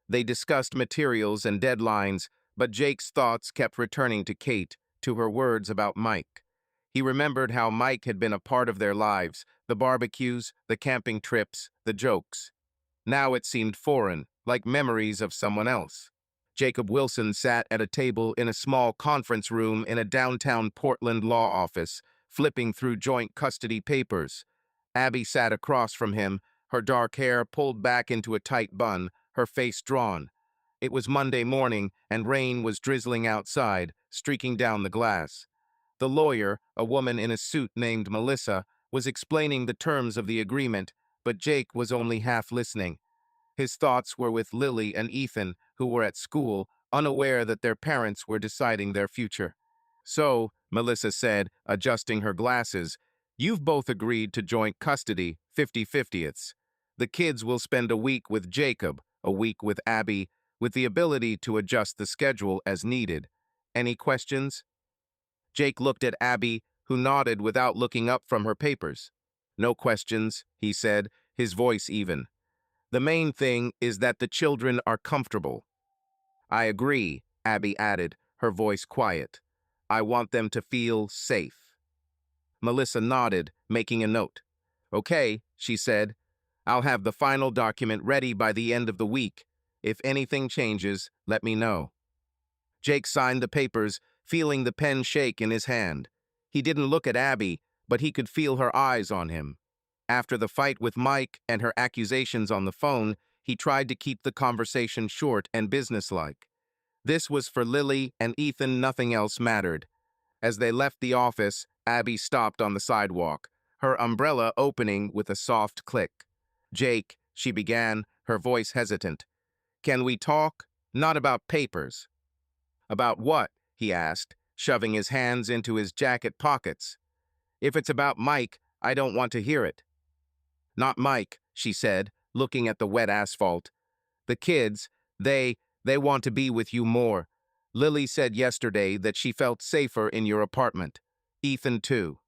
They discussed materials and deadlines, but Jake's thoughts kept returning to Kate, to her words about Mike. He remembered how Mike had been a part of their lives, the barbecues, the camping trips, the jokes. Now it seemed foreign, like memories of someone else. Jacob Wilson sat at a table in a small conference room in a downtown Portland law office, flipping through joint custody papers. Abby sat across from him, her dark hair pulled back into a tight bun, her face drawn. It was Monday morning, and rain was drizzling outside, streaking down the glass. The lawyer, a woman in a suit named Melissa, was explaining the terms of the agreement, but Jake was only half listening. His thoughts were with Lily and Ethan, who were at school, unaware that their parents were deciding their future. So, Melissa said, adjusting her glasses, you've both agreed to joint custody, 50-50ths. The kids will spend a week with Jacob, a week with Abby, with the ability to adjust the schedule as needed. Any questions? Jake looked at Abby, who nodded without looking up from her papers. No questions, he said, his voice even. The main thing is that the children are comfortable. I agree, Abby added, her voice quiet. I want them to feel safe. Melissa nodded, making a note. Okay, she said. I'll have the final document ready by the end of the week. If anything changes, let me know. Jake signed the papers, feeling the pen shake in his hand. He didn't look at Abby, but he could feel her eyes on him. After the fight with Mike and her accusations on the phone, he tried to keep the conversation short and businesslike. This was for Lily and Ethan, nothing else mattered. As they left the office, Abby stopped on the sidewalk, her umbrella opening with a soft click. Jake, she began, her voice hesitant. Can we talk? Not about papers. About what? He asked, shoving his hands into his jacket pockets. If it's about Mike, I don't want to hear it. Not Mike, she said, looking at the wet asphalt. The kids, they want to be with you more. Lily said yesterday that she felt safer in your apartment. Ethan too.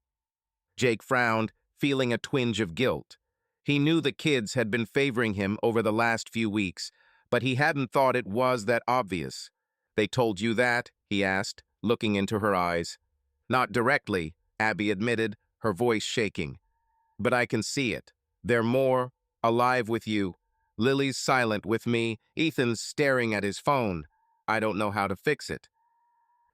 Jake frowned, feeling a twinge of guilt. He knew the kids had been favoring him over the last few weeks, but he hadn't thought it was that obvious. They told you that? He asked, looking into her eyes. Not directly, Abby admitted, her voice shaking. But I can see it. They're more alive with you. Lily's silent with me, Ethan's staring at his phone. I don't know how to fix it.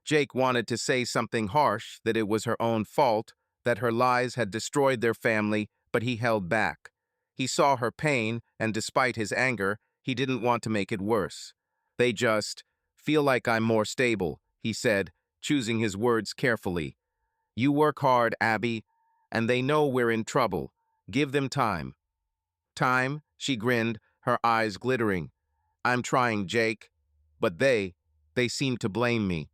Jake wanted to say something harsh, that it was her own fault, that her lies had destroyed their family, but he held back. He saw her pain, and despite his anger, he didn't want to make it worse. They just feel like I'm more stable, he said, choosing his words carefully. You work hard, Abby, and they know we're in trouble. Give them time. Time? She grinned, her eyes glittering. I'm trying, Jake. But they seem to blame me.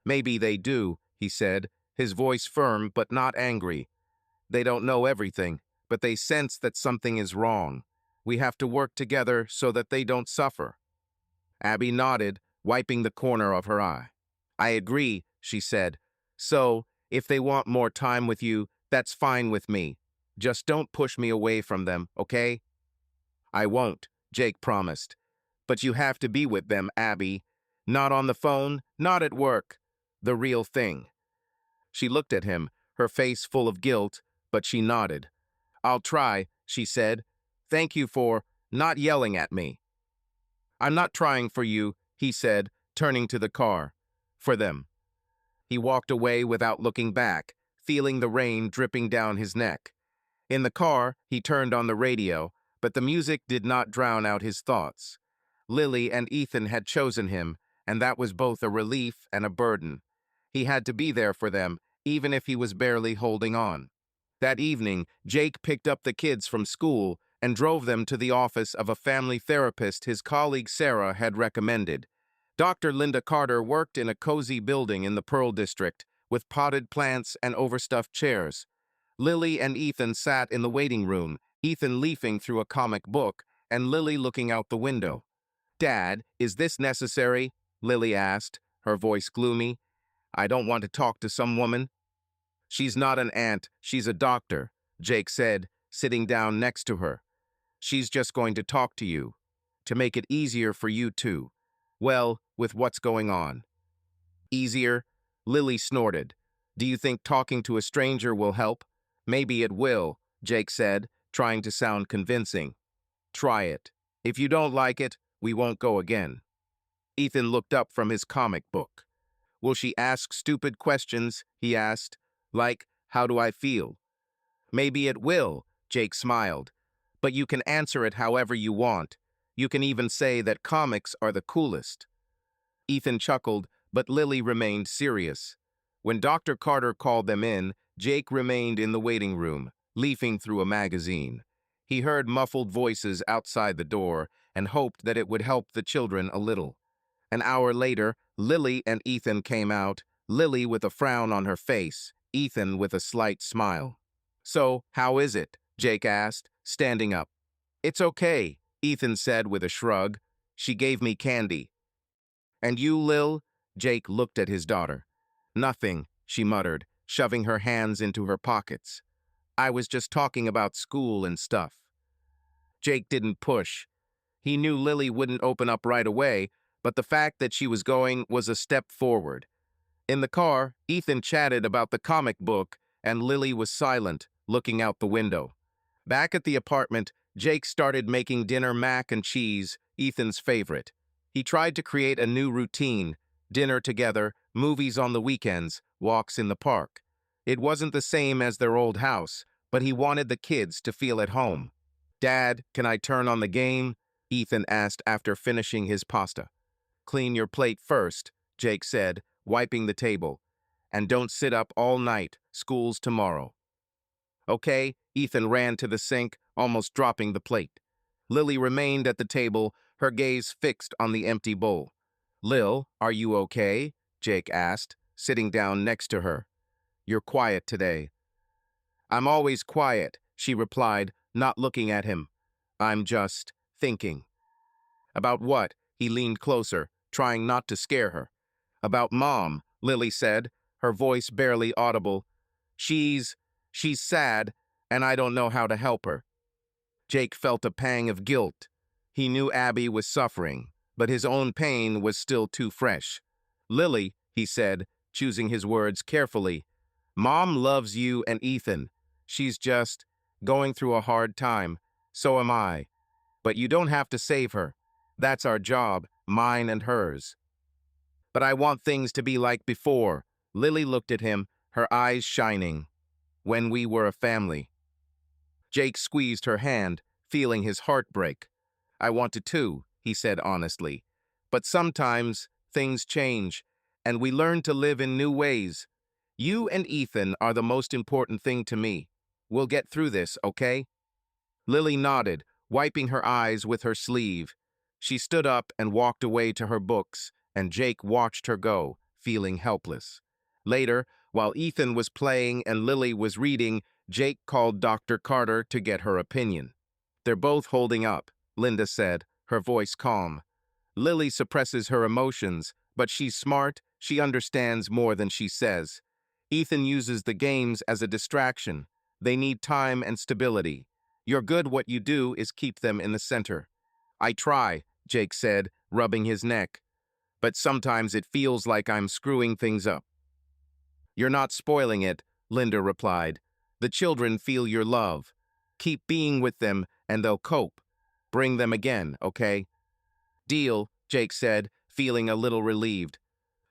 Maybe they do, he said, his voice firm but not angry. They don't know everything, but they sense that something is wrong. We have to work together so that they don't suffer. Abby nodded, wiping the corner of her eye. I agree, she said. So, if they want more time with you, that's fine with me. Just don't push me away from them, okay? I won't, Jake promised. But you have to be with them, Abby. Not on the phone, not at work. The real thing. She looked at him, her face full of guilt, but she nodded. I'll try, she said. Thank you for not yelling at me. I'm not trying for you, he said, turning to the car. For them. He walked away without looking back, feeling the rain dripping down his neck. In the car, he turned on the radio, but the music did not drown out his thoughts. Lily and Ethan had chosen him, and that was both a relief and a burden. He had to be there for them, even if he was barely holding on. That evening, Jake picked up the kids from school and drove them to the office of a family therapist his colleague Sarah had recommended. Dr. Linda Carter worked in a cozy building in the Pearl District, with potted plants and overstuffed chairs. Lily and Ethan sat in the waiting room, Ethan leafing through a comic book, and Lily looking out the window. Dad, is this necessary? Lily asked, her voice gloomy. I don't want to talk to some woman. She's not an aunt, she's a doctor, Jake said, sitting down next to her. She's just going to talk to you, to make it easier for you too. Well, with what's going on. Easier? Lily snorted. Do you think talking to a stranger will help? Maybe it will, Jake said, trying to sound convincing. Try it. If you don't like it, we won't go again. Ethan looked up from his comic book. Will she ask stupid questions? He asked. Like, how do I feel? Maybe it will, Jake smiled. But you can answer it however you want. You can even say that comics are the coolest. Ethan chuckled, but Lily remained serious. When Dr. Carter called them in, Jake remained in the waiting room, leafing through a magazine. He heard muffled voices outside the door and hoped that it would help the children a little. An hour later, Lily and Ethan came out, Lily with a frown on her face, Ethan with a slight smile. So, how is it? Jake asked, standing up. It's okay, Ethan said with a shrug. She gave me candy. And you, Lil? Jake looked at his daughter. Nothing, she muttered, shoving her hands into her pockets. I was just talking about school and stuff. Jake didn't push. He knew Lily wouldn't open up right away, but the fact that she was going was a step forward. In the car, Ethan chatted about the comic book, and Lily was silent, looking out the window. Back at the apartment, Jake started making dinner mac and cheese, Ethan's favorite. He tried to create a new routine: dinner together, movies on the weekends, walks in the park. It wasn't the same as their old house, but he wanted the kids to feel at home. "Dad, can I turn on the game?" Ethan asked after finishing his pasta. "Clean your plate first," Jake said, wiping the table. "And don't sit up all night. School's tomorrow." "Okay." Ethan ran to the sink, almost dropping the plate. Lily remained at the table, her gaze fixed on the empty bowl. "Lil, are you okay?" Jake asked, sitting down next to her. "You're quiet today." "I'm always quiet," she replied, not looking at him. "I'm just thinking." "About what?" He leaned closer, trying not to scare her. "About Mom," Lily said, her voice barely audible. She's sad, and I don't know how to help her." Jake felt a pang of guilt. He knew Abby was suffering, but his own pain was still too fresh. "Lily," he said, choosing his words carefully, "Mom loves you and Ethan. She's just going through a hard time. So am I. But you don't have to save her. That's our job, mine and hers." "But I want things to be like before." Lily looked at him, her eyes shining. "When we were a family." Jake squeezed her hand, feeling his heart break. "I want to too," he said honestly. "But sometimes things change, and we learn to live in new ways. You and Ethan are the most important thing to me. We'll get through this, okay?" Lily nodded, wiping her eyes with her sleeve. She stood up and walked away to her books, and Jake watched her go, feeling helpless. Later, while Ethan was playing and Lily was reading, Jake called Dr. Carter to get her opinion. "They're both holding up," Linda said, her voice calm. "Lily suppresses her emotions, but she's smart. She understands more than she says. Ethan uses the games as a distraction. They need time and stability. You're good. What you do is keep them in the center." "I try," Jake said, rubbing his neck. "But sometimes it feels like I'm screwing things up." "You're not spoiling it," Linda replied. "The children feel your love. Keep being with them, and they'll cope. Bring them again, okay?" "Deal," Jake said, feeling a little relieved.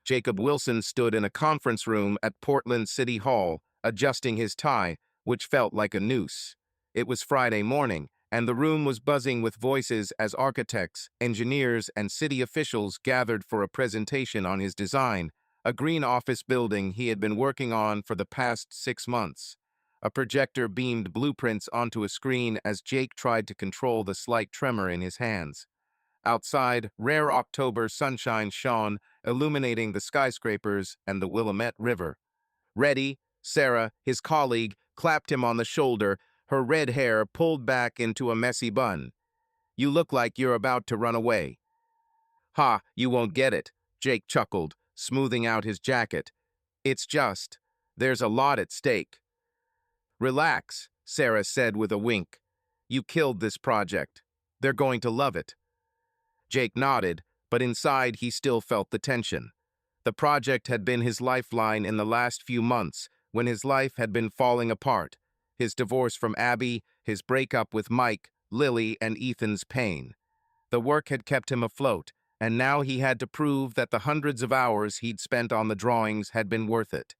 Jacob Wilson stood in a conference room at Portland City Hall, adjusting his tie, which felt like a noose. It was Friday morning, and the room was buzzing with voices as architects, engineers, and city officials gathered for a presentation on his design, a green office building he had been working on for the past 6 months. A projector beamed blueprints onto a screen as Jake tried to control the slight tremor in his hands. Outside, rare October sunshine shone, illuminating the skyscrapers and the Willamette River. "Ready?" Sarah, his colleague, clapped him on the shoulder, her red hair pulled back into a messy bun. "You look like you're about to run away." "Ha, you won't get it," Jake chuckled, smoothing out his jacket. "It's just, there's a lot at stake." "Relax," Sarah said with a wink. "You killed this project. They're going to love it." Jake nodded, but inside he still felt the tension. The project had been his lifeline in the last few months, when his life had been falling apart. His divorce from Abby, his breakup with Mike, Lily, and Ethan's pain. The work had kept him afloat, and now he had to prove that the hundreds of hours he'd spent on the drawings had been worth it.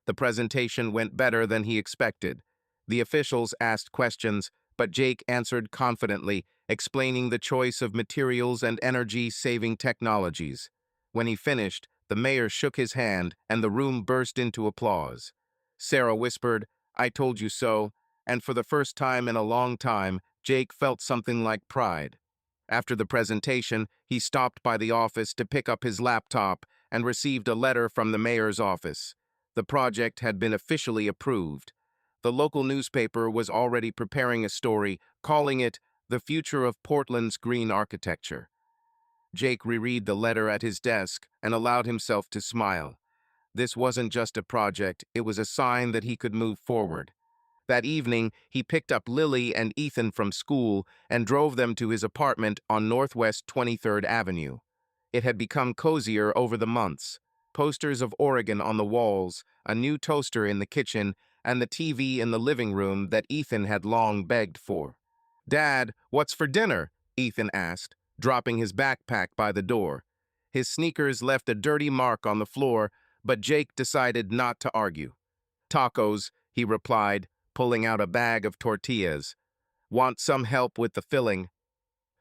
The presentation went better than he expected. The officials asked questions, but Jake answered confidently, explaining the choice of materials and energy-saving technologies. When he finished, the mayor shook his hand, and the room burst into applause. Sarah whispered, "I told you so," and for the first time in a long time, Jake felt something like pride. After the presentation, he stopped by the office to pick up his laptop and received a letter from the mayor's office. The project had been officially approved. The local newspaper was already preparing a story, calling it "The Future of Portland's Green Architecture." Jake reread the letter at his desk and allowed himself to smile. This wasn't just a project, it was a sign that he could move forward. That evening, he picked up Lily and Ethan from school and drove them to his apartment on Northwest 23rd Avenue. It had become cozier over the months. Posters of Oregon on the walls, a new toaster in the kitchen, and the TV in the living room that Ethan had long begged for. "Dad, what's for dinner?" Ethan asked. dropping his backpack by the door. His sneakers left a dirty mark on the floor, but Jake decided not to argue. Tacos, he replied, pulling out a bag of tortillas. Want some help with the filling?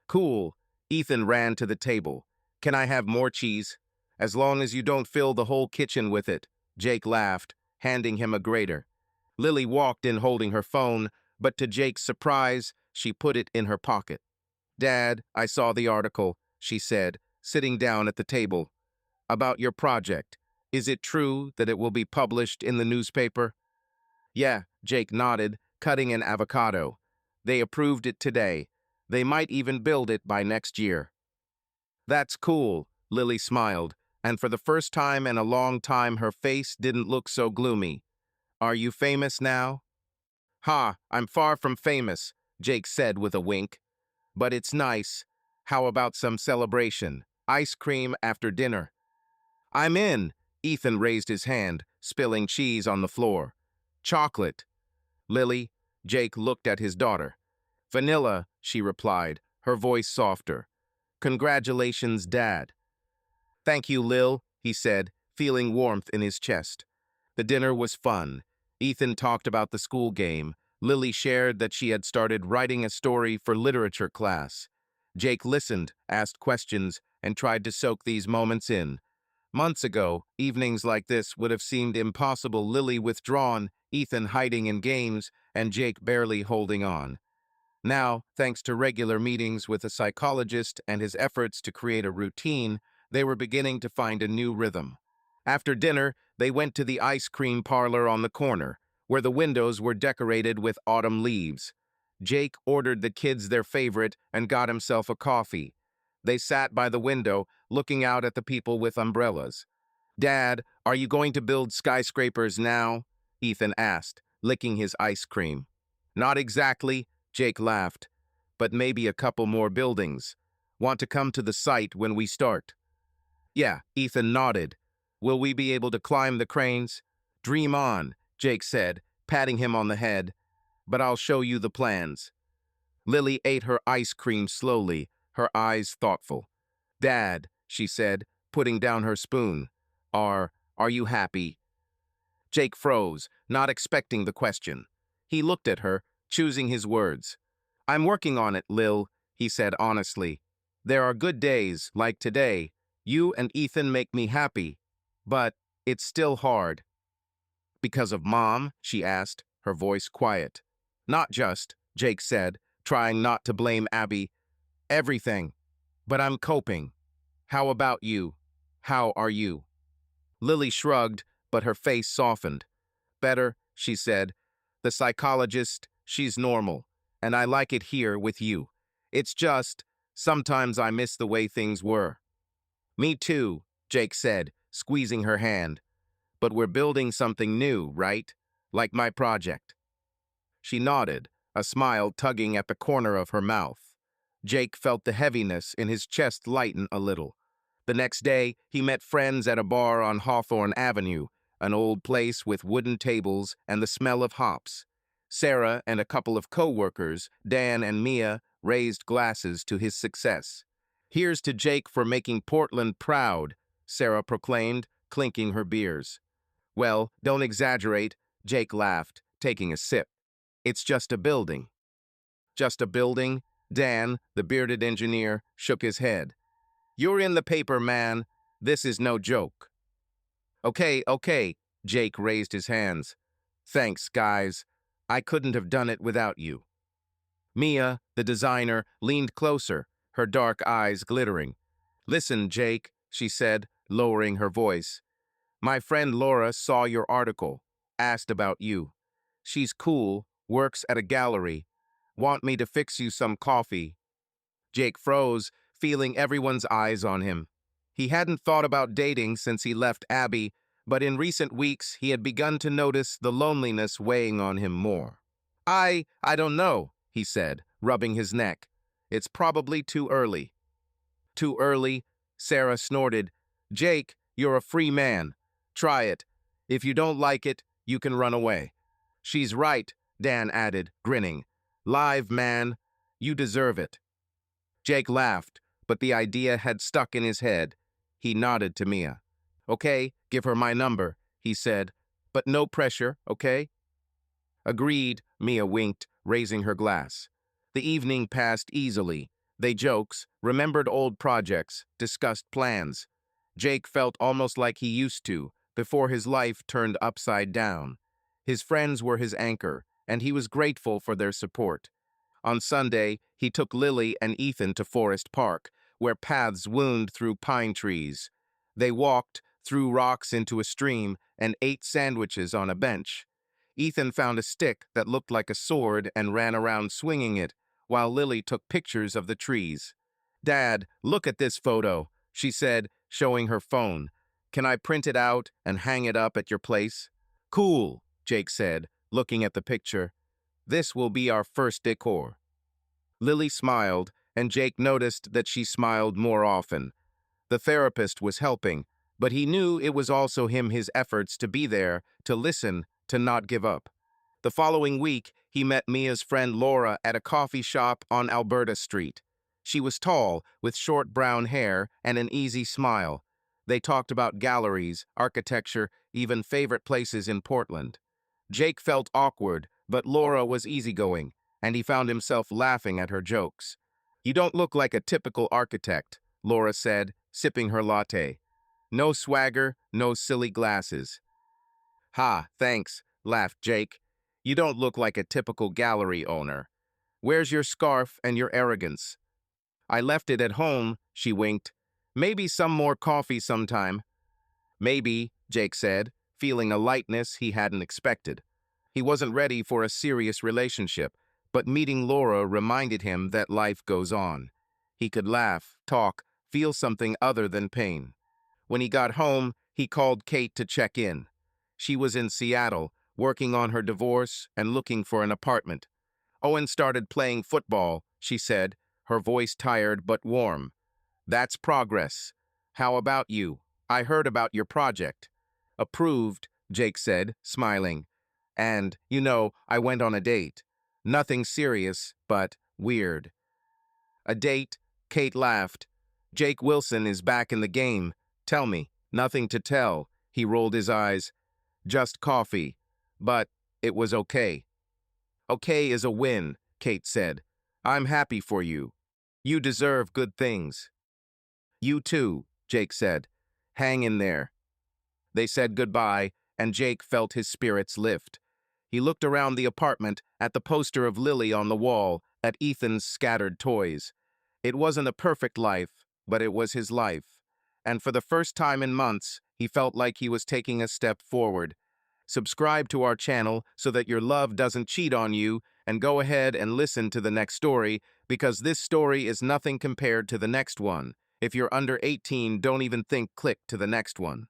Cool. Ethan ran to the table. Can I have more cheese? As long as you don't fill the whole kitchen with it, Jake laughed, handing him a grater. Lily walked in holding her phone, but to Jake's surprise, she put it in her pocket. Dad, I saw the article, she said, sitting down at the table. About your project. Is it true that it will be published in the newspaper? Yeah, Jake nodded, cutting an avocado. They approved it today. They might even build it by next year. That's cool, Lily smiled, and for the first time in a long time her face didn't look so gloomy. Are you famous now? Ha, I'm far from famous, Jake said with a wink. But it's nice. How about some celebration? Ice cream after dinner. I'm in. Ethan raised his hand, spilling cheese on the floor. Chocolate. Lily, Jake looked at his daughter. Vanilla, she replied, her voice softer. Congratulations, Dad. Thank you, Lil, he said, feeling warmth in his chest. The dinner was fun. Ethan talked about the school game. Lily shared that she had started writing a story for literature class. Jake listened, asked questions, and tried to soak these moments in. Months ago, evenings like this would have seemed impossible. Lily withdrawn, Ethan hiding in games, and Jake barely holding on. Now, thanks to regular meetings with a psychologist and his efforts to create a routine, they were beginning to find a new rhythm. After dinner, they went to the ice cream parlor on the corner, where the windows were decorated with autumn leaves. Jake ordered the kids their favorite and got himself a coffee. They sat by the window, looking out at the people with umbrellas. Dad, are you going to build skyscrapers now? Ethan asked, licking his ice cream. Not exactly, Jake laughed, but maybe a couple more buildings. Want to come to the site when we start? Yeah, Ethan nodded. Will we be able to climb the cranes? Dream on, Jake said, patting him on the head. But I'll show you the plans. Lily ate her ice cream slowly, her eyes thoughtful. Dad, she said, putting down her spoon. Are you happy? Jake froze, not expecting the question. He looked at her, choosing his words. I'm working on it, Lil, he said honestly. There are good days, like today. You and Ethan make me happy. But it's still hard. Because of Mom? She asked, her voice quiet. Not just, Jake said, trying not to blame Abby. Everything. But I'm coping. How about you? How are you? Lily shrugged, but her face softened. Better, she said. The psychologist, she's normal, and I like it here with you. It's just, sometimes I miss the way things were. Me too, Jake said, squeezing her hand. But we're building something new, right? Like my project. She nodded, a smile tugging at the corner of her mouth. Jake felt the heaviness in his chest lighten a little. The next day, he met friends at a bar on Hawthorne Avenue, an old place with wooden tables and the smell of hops. Sarah and a couple of co-workers, Dan and Mia, raised glasses to his success. Here's to Jake for making Portland proud, Sarah proclaimed, clinking her beers. Well, don't exaggerate, Jake laughed, taking a sip. It's just a building. Just a building? Dan, the bearded engineer, shook his head. You're in the paper, man. This is no joke. Okay, Jake raised his hands. Thanks, guys. I couldn't have done it without you. Mia, the designer, leaned closer, her dark eyes glittering. Listen, Jake, she said, lowering her voice. My friend Laura saw your article, asked about you. She's cool, works at a gallery. Want me to fix you some coffee? Jake froze, feeling everyone's eyes on him. He hadn't thought about dating since he left Abby, but in recent weeks he had begun to notice the loneliness weighing on him more. I don't know, he said, rubbing his neck. It's probably too early. Too early? Sarah snorted. Jake, you're a free man. Try it. If you don't like it, you can run away. She's right, Dan added, grinning. Live, man. You deserve it. Jake laughed, but the idea had stuck in his head. He nodded to Mia. "Okay, give her my number," he said, "but no pressure, okay?" "Agreed," Mia winked, raising her glass. The evening passed easily. They jokes, remembered old projects, discussed plans. Jake felt almost like he used to, before his life turned upside down. His friends were his anchor, and he was grateful for their support. On Sunday, he took Lily and Ethan to Forest Park, where paths wound through pine trees. They walked, threw rocks into a stream, and ate sandwiches on a bench. Ethan found a stick that looked like a sword and ran around swinging it, while Lily took pictures of the trees. "Dad, look at this photo," she said, showing her phone. "Can I print it out and hang it up at your place?" "Cool," Jake said, looking at the picture. "This will be our first decor." Lily smiled, and Jake noticed that she smiled more often. The therapist was helping, but he knew it was also his efforts to be there, to listen, to not give up. The following week, he met Mia's friend Laura at a coffee shop on Alberta Street. She was tall, with short brown hair and an easy smile. They talked about galleries, architecture, even favorite places in Portland. Jake felt awkward, but Laura was easygoing, and he found himself laughing at her jokes. "You don't look like a typical architect," Laura said, sipping her latte. "No swagger, no silly glasses." "Ha, thanks," laughed Jake. "You don't look like a typical gallery owner. Where's your scarf and your arrogance?" "I left it at home," she winked. "Maybe some more coffee sometime." "Maybe," Jake said, feeling a lightness he hadn't expected. He wasn't ready for a serious relationship, but meeting Laura reminded him that life goes on. He could laugh, talk, feel something other than pain. When he got home, he called Kate to check in. She was in Seattle, working on her divorce and looking for an apartment. "Owen started playing football," she said, her voice tired but warm. "That's progress. How about you? I heard about your project." "Approved," Jake said, smiling. "And, I went on a date. Nothing serious, but weird." "A date?" Kate laughed. "Jake Wilson is back in the game. Tell me." "Nothing to tell." He rolled his eyes. "Just coffee. But it was okay." "Okay is a win," Kate said. "I'm happy for you. You deserve good things." "You too," Jake said. "Hang in there." They said goodbye, and Jake felt his spirits lift. He looked around the apartment, at the poster of Lily on the wall, at Ethan's scattered toys. It wasn't a perfect life, but it was his life. And for the first time in months, he felt like he was taking a step forward. Subscribe to our channel so that your love doesn't cheat on you, and go ahead and listen to the next story, because this story is nothing compared to the next one. If you're under 18, don't even think click to the next one.